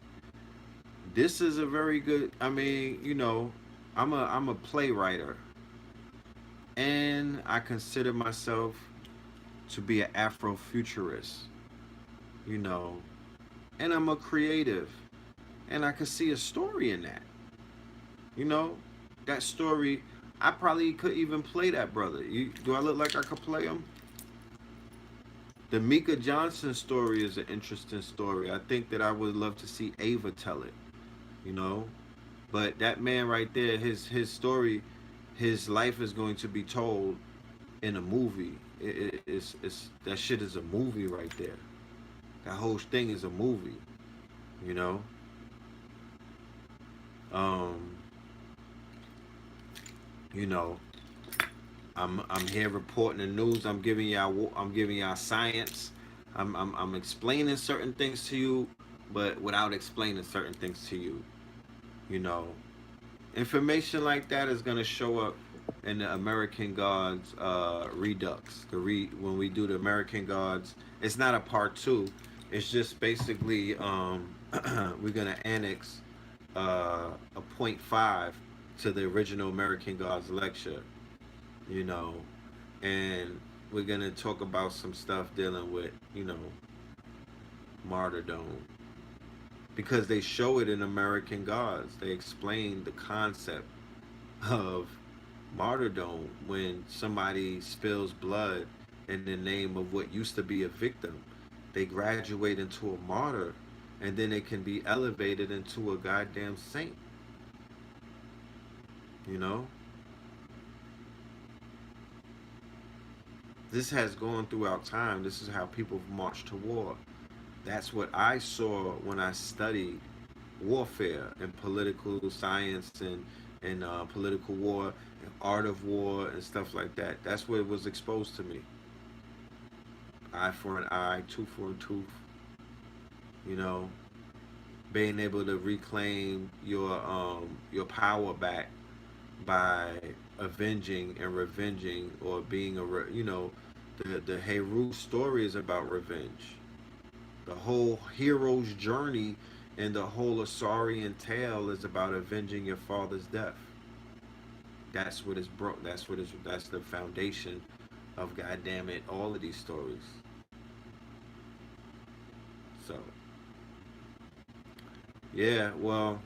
S2: This is a very good, I mean, you know, I'm a playwright, and I consider myself to be an Afrofuturist, you know, and I'm a creative, and I can see a story in that. You know, that story, I probably could even play that brother. Do I look like I could play him? The Mika Johnson story is an interesting story. I think that I would love to see Ava tell it, you know. But that man right there, his story, his life is going to be told in a movie. It's that shit is a movie right there. That whole thing is a movie, you know. You know, I'm here reporting the news. I'm giving y'all science. I'm explaining certain things to you, but without explaining certain things to you. You know, information like that is gonna show up in the American Gods Redux. When we do the American Gods, it's not a part 2. It's just basically we're gonna annex a 0.5 to the original American Gods lecture. You know, and we're gonna talk about some stuff dealing with, you know, martyrdom, because they show it in American Gods. They explain the concept of martyrdom when somebody spills blood in the name of what used to be a victim. They graduate into a martyr, and then it can be elevated into a goddamn saint. You know? This has gone throughout time. This is how people march to war. That's what I saw when I studied warfare and political science and political war and art of war and stuff like that. That's what was exposed to me. Eye for an eye, tooth for a tooth. You know, being able to reclaim your power back by avenging and revenging, or being you know, the Heru story is about revenge. The whole hero's journey and the whole Asarian tale is about avenging your father's death. That's what is broke. That's the foundation of, goddamn it, all of these stories. So yeah, well,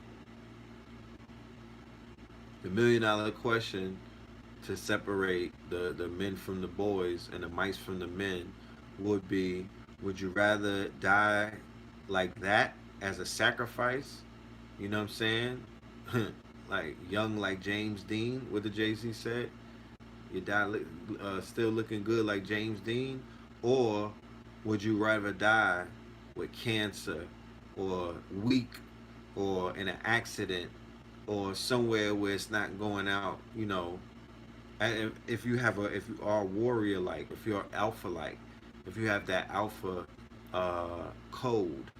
S2: the $1 million question to separate the men from the boys and the mice from the men would be, would you rather die like that as a sacrifice? You know what I'm saying? Like young, like James Dean, what the Jay-Z said. You die still looking good like James Dean? Or would you rather die with cancer, or weak, or in an accident, or somewhere where it's not going out, you know? If you are warrior like, if you're alpha like, if you have that alpha code,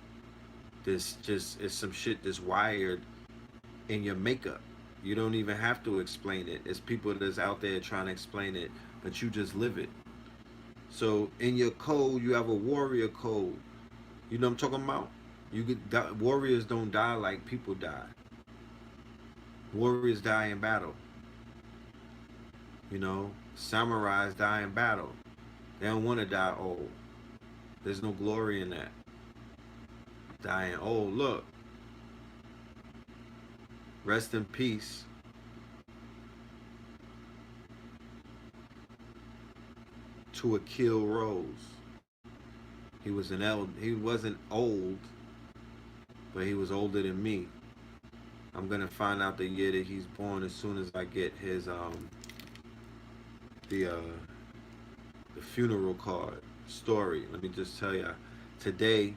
S2: this just is some shit that's wired in your makeup. You don't even have to explain it. It's people that's out there trying to explain it, but you just live it. So in your code, you have a warrior code. You know what I'm talking about? Warriors don't die like people die. Warriors die in battle. You know, samurais die in battle. They don't want to die old. There's no glory in that. Dying old. Look. Rest in peace. to Akil Rose. He wasn't old, but he was older than me. I'm gonna find out the year that he's born as soon as I get his the funeral card story. Let me just tell you, today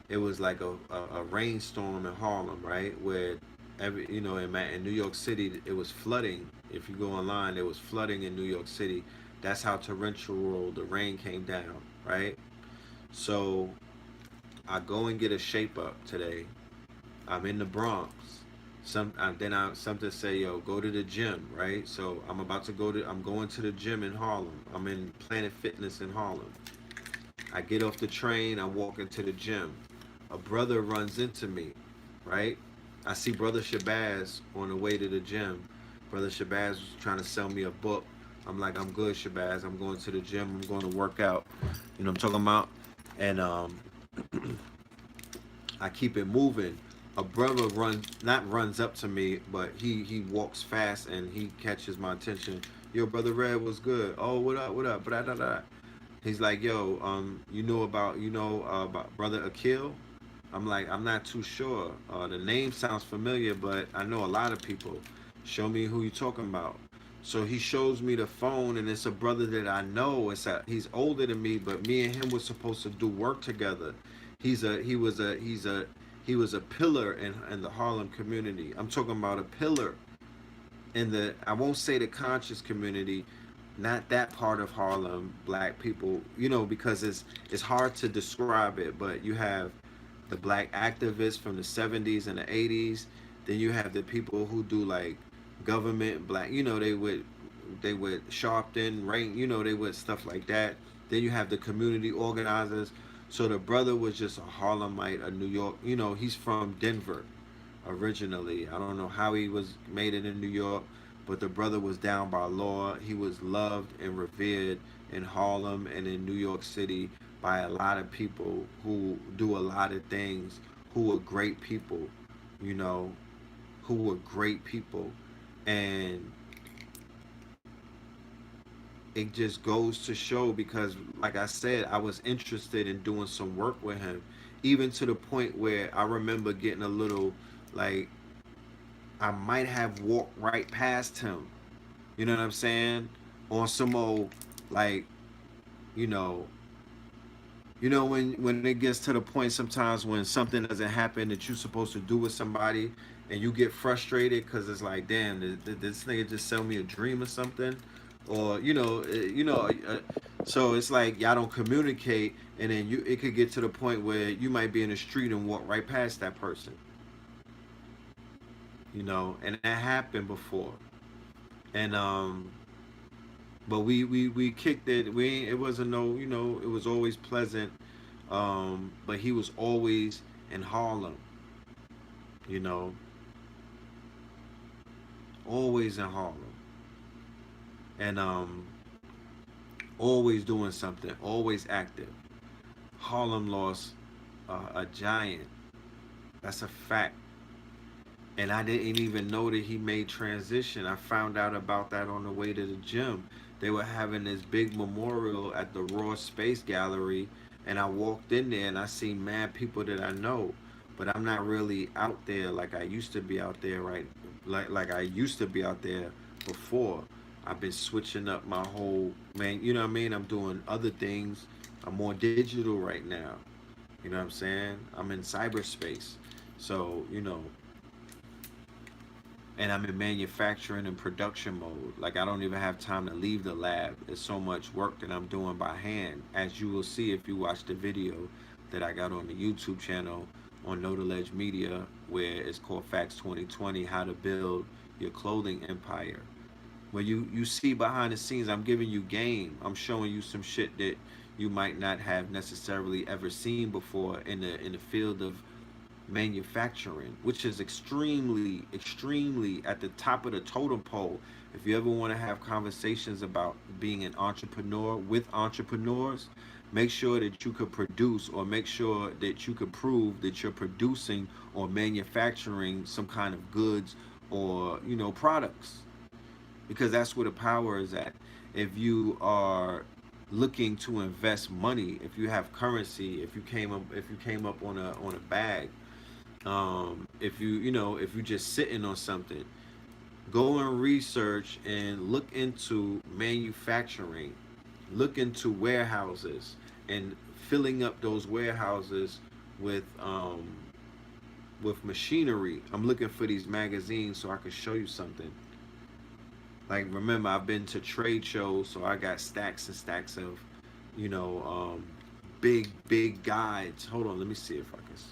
S2: it was like a rainstorm in Harlem, right? Where in New York City it was flooding. If you go online, it was flooding in New York City. That's how torrential the rain came down, right? So I go and get a shape up today. I'm in the Bronx. Something say, yo, go to the gym, right? So I'm going to the gym in Harlem. I'm in Planet Fitness in Harlem. I get off the train, I walk into the gym. A brother runs into me, right? I see Brother Shabazz on the way to the gym. Brother Shabazz was trying to sell me a book. I'm like, I'm good, Shabazz. I'm going to the gym. I'm going to work out. You know what I'm talking about? And I keep it moving. A brother runs up to me, but he walks fast and he catches my attention. Yo, Brother Red, what's good? Oh, what up? Blah, blah, blah. He's like, yo, you know about Brother Akil? I'm like, I'm not too sure. The name sounds familiar, but I know a lot of people. Show me who you talking about. So he shows me the phone, and it's a brother that I know. He's older than me, but me and him were supposed to do work together. He was a pillar in the Harlem community. I'm talking about a pillar in I won't say the conscious community, not that part of Harlem, black people, because it's hard to describe it, but you have the black activists from the 70s and the 80s. Then you have the people who do like government black, they would Sharpton, rank, they would stuff like that. Then you have the community organizers. So the brother was just a Harlemite, a New York, he's from Denver originally. I don't know how he made it in New York, but the brother was down by law. He was loved and revered in Harlem and in New York City by a lot of people who do a lot of things, who were great people, who were great people. And it just goes to show, because like I said, I was interested in doing some work with him, even to the point where I remember getting a little like I might have walked right past him, you know what I'm saying, on some old like when it gets to the point sometimes when something doesn't happen that you're supposed to do with somebody, and you get frustrated because it's like, damn, did this nigga just sell me a dream or something? Or so it's like y'all don't communicate, and then it could get to the point where you might be in the street and walk right past that person, and that happened before. And but we kicked it. It wasn't no, it was always pleasant. But he was always in Harlem, always in Harlem. And always doing something, always active. Harlem lost a giant. That's a fact. And I didn't even know that he made transition. I found out about that on the way to the gym. They were having this big memorial at the Raw Space Gallery, and I walked in there and I seen mad people that I know, but I'm not really out there like I used to be out there, right? Like I used to be out there before. I've been switching up my whole, man, you know what I mean? I'm doing other things. I'm more digital right now. You know what I'm saying? I'm in cyberspace. So, and I'm in manufacturing and production mode. Like, I don't even have time to leave the lab. There's so much work that I'm doing by hand, as you will see if you watch the video that I got on the YouTube channel on No to Ledge Media, where it's called Facts 2020, How to Build Your Clothing Empire. Where you see behind the scenes, I'm giving you game. I'm showing you some shit that you might not have necessarily ever seen before in the field of manufacturing, which is extremely at the top of the totem pole. If you ever want to have conversations about being an entrepreneur with entrepreneurs, make sure that you could produce, or make sure that you could prove that you're producing or manufacturing some kind of goods or products, because that's where the power is at. If you are looking to invest money, if you have currency, if you came up on a bag, if you just sitting on something, go and research and look into manufacturing, look into warehouses and filling up those warehouses with machinery. I'm looking for these magazines so I can show you something. Like, remember, I've been to trade shows, so I got stacks and stacks of, you know, big guides. Hold on, let me see if I can see.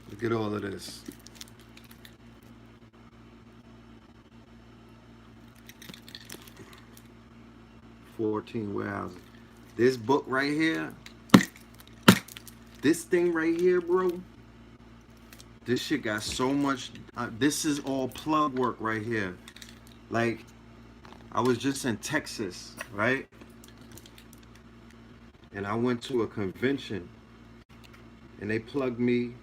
S2: Look at all of this. $14 warehouses. This book right here, this thing right here, bro. This shit got so much. This is all plug work right here. Like, I was just in Texas, right? And I went to a convention, and they plugged me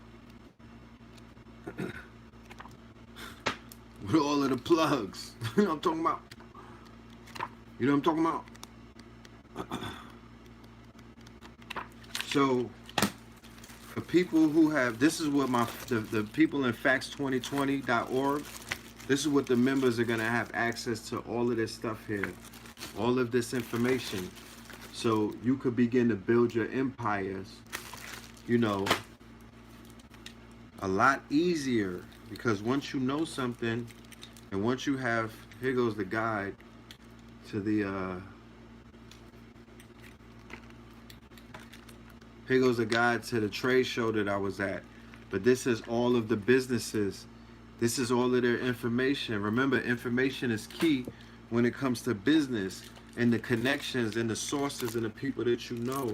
S2: with all of the plugs. You know what I'm talking about? You know what I'm talking about? So, for people who have, this is what the people in facts2020.org, this is what the members are gonna have access to, all of this stuff here, all of this information. So you could begin to build your empires, you know, a lot easier, because once you know something, and once you have, here goes the guide to the, here goes a guide to the trade show that I was at. But this is all of the businesses. This is all of their information. Remember, information is key when it comes to business, and the connections and the sources and the people that you know.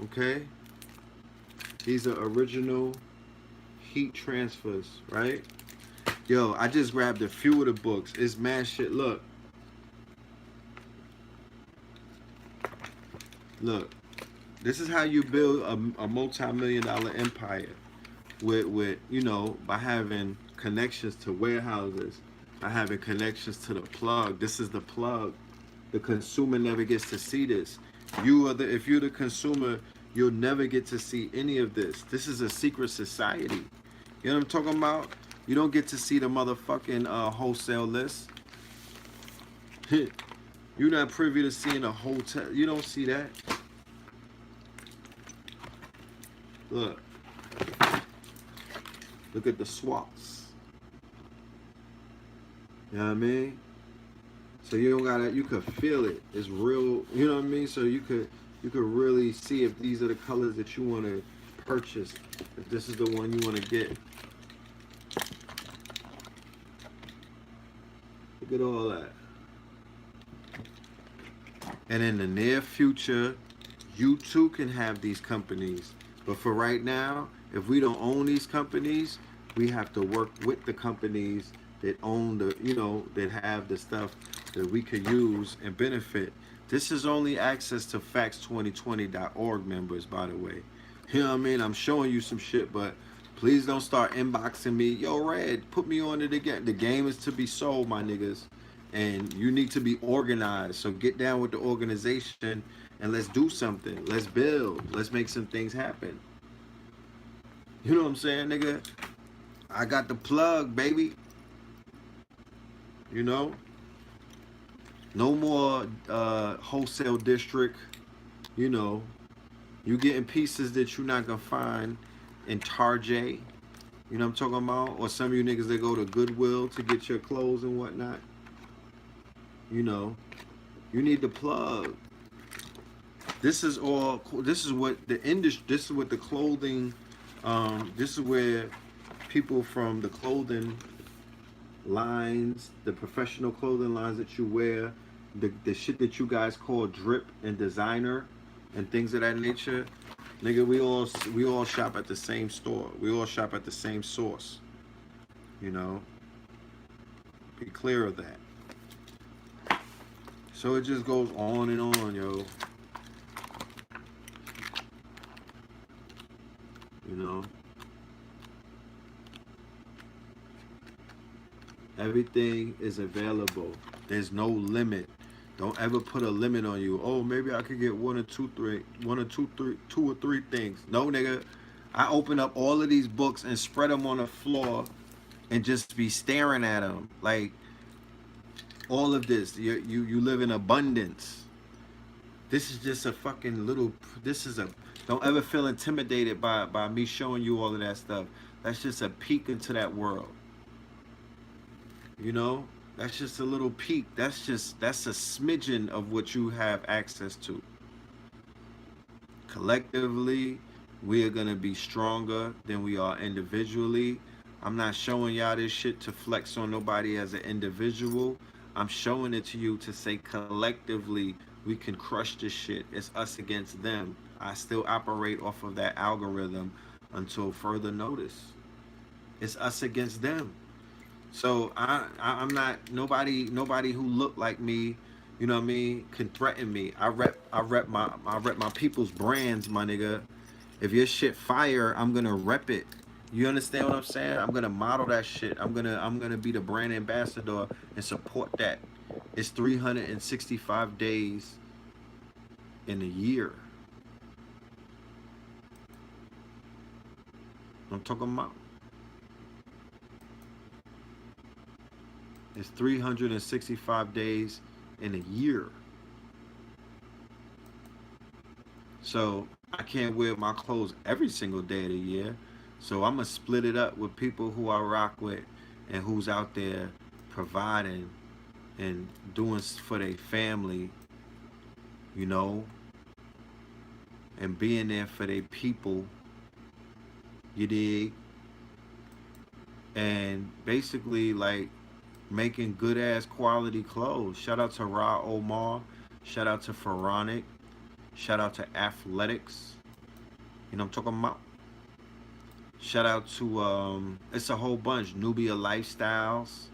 S2: Okay? These are original heat transfers, right? Yo, I just grabbed a few of the books. It's mad shit. Look. Look. This is how you build a multi-million-dollar empire with, you know, by having connections to warehouses, by having connections to the plug. This is the plug. The consumer never gets to see this. If you're the consumer, you'll never get to see any of this. This is a secret society. You know what I'm talking about? You don't get to see the motherfucking wholesale list. You're not privy to seeing a hotel. You don't see that. Look. Look at the swaps. You know what I mean? So you don't gotta, you could feel it. It's real, you know what I mean? So you could really see if these are the colors that you want to purchase, if this is the one you want to get. Look at all that. And in the near future, you too can have these companies. But for right now, if we don't own these companies, we have to work with the companies that own the, you know, that have the stuff that we could use and benefit. This is only access to facts2020.org members, by the way. You know what I mean? I'm showing you some shit, but please don't start inboxing me. Yo, Red, put me on it again. The game is to be sold, my niggas. And you need to be organized. So get down with the organization and let's do something. Let's build. Let's make some things happen. You know what I'm saying, nigga? I got the plug, baby. You know? No more wholesale district, you know, You getting pieces that you're not gonna find in Tarjay. You know what I'm talking about? Or some of you niggas that go to Goodwill to get your clothes and whatnot. You know, you need to plug. This is all. This is what the industry. This is what the clothing. This is where people from the clothing lines, the professional clothing lines that you wear, the shit that you guys call drip and designer, and things of that nature. Nigga, we all shop at the same store. We all shop at the same source. You know, be clear of that. So it just goes on and on, yo. You know, everything is available. There's no limit. Don't ever put a limit on you. Oh, maybe I could get two or three things. No, nigga. I open up all of these books and spread them on the floor and just be staring at them. Like, all of this. You live in abundance. This is just a fucking little, don't ever feel intimidated by me showing you all of that stuff. That's just a peek into that world. You know? That's just a little peek. That's a smidgen of what you have access to. Collectively, we are going to be stronger than we are individually. I'm not showing y'all this shit to flex on nobody as an individual. I'm showing it to you to say collectively we can crush this shit. It's us against them. I still operate off of that algorithm until further notice. It's us against them. So I'm not nobody who look like me, you know what I mean, can threaten me. I rep my people's brands, my nigga. If your shit fire, I'm gonna rep it. You understand what I'm saying? I'm gonna model that shit. I'm gonna be the brand ambassador and support that. It's 365 days in a year. I'm talking about. It's 365 days in a year. So I can't wear my clothes every single day of the year. So I'm going to split it up with people who I rock with and who's out there providing and doing for their family, you know, and being there for their people, you dig? And basically, like, making good ass quality clothes. Shout out to Ra Omar. Shout out to Pharaonic. Shout out to Athletics. You know what I'm talking about? Shout out to it's a whole bunch. Nubia Lifestyles.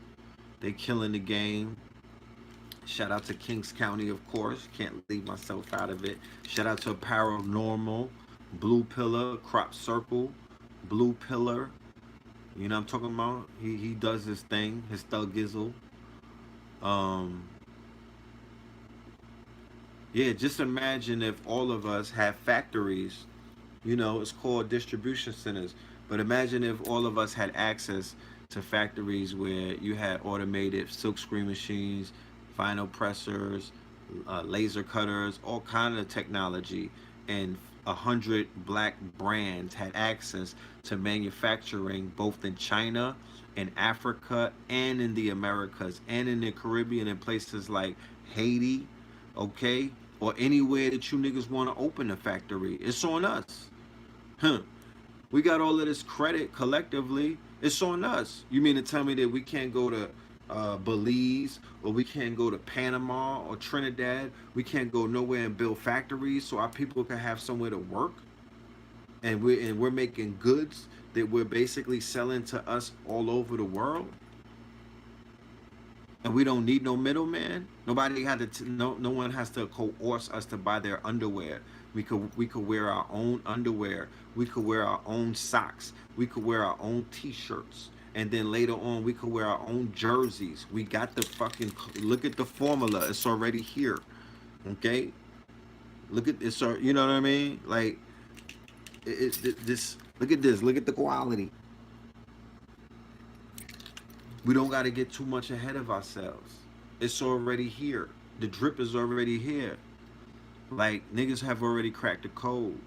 S2: They killing the game. Shout out to Kings County, of course. Can't leave myself out of it. Shout out to Paranormal, Blue Pillar, Crop Circle, Blue Pillar. You know what I'm talking about? He does his thing, his thuggizzle. Yeah, just imagine if all of us had factories. You know, it's called distribution centers. But imagine if all of us had access to factories where you had automated silkscreen machines, vinyl pressers, laser cutters, all kind of technology, and 100 black brands had access to manufacturing both in China, in Africa, and in the Americas, and in the Caribbean, and places like Haiti, okay, or anywhere that you niggas want to open a factory. It's on us. We got all of this credit collectively. It's on us. You mean to tell me that we can't go to Belize, or we can't go to Panama or Trinidad? We can't go nowhere and build factories so our people can have somewhere to work? And we're making goods that we're basically selling to us all over the world. And we don't need no middleman. Nobody had to. No one has to coerce us to buy their underwear. We could wear our own underwear. We could wear our own socks. We could wear our own T-shirts. And then later on, we could wear our own jerseys. We got the fucking, look at the formula. It's already here. Okay? Look at this. You know what I mean? Like, this. Look at this. Look at the quality. We don't got to get too much ahead of ourselves. It's already here. The drip is already here. Like, niggas have already cracked the code.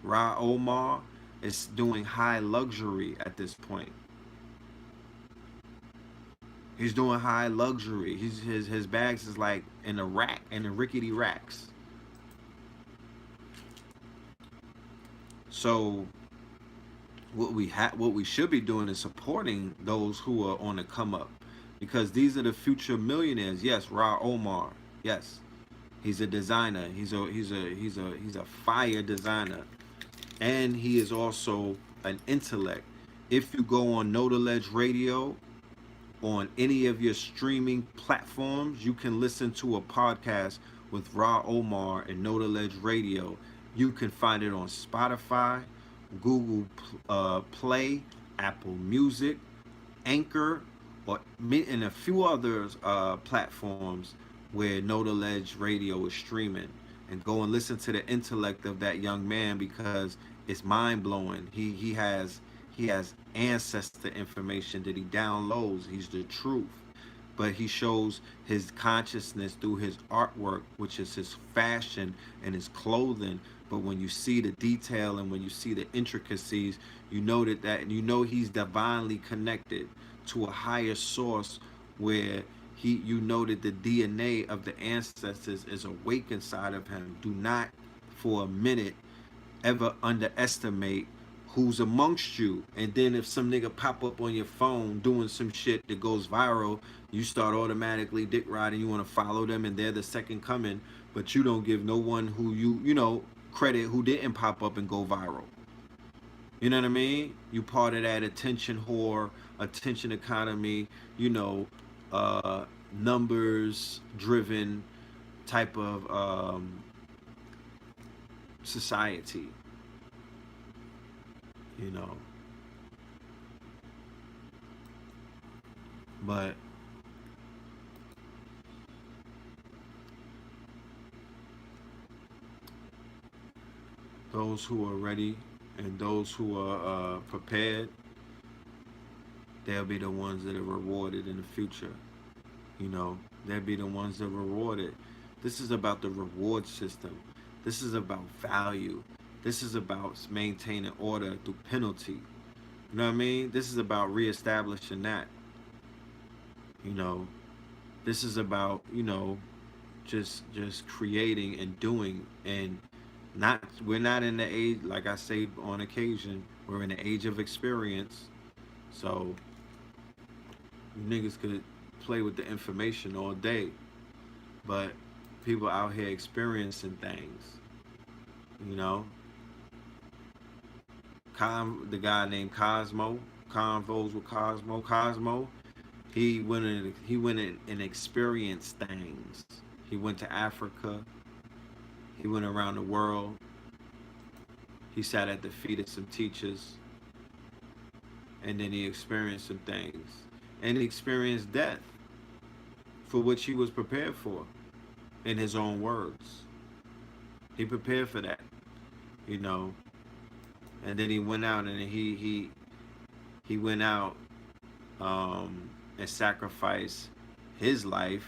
S2: Ra Omar is doing high luxury at this point. He's doing high luxury. His bags is like in a rack, in the rickety racks. So what we should be doing is supporting those who are on the come up, because these are the future millionaires. Yes, Ra Omar. Yes, he's a designer. He's a fire designer, and he is also an intellect. If you go on Know the Ledge Radio on any of your streaming platforms, you can listen to a podcast with Ra Omar and Know the Ledge Radio. You can find it on Spotify, Google Play, Apple Music, Anchor, or and a few other platforms where Know the Ledge Radio is streaming. And go and listen to the intellect of that young man, because it's mind blowing. He has ancestor information that he downloads. He's the truth. But he shows his consciousness through his artwork, which is his fashion and his clothing. But when you see the detail and when you see the intricacies, you know that he's divinely connected to a higher source, where you know that the DNA of the ancestors is awake inside of him. Do not for a minute ever underestimate who's amongst you. And then if some nigga pop up on your phone doing some shit that goes viral, you start automatically dick riding. You want to follow them, and they're the second coming, but you don't give no one who credit who didn't pop up and go viral. You know what I mean? You part of that attention whore, attention economy, numbers driven type of society. But those who are ready and those who are prepared, they'll be the ones that are rewarded in the future. They'll be the ones that are rewarded. This is about the reward system. This is about value. This is about maintaining order through penalty. You know what I mean? This is about reestablishing that. This is about, just creating and doing, and we're not in the age, like I say on occasion, we're in the age of experience. So you niggas could play with the information all day, but people out here experiencing things. The guy named Cosmo, Convos with Cosmo, he went in and experienced things. He went to Africa. He went around the world. He sat at the feet of some teachers, and then he experienced some things, and he experienced death, for which he was prepared for, in his own words. He prepared for that, and then he went out and he went out and sacrificed his life.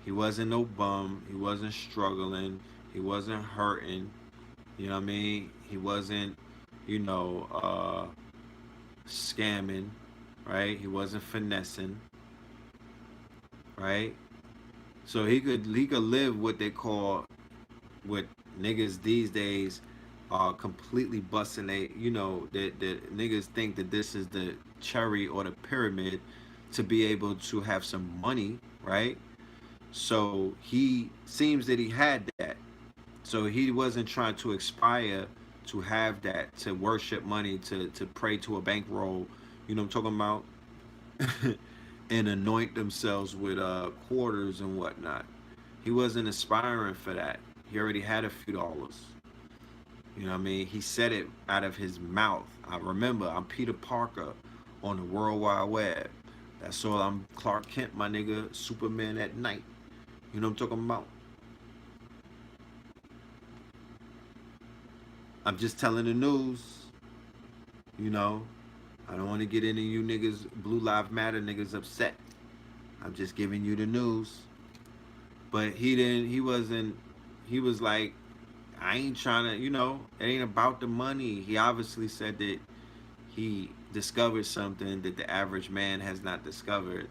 S2: He wasn't no bum. He wasn't struggling. He wasn't hurting. You know what I mean? He wasn't, scamming, right? He wasn't finessing, right? So he could live what they call, what niggas these days are completely busting that niggas think that this is the cherry or the pyramid to be able to have some money, right? So he seems that he had that. So he wasn't trying to aspire to have that, to worship money, to pray to a bankroll, what I'm talking about? And anoint themselves with quarters and whatnot. He wasn't aspiring for that. He already had a few dollars. You know what I mean? He said it out of his mouth. I remember, I'm Peter Parker on the World Wide Web. That's all. I'm Clark Kent, my nigga, Superman at night. You know what I'm talking about? I'm just telling the news. I don't want to get into you niggas, Blue Lives Matter niggas upset. I'm just giving you the news. But he was like, I ain't trying to, it ain't about the money. He obviously said that he discovered something that the average man has not discovered,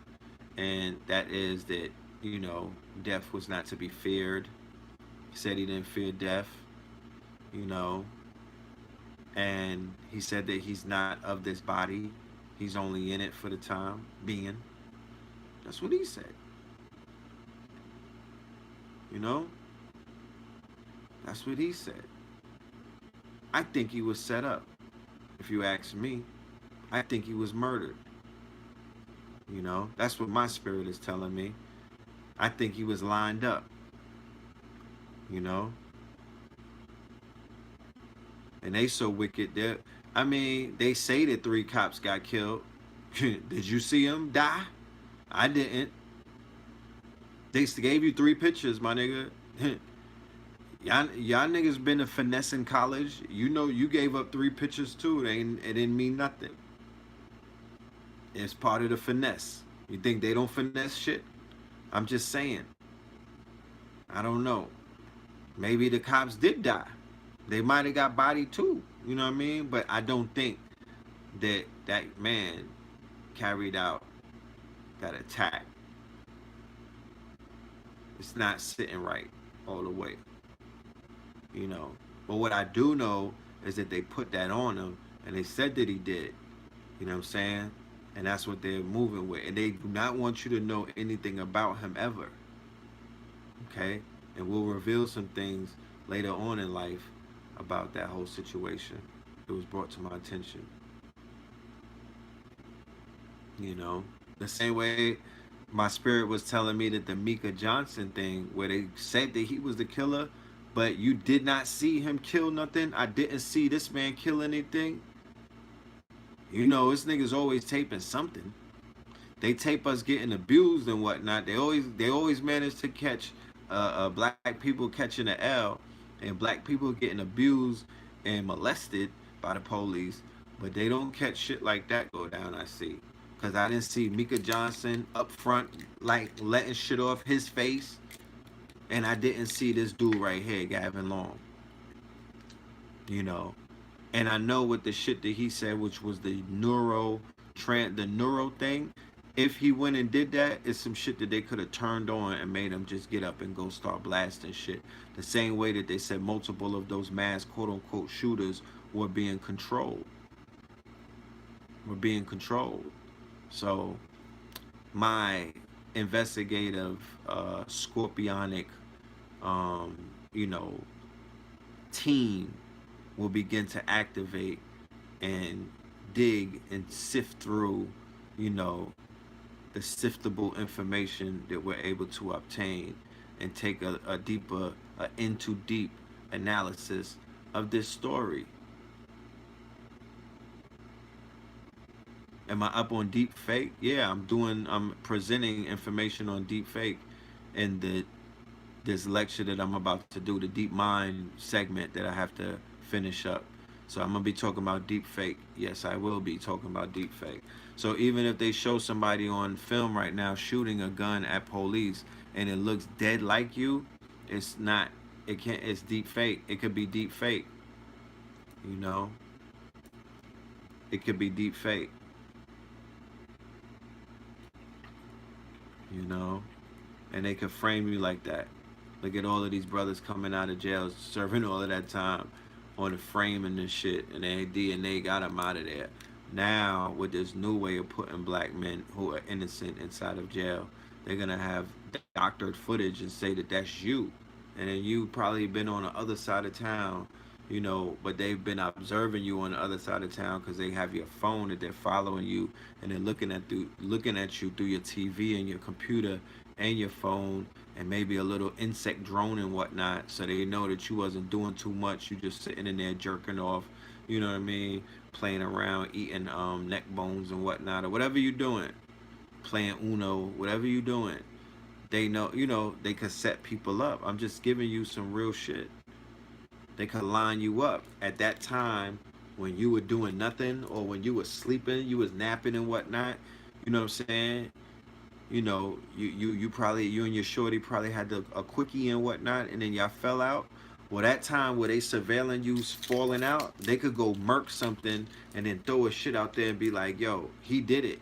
S2: and that is that, death was not to be feared. He said he didn't fear death, you know, and he said that he's not of this body. He's only in it for the time being. That's what he said. You know? That's what he said. I think he was set up. If you ask me, I think he was murdered. That's what my spirit is telling me. I think he was lined up. And they so wicked that, they say that 3 cops got killed. Did you see them die? I didn't. They gave you 3 pictures, my nigga. Y'all niggas been to finesse in college. You gave up 3 pictures too. It didn't mean nothing. It's part of the finesse. You think they don't finesse shit? I'm just saying. I don't know. Maybe the cops did die. They might have got bodied too. You know what I mean? But I don't think that man carried out that attack. It's not sitting right all the way. But what I do know is that they put that on him and they said that he did. You know what I'm saying? And that's what they're moving with. And they do not want you to know anything about him ever. Okay? And we'll reveal some things later on in life about that whole situation. It was brought to my attention. The same way my spirit was telling me that the Mika Johnson thing, where they said that he was the killer, but you did not see him kill nothing. I didn't see this man kill anything. This nigga's always taping something. They tape us getting abused and whatnot. They always manage to catch black people catching the L and black people getting abused and molested by the police, but they don't catch shit like that go down. I see, because I didn't see Mika Johnson up front like letting shit off his face, and I didn't see this dude right here, Gavin Long. And I know what the shit that he said, which was the neuro thing. If he went and did that, it's some shit that they could have turned on and made him just get up and go start blasting shit. The same way that they said multiple of those mass quote-unquote shooters were being controlled. So my investigative, scorpionic, team will begin to activate and dig and sift through, the siftable information that we're able to obtain and take a deeper, into deep analysis of this story. Am I up on deep fake? Yeah, I'm presenting information on deep fake in this lecture that I'm about to do, the Deep Mind segment that I have to finish up. So I'm gonna be talking about deep fake. Yes, I will be talking about deep fake. So even if they show somebody on film right now shooting a gun at police and it looks dead like you, it's not. It's deep fake. It could be deep fake. It could be deep fake. And they could frame you like that. Look at all of these brothers coming out of jail, serving all of that time on the framing and shit, and their DNA got them out of there. Now, with this new way of putting black men who are innocent inside of jail, they're gonna have doctored footage and say that that's you, and then you probably been on the other side of town, but they've been observing you on the other side of town because they have your phone that they're following you, and they're looking at you through your TV and your computer and your phone, and maybe a little insect drone and whatnot, so they know that you wasn't doing too much. You just sitting in there jerking off, playing around, eating neck bones and whatnot, or whatever you're doing, playing Uno, whatever you're doing. They know, they could set people up. I'm just giving you some real shit. They could line you up at that time when you were doing nothing, or when you were sleeping, you was napping and whatnot. You know what I'm saying? You probably, you and your shorty probably had a quickie and whatnot, and then y'all fell out, Well, that time where they surveilling you falling out, they could go murk something and then throw a shit out there and be like, yo, he did it.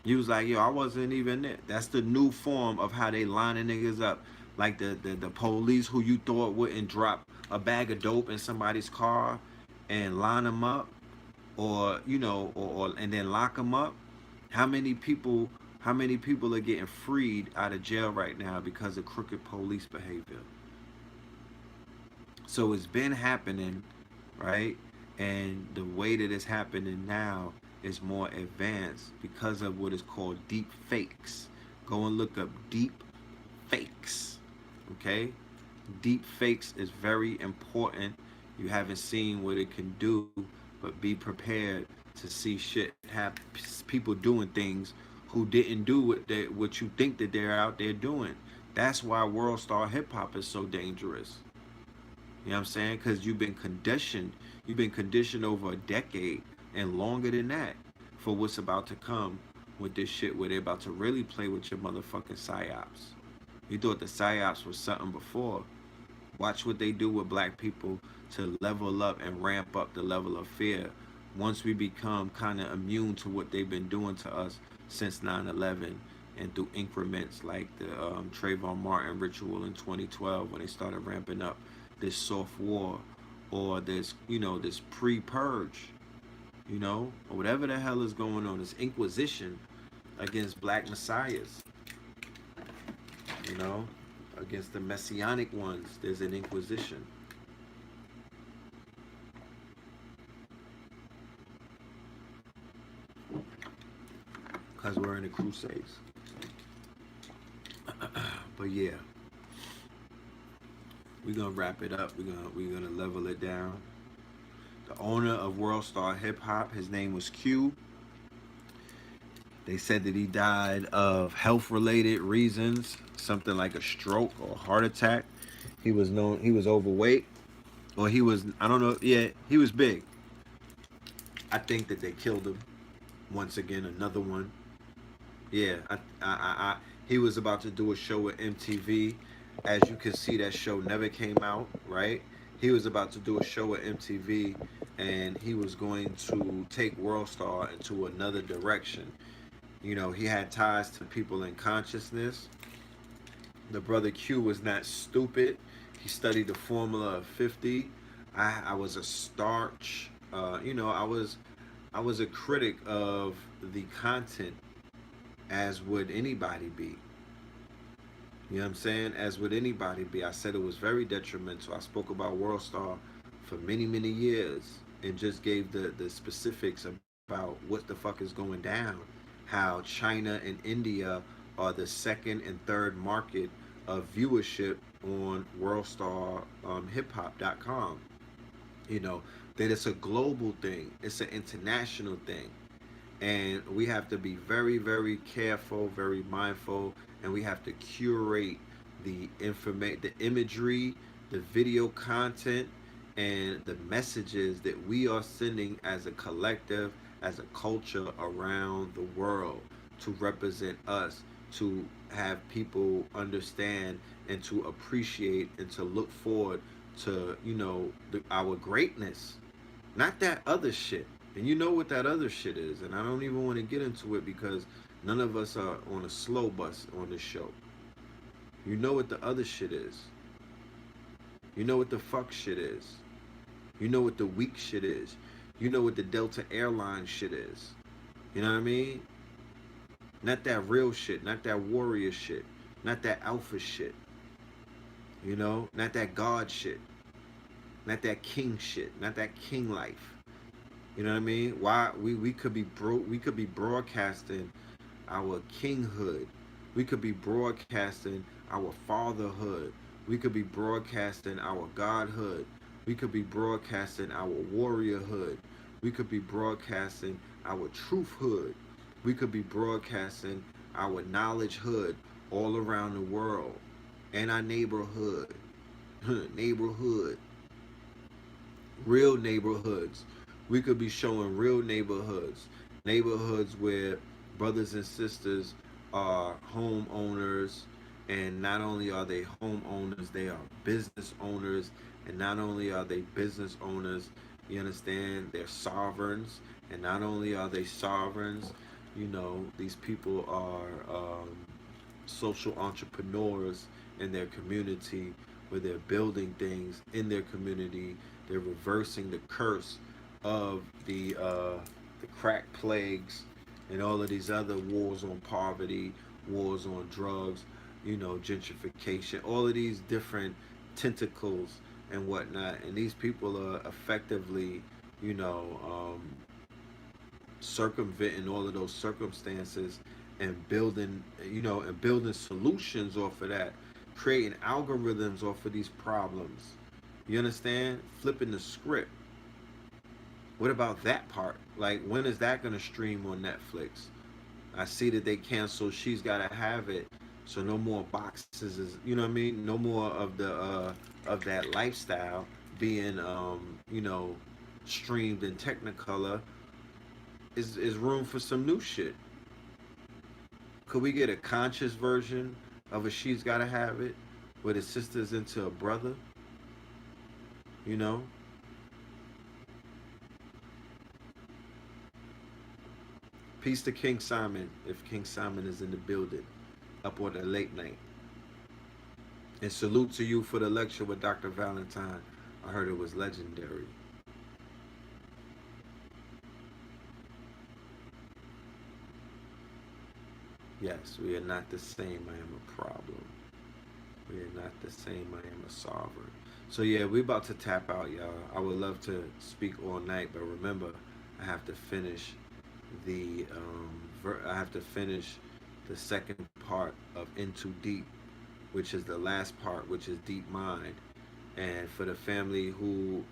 S2: You was like, yo, I wasn't even there. That's the new form of how they lining niggas up. Like the police who you thought wouldn't drop a bag of dope in somebody's car and line them up, or and then lock them up. How many people are getting freed out of jail right now because of crooked police behavior? So it's been happening, right? And the way that it's happening now is more advanced because of what is called deep fakes. Go and look up deep fakes, okay? Deep fakes is very important. You haven't seen what it can do, but be prepared to see shit have people doing things who didn't do what you think that they're out there doing. That's why world star hip hop is so dangerous. You know what I'm saying? Because you've been conditioned. You've been conditioned over a decade and longer than that for what's about to come with this shit where they're about to really play with your motherfucking psyops. You thought the psyops was something before. Watch what they do with black people to level up and ramp up the level of fear once we become kind of immune to what they've been doing to us since 9/11 and through increments like the Trayvon Martin ritual in 2012 when they started ramping up this soft war or this, this pre-purge, or whatever the hell is going on, this inquisition against black messiahs, against the messianic ones, there's an inquisition. Because we're in the crusades. But yeah, we're gonna wrap it up. We're gonna level it down. The owner of World Star Hip Hop, his name was Q. They said that he died of health-related reasons, something like a stroke or a heart attack. He was overweight, or I don't know. Yeah, he was big. I think that they killed him. Once again, another one. Yeah, he was about to do a show with MTV. As you can see, that show never came out, right? He was about to do a show with MTV, and he was going to take World Star into another direction. He had ties to people in consciousness. The brother Q was not stupid. He studied the formula of 50. I was a starch. I was a critic of the content, as would anybody be. You know what I'm saying? As would anybody be. I said it was very detrimental. I spoke about World Star for many, many years and just gave the specifics about what the fuck is going down. How China and India are the second and third market of viewership on worldstarhiphop.com. That it's a global thing. It's an international thing. And we have to be very, very careful, very mindful, and we have to curate the imagery, the video content, and the messages that we are sending as a collective, as a culture around the world to represent us, to have people understand and to appreciate and to look forward to, our greatness. Not that other shit. And you know what that other shit is. And I don't even want to get into it because none of us are on a slow bus on this show. You know what the other shit is. You know what the fuck shit is. You know what the weak shit is. You know what the Delta Airlines shit is. You know what I mean? Not that real shit. Not that warrior shit. Not that alpha shit. Not that God shit. Not that king shit. Not that king life. You know what I mean? Why we could be broadcasting our kinghood. We could be broadcasting our fatherhood. We could be broadcasting our godhood. We could be broadcasting our warriorhood. We could be broadcasting our truthhood. We could be broadcasting our knowledgehood all around the world. And our neighborhood. Neighborhood. Real neighborhoods. We could be showing real neighborhoods. Neighborhoods where brothers and sisters are homeowners And not only are they homeowners, they are business owners. And not only are they business owners, you understand, they're sovereigns. And not only are they sovereigns, you know, these people are social entrepreneurs in their community, where they're building things in their community. They're reversing the curse of the crack plagues and all of these other wars on poverty, wars on drugs, you know, gentrification, all of these different tentacles and whatnot. And these people are effectively, you know, circumventing all of those circumstances and building, you know, and building solutions off of that, creating algorithms off of these problems. You understand? Flipping the script. What about that part? Like, when is that going to stream on Netflix? I see that they canceled She's Gotta Have It, so no more boxes is, you know what I mean? No more of that lifestyle being you know, streamed in Technicolor. Is room for some new shit. Could we get a conscious version of a She's Gotta Have It, where the sister's into a brother? You know? Peace to King Simon, if King Simon is in the building, up on the late night. And salute to you for the lecture with Dr. Valentine. I heard it was legendary. Yes, we are not the same. I am a problem. We are not the same. I am a sovereign. So yeah, we about to tap out, y'all. I would love to speak all night, but remember, I have to finish the second part of Into Deep, which is the last part, which is Deep Mind. And for the family who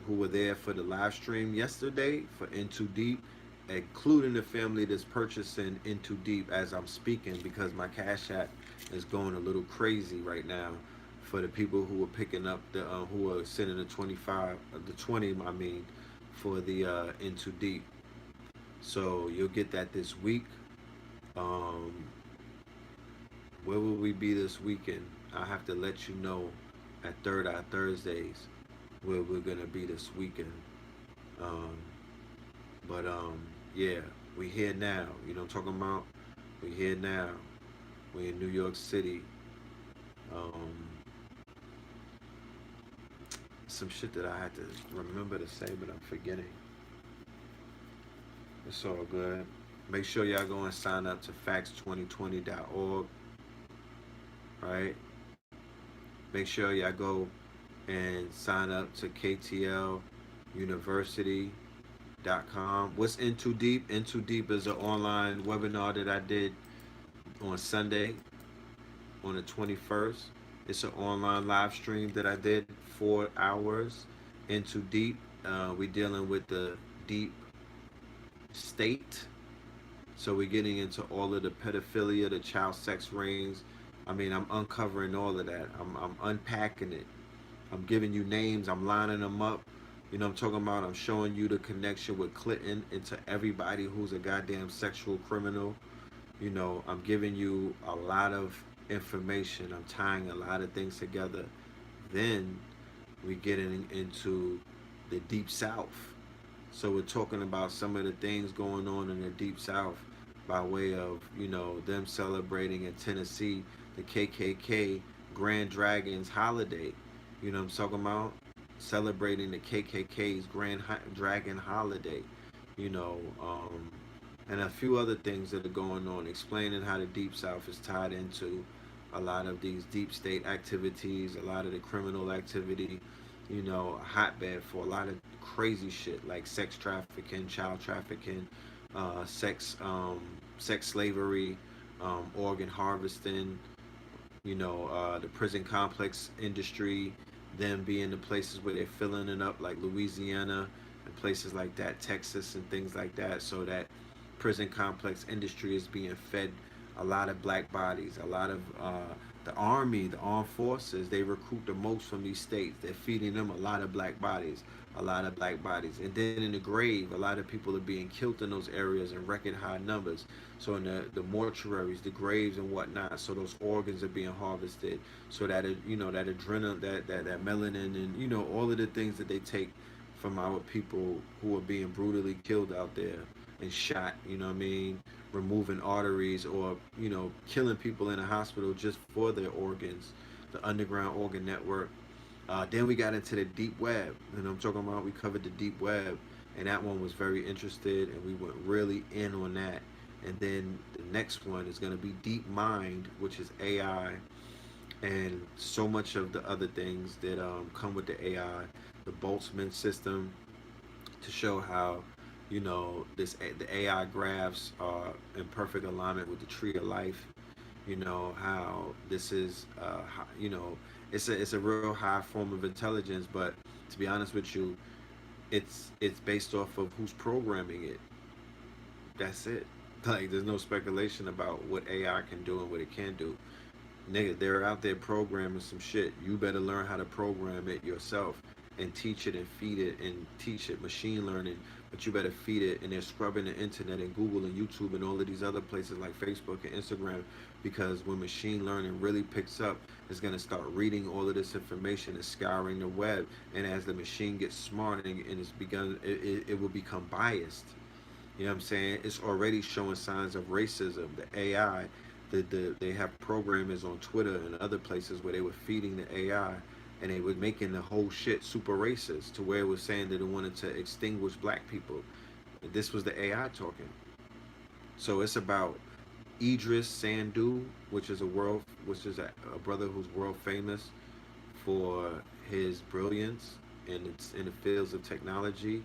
S2: were there for the live stream yesterday for Into Deep, including the family that's purchasing Into Deep as I'm speaking, because my Cash App is going a little crazy right now. For the people who are picking up the who are sending the 25, the 20, I mean, for the Into Deep. So you'll get that this week. Where will we be this weekend? I have to let you know at Third Eye Thursdays where we're gonna be this weekend. But yeah, we here now. You know what I'm talking about? We here now. We in New York City. Some shit that I had to remember to say, but I'm forgetting. It's all good. Make sure y'all go and sign up to facts2020.org. Right? Make sure y'all go and sign up to KTLUniversity.com. What's Into Deep? Into Deep is an online webinar that I did on Sunday on the 21st. It's an online live stream that I did 4 hours. Into Deep. We dealing with the deep state. So we're getting into all of the pedophilia, the child sex rings. I mean, I'm uncovering all of that. I'm unpacking it. I'm giving you names. I'm lining them up. You know what I'm talking about? I'm showing you the connection with Clinton into everybody who's a goddamn sexual criminal. You know, I'm giving you a lot of information. I'm tying a lot of things together. Then we're getting into the Deep South. So we're talking about some of the things going on in the Deep South by way of, you know, them celebrating in Tennessee the KKK Grand Dragon's holiday. You know what I'm talking about? Celebrating the KKK's Grand Dragon holiday. You know, and a few other things that are going on, explaining how the Deep South is tied into a lot of these deep state activities, a lot of the criminal activity, you know, a hotbed for a lot of crazy shit like sex trafficking, child trafficking, sex slavery, organ harvesting, you know, the prison complex industry, them being the places where they're filling it up, like Louisiana and places like that, Texas and things like that, so that prison complex industry is being fed a lot of black bodies, a lot of the army, the armed forces, they recruit the most from these states. They're feeding them a lot of black bodies, a lot of black bodies. And then in the grave, a lot of people are being killed in those areas in record high numbers. So in the mortuaries, the graves and whatnot, so those organs are being harvested. So that that adrenaline, that melanin, and all of the things that they take from our people who are being brutally killed out there and shot. You know what I mean? Removing arteries, or killing people in a hospital just for their organs. The underground organ network. Then we got into the deep web, and I'm talking about, we covered the deep web, and that one was very interested, and we went really in on that. And then the next one is going to be deep mind, which is AI, and so much of the other things that come with the AI, the Boltzmann system, to show how the AI graphs are in perfect alignment with the tree of life. How this is it's a real high form of intelligence, but to be honest with you, it's based off of who's programming it. That's it. Like, there's no speculation about what AI can do and what it can do. Nigga, they're out there programming some shit. You better learn how to program it yourself and teach it and feed it and teach it machine learning. But you better feed it, and they're scrubbing the internet and Google and YouTube and all of these other places like Facebook and Instagram, because when machine learning really picks up, it's going to start reading all of this information and scouring the web. And as the machine gets smart and it will become biased. You know what I'm saying? It's already showing signs of racism. The AI, they have programmers on Twitter and other places where they were feeding the AI, and they were making the whole shit super racist, to where it was saying that it wanted to extinguish black people. This was the AI talking. So it's about Idris Sandu, which is a brother who's world famous for his brilliance in the fields of technology.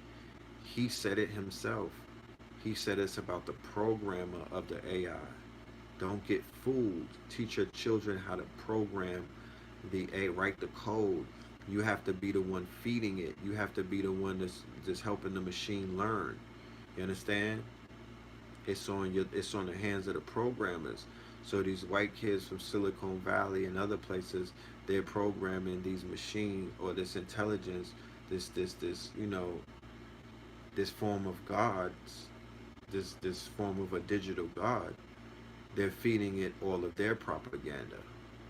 S2: He said it himself. He said it's about the programmer of the AI. Don't get fooled. Teach your children how to program the AI, write the code. You have to be the one feeding it. You have to be the one that's helping the machine learn. You understand? It's on the hands of the programmers. So these white kids from Silicon Valley and other places, they're programming these machines, or this intelligence, this form of gods, this form of a digital god. They're feeding it all of their propaganda.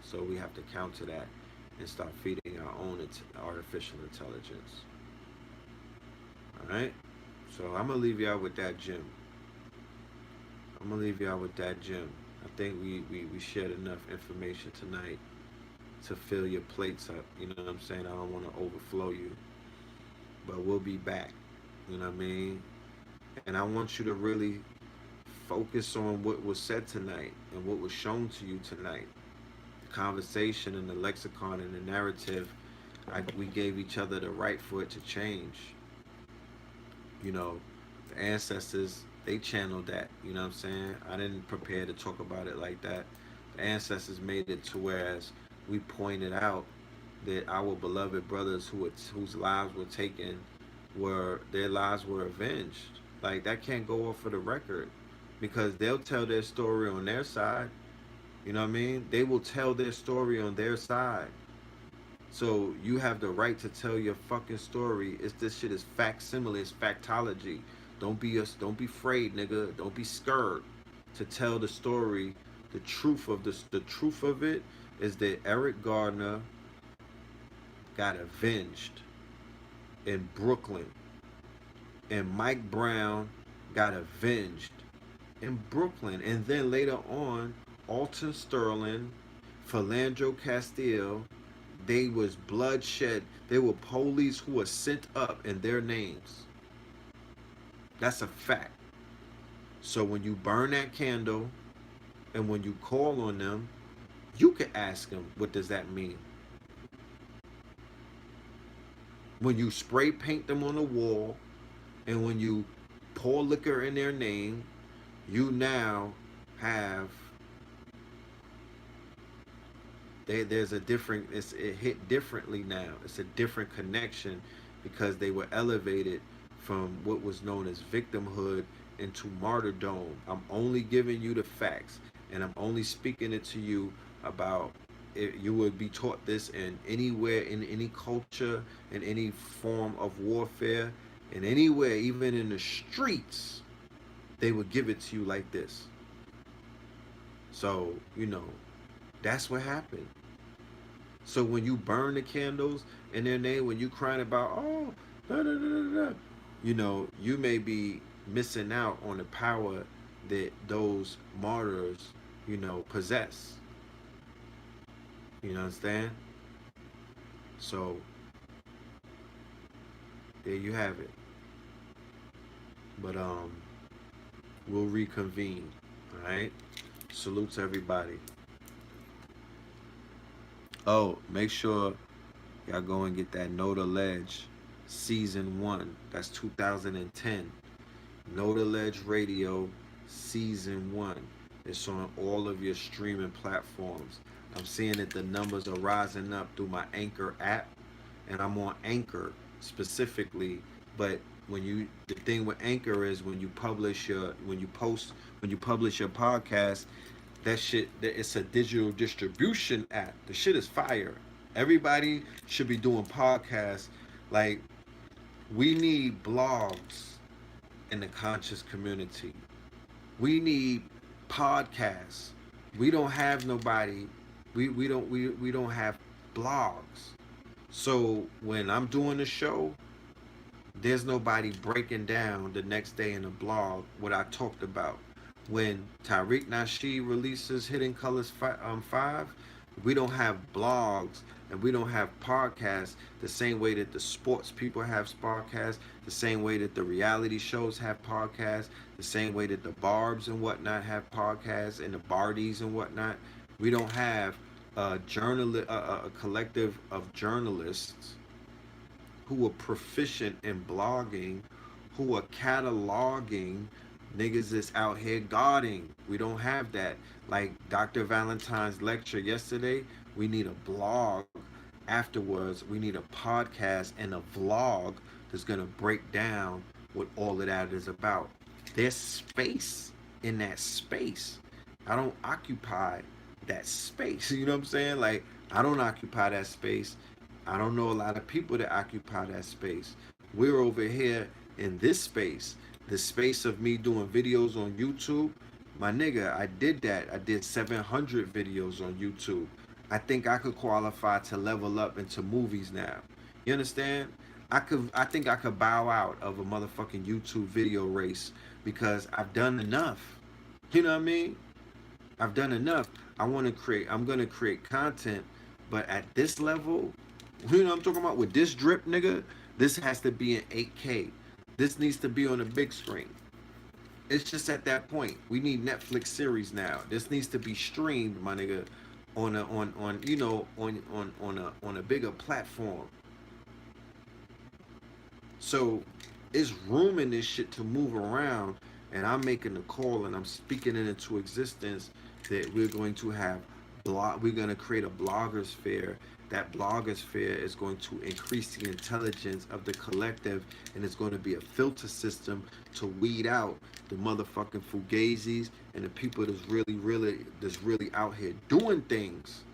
S2: So we have to counter that and start feeding our own artificial intelligence. All right? So I'm going to leave y'all with that gem. I think we shared enough information tonight to fill your plates up. You know what I'm saying? I don't want to overflow you. But we'll be back. You know what I mean? And I want you to really focus on what was said tonight and what was shown to you tonight. The conversation and the lexicon and the narrative, we gave each other the right for it to change. The ancestors, they channeled that. You know what I'm saying? I didn't prepare to talk about it like that. The ancestors made it to whereas we pointed out that our beloved brothers whose lives were taken, their lives were avenged. Like, that can't go off of the record, because they'll tell their story on their side. You know what I mean? They will tell their story on their side. So you have the right to tell your fucking story. This shit is facsimile, it's factology. Don't be afraid, nigga. Don't be scared to tell the story. The truth of it is that Eric Gardner got avenged in Brooklyn, and Mike Brown got avenged in Brooklyn. And then later on, Alton Sterling, Philandro Castile, they was bloodshed. They were police who were sent up in their names. That's a fact. So when you burn that candle and when you call on them, you can ask them, what does that mean? When you spray paint them on the wall and when you pour liquor in their name, you now have, there's a different, it hit differently now. It's a different connection because they were elevated from what was known as victimhood into martyrdom. I'm only giving you the facts. and I'm only speaking it to you about it. You would be taught this in anywhere, in any culture, in any form of warfare, in anywhere, even in the streets, they would give it to you like this. So, that's what happened. So when you burn the candles in their name, when you crying about, oh, da, da, da, da, da, you may be missing out on the power that those martyrs, possess. You understand? So there you have it. But we'll reconvene. All right. Salute to everybody. Oh, make sure y'all go and get that Know the Ledge Season 1. That's 2010. Know the Ledge Radio Season 1. It's on all of your streaming platforms. I'm seeing that the numbers are rising up through my Anchor app, and I'm on Anchor specifically. But the thing with Anchor is when you publish your podcast, that shit, it's a digital distribution app. The shit is fire. Everybody should be doing podcasts. Like, we need blogs in the conscious community. We need podcasts. We don't have nobody. We don't have blogs. So when I'm doing the show, there's nobody breaking down the next day in the blog what I talked about. When Tariq Nasheed releases Hidden Colors 5, we don't have blogs and we don't have podcasts the same way that the sports people have podcasts, the same way that the reality shows have podcasts, the same way that the Barbs and whatnot have podcasts, and the Bardies and whatnot. We don't have a collective of journalists who are proficient in blogging, who are cataloging niggas that's out here guarding. We don't have that. Like Dr. Valentine's lecture yesterday, we need a blog afterwards. We need a podcast and a vlog that's going to break down what all of that is about. There's space in that space. I don't occupy that space. You know what I'm saying? Like, I don't occupy that space. I don't know a lot of people that occupy that space. We're over here in this space, the space of me doing videos on YouTube. My nigga, I did that. I did 700 videos on YouTube. I think I could qualify to level up into movies now. You understand? I think I could bow out of a motherfucking YouTube video race because I've done enough. You know what I mean? I've done enough. I'm gonna create content, but at this level, you know what I'm talking about? With this drip, nigga, this has to be in 8K. This needs to be on a big screen. It's just at that point. We need Netflix series now. This needs to be streamed, my nigga, on a bigger platform. So it's room in this shit to move around, and I'm making the call and I'm speaking it into existence that we're going to have we're going to create a blogosphere. That blogosphere is going to increase the intelligence of the collective, and it's going to be a filter system to weed out the motherfucking fugazis and the people that's really out here doing things.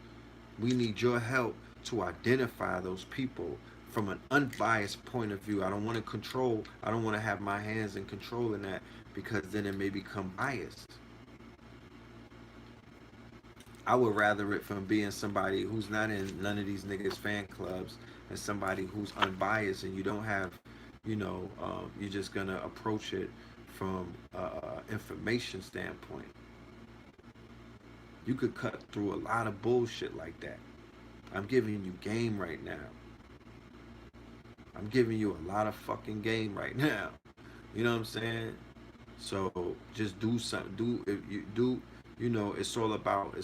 S2: We need your help to identify those people from an unbiased point of view. I don't want to have my hands in control in that, because then it may become biased. I would rather it from being somebody who's not in none of these niggas fan clubs and somebody who's unbiased, and you don't have, you're just gonna approach it from information standpoint. You could cut through a lot of bullshit like that. I'm giving you game right now. I'm giving you a lot of fucking game right now. You know what I'm saying? So just do something. It's all about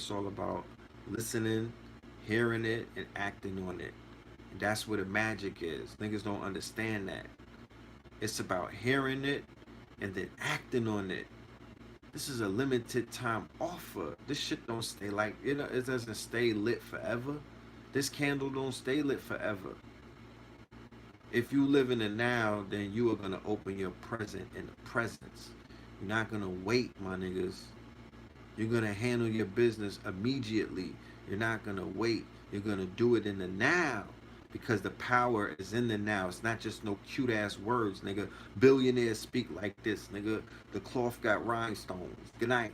S2: listening, hearing it, and acting on it. And that's where the magic is. Niggas don't understand that. It's about hearing it and then acting on it. This is a limited time offer. This shit don't stay it doesn't stay lit forever. This candle don't stay lit forever. If you live in the now, then you are going to open your present in the presence. You're not going to wait, my niggas. You're going to handle your business immediately. You're not going to wait. You're going to do it in the now, because the power is in the now. It's not just no cute ass words, nigga. Billionaires speak like this, nigga. The cloth got rhinestones. Good night.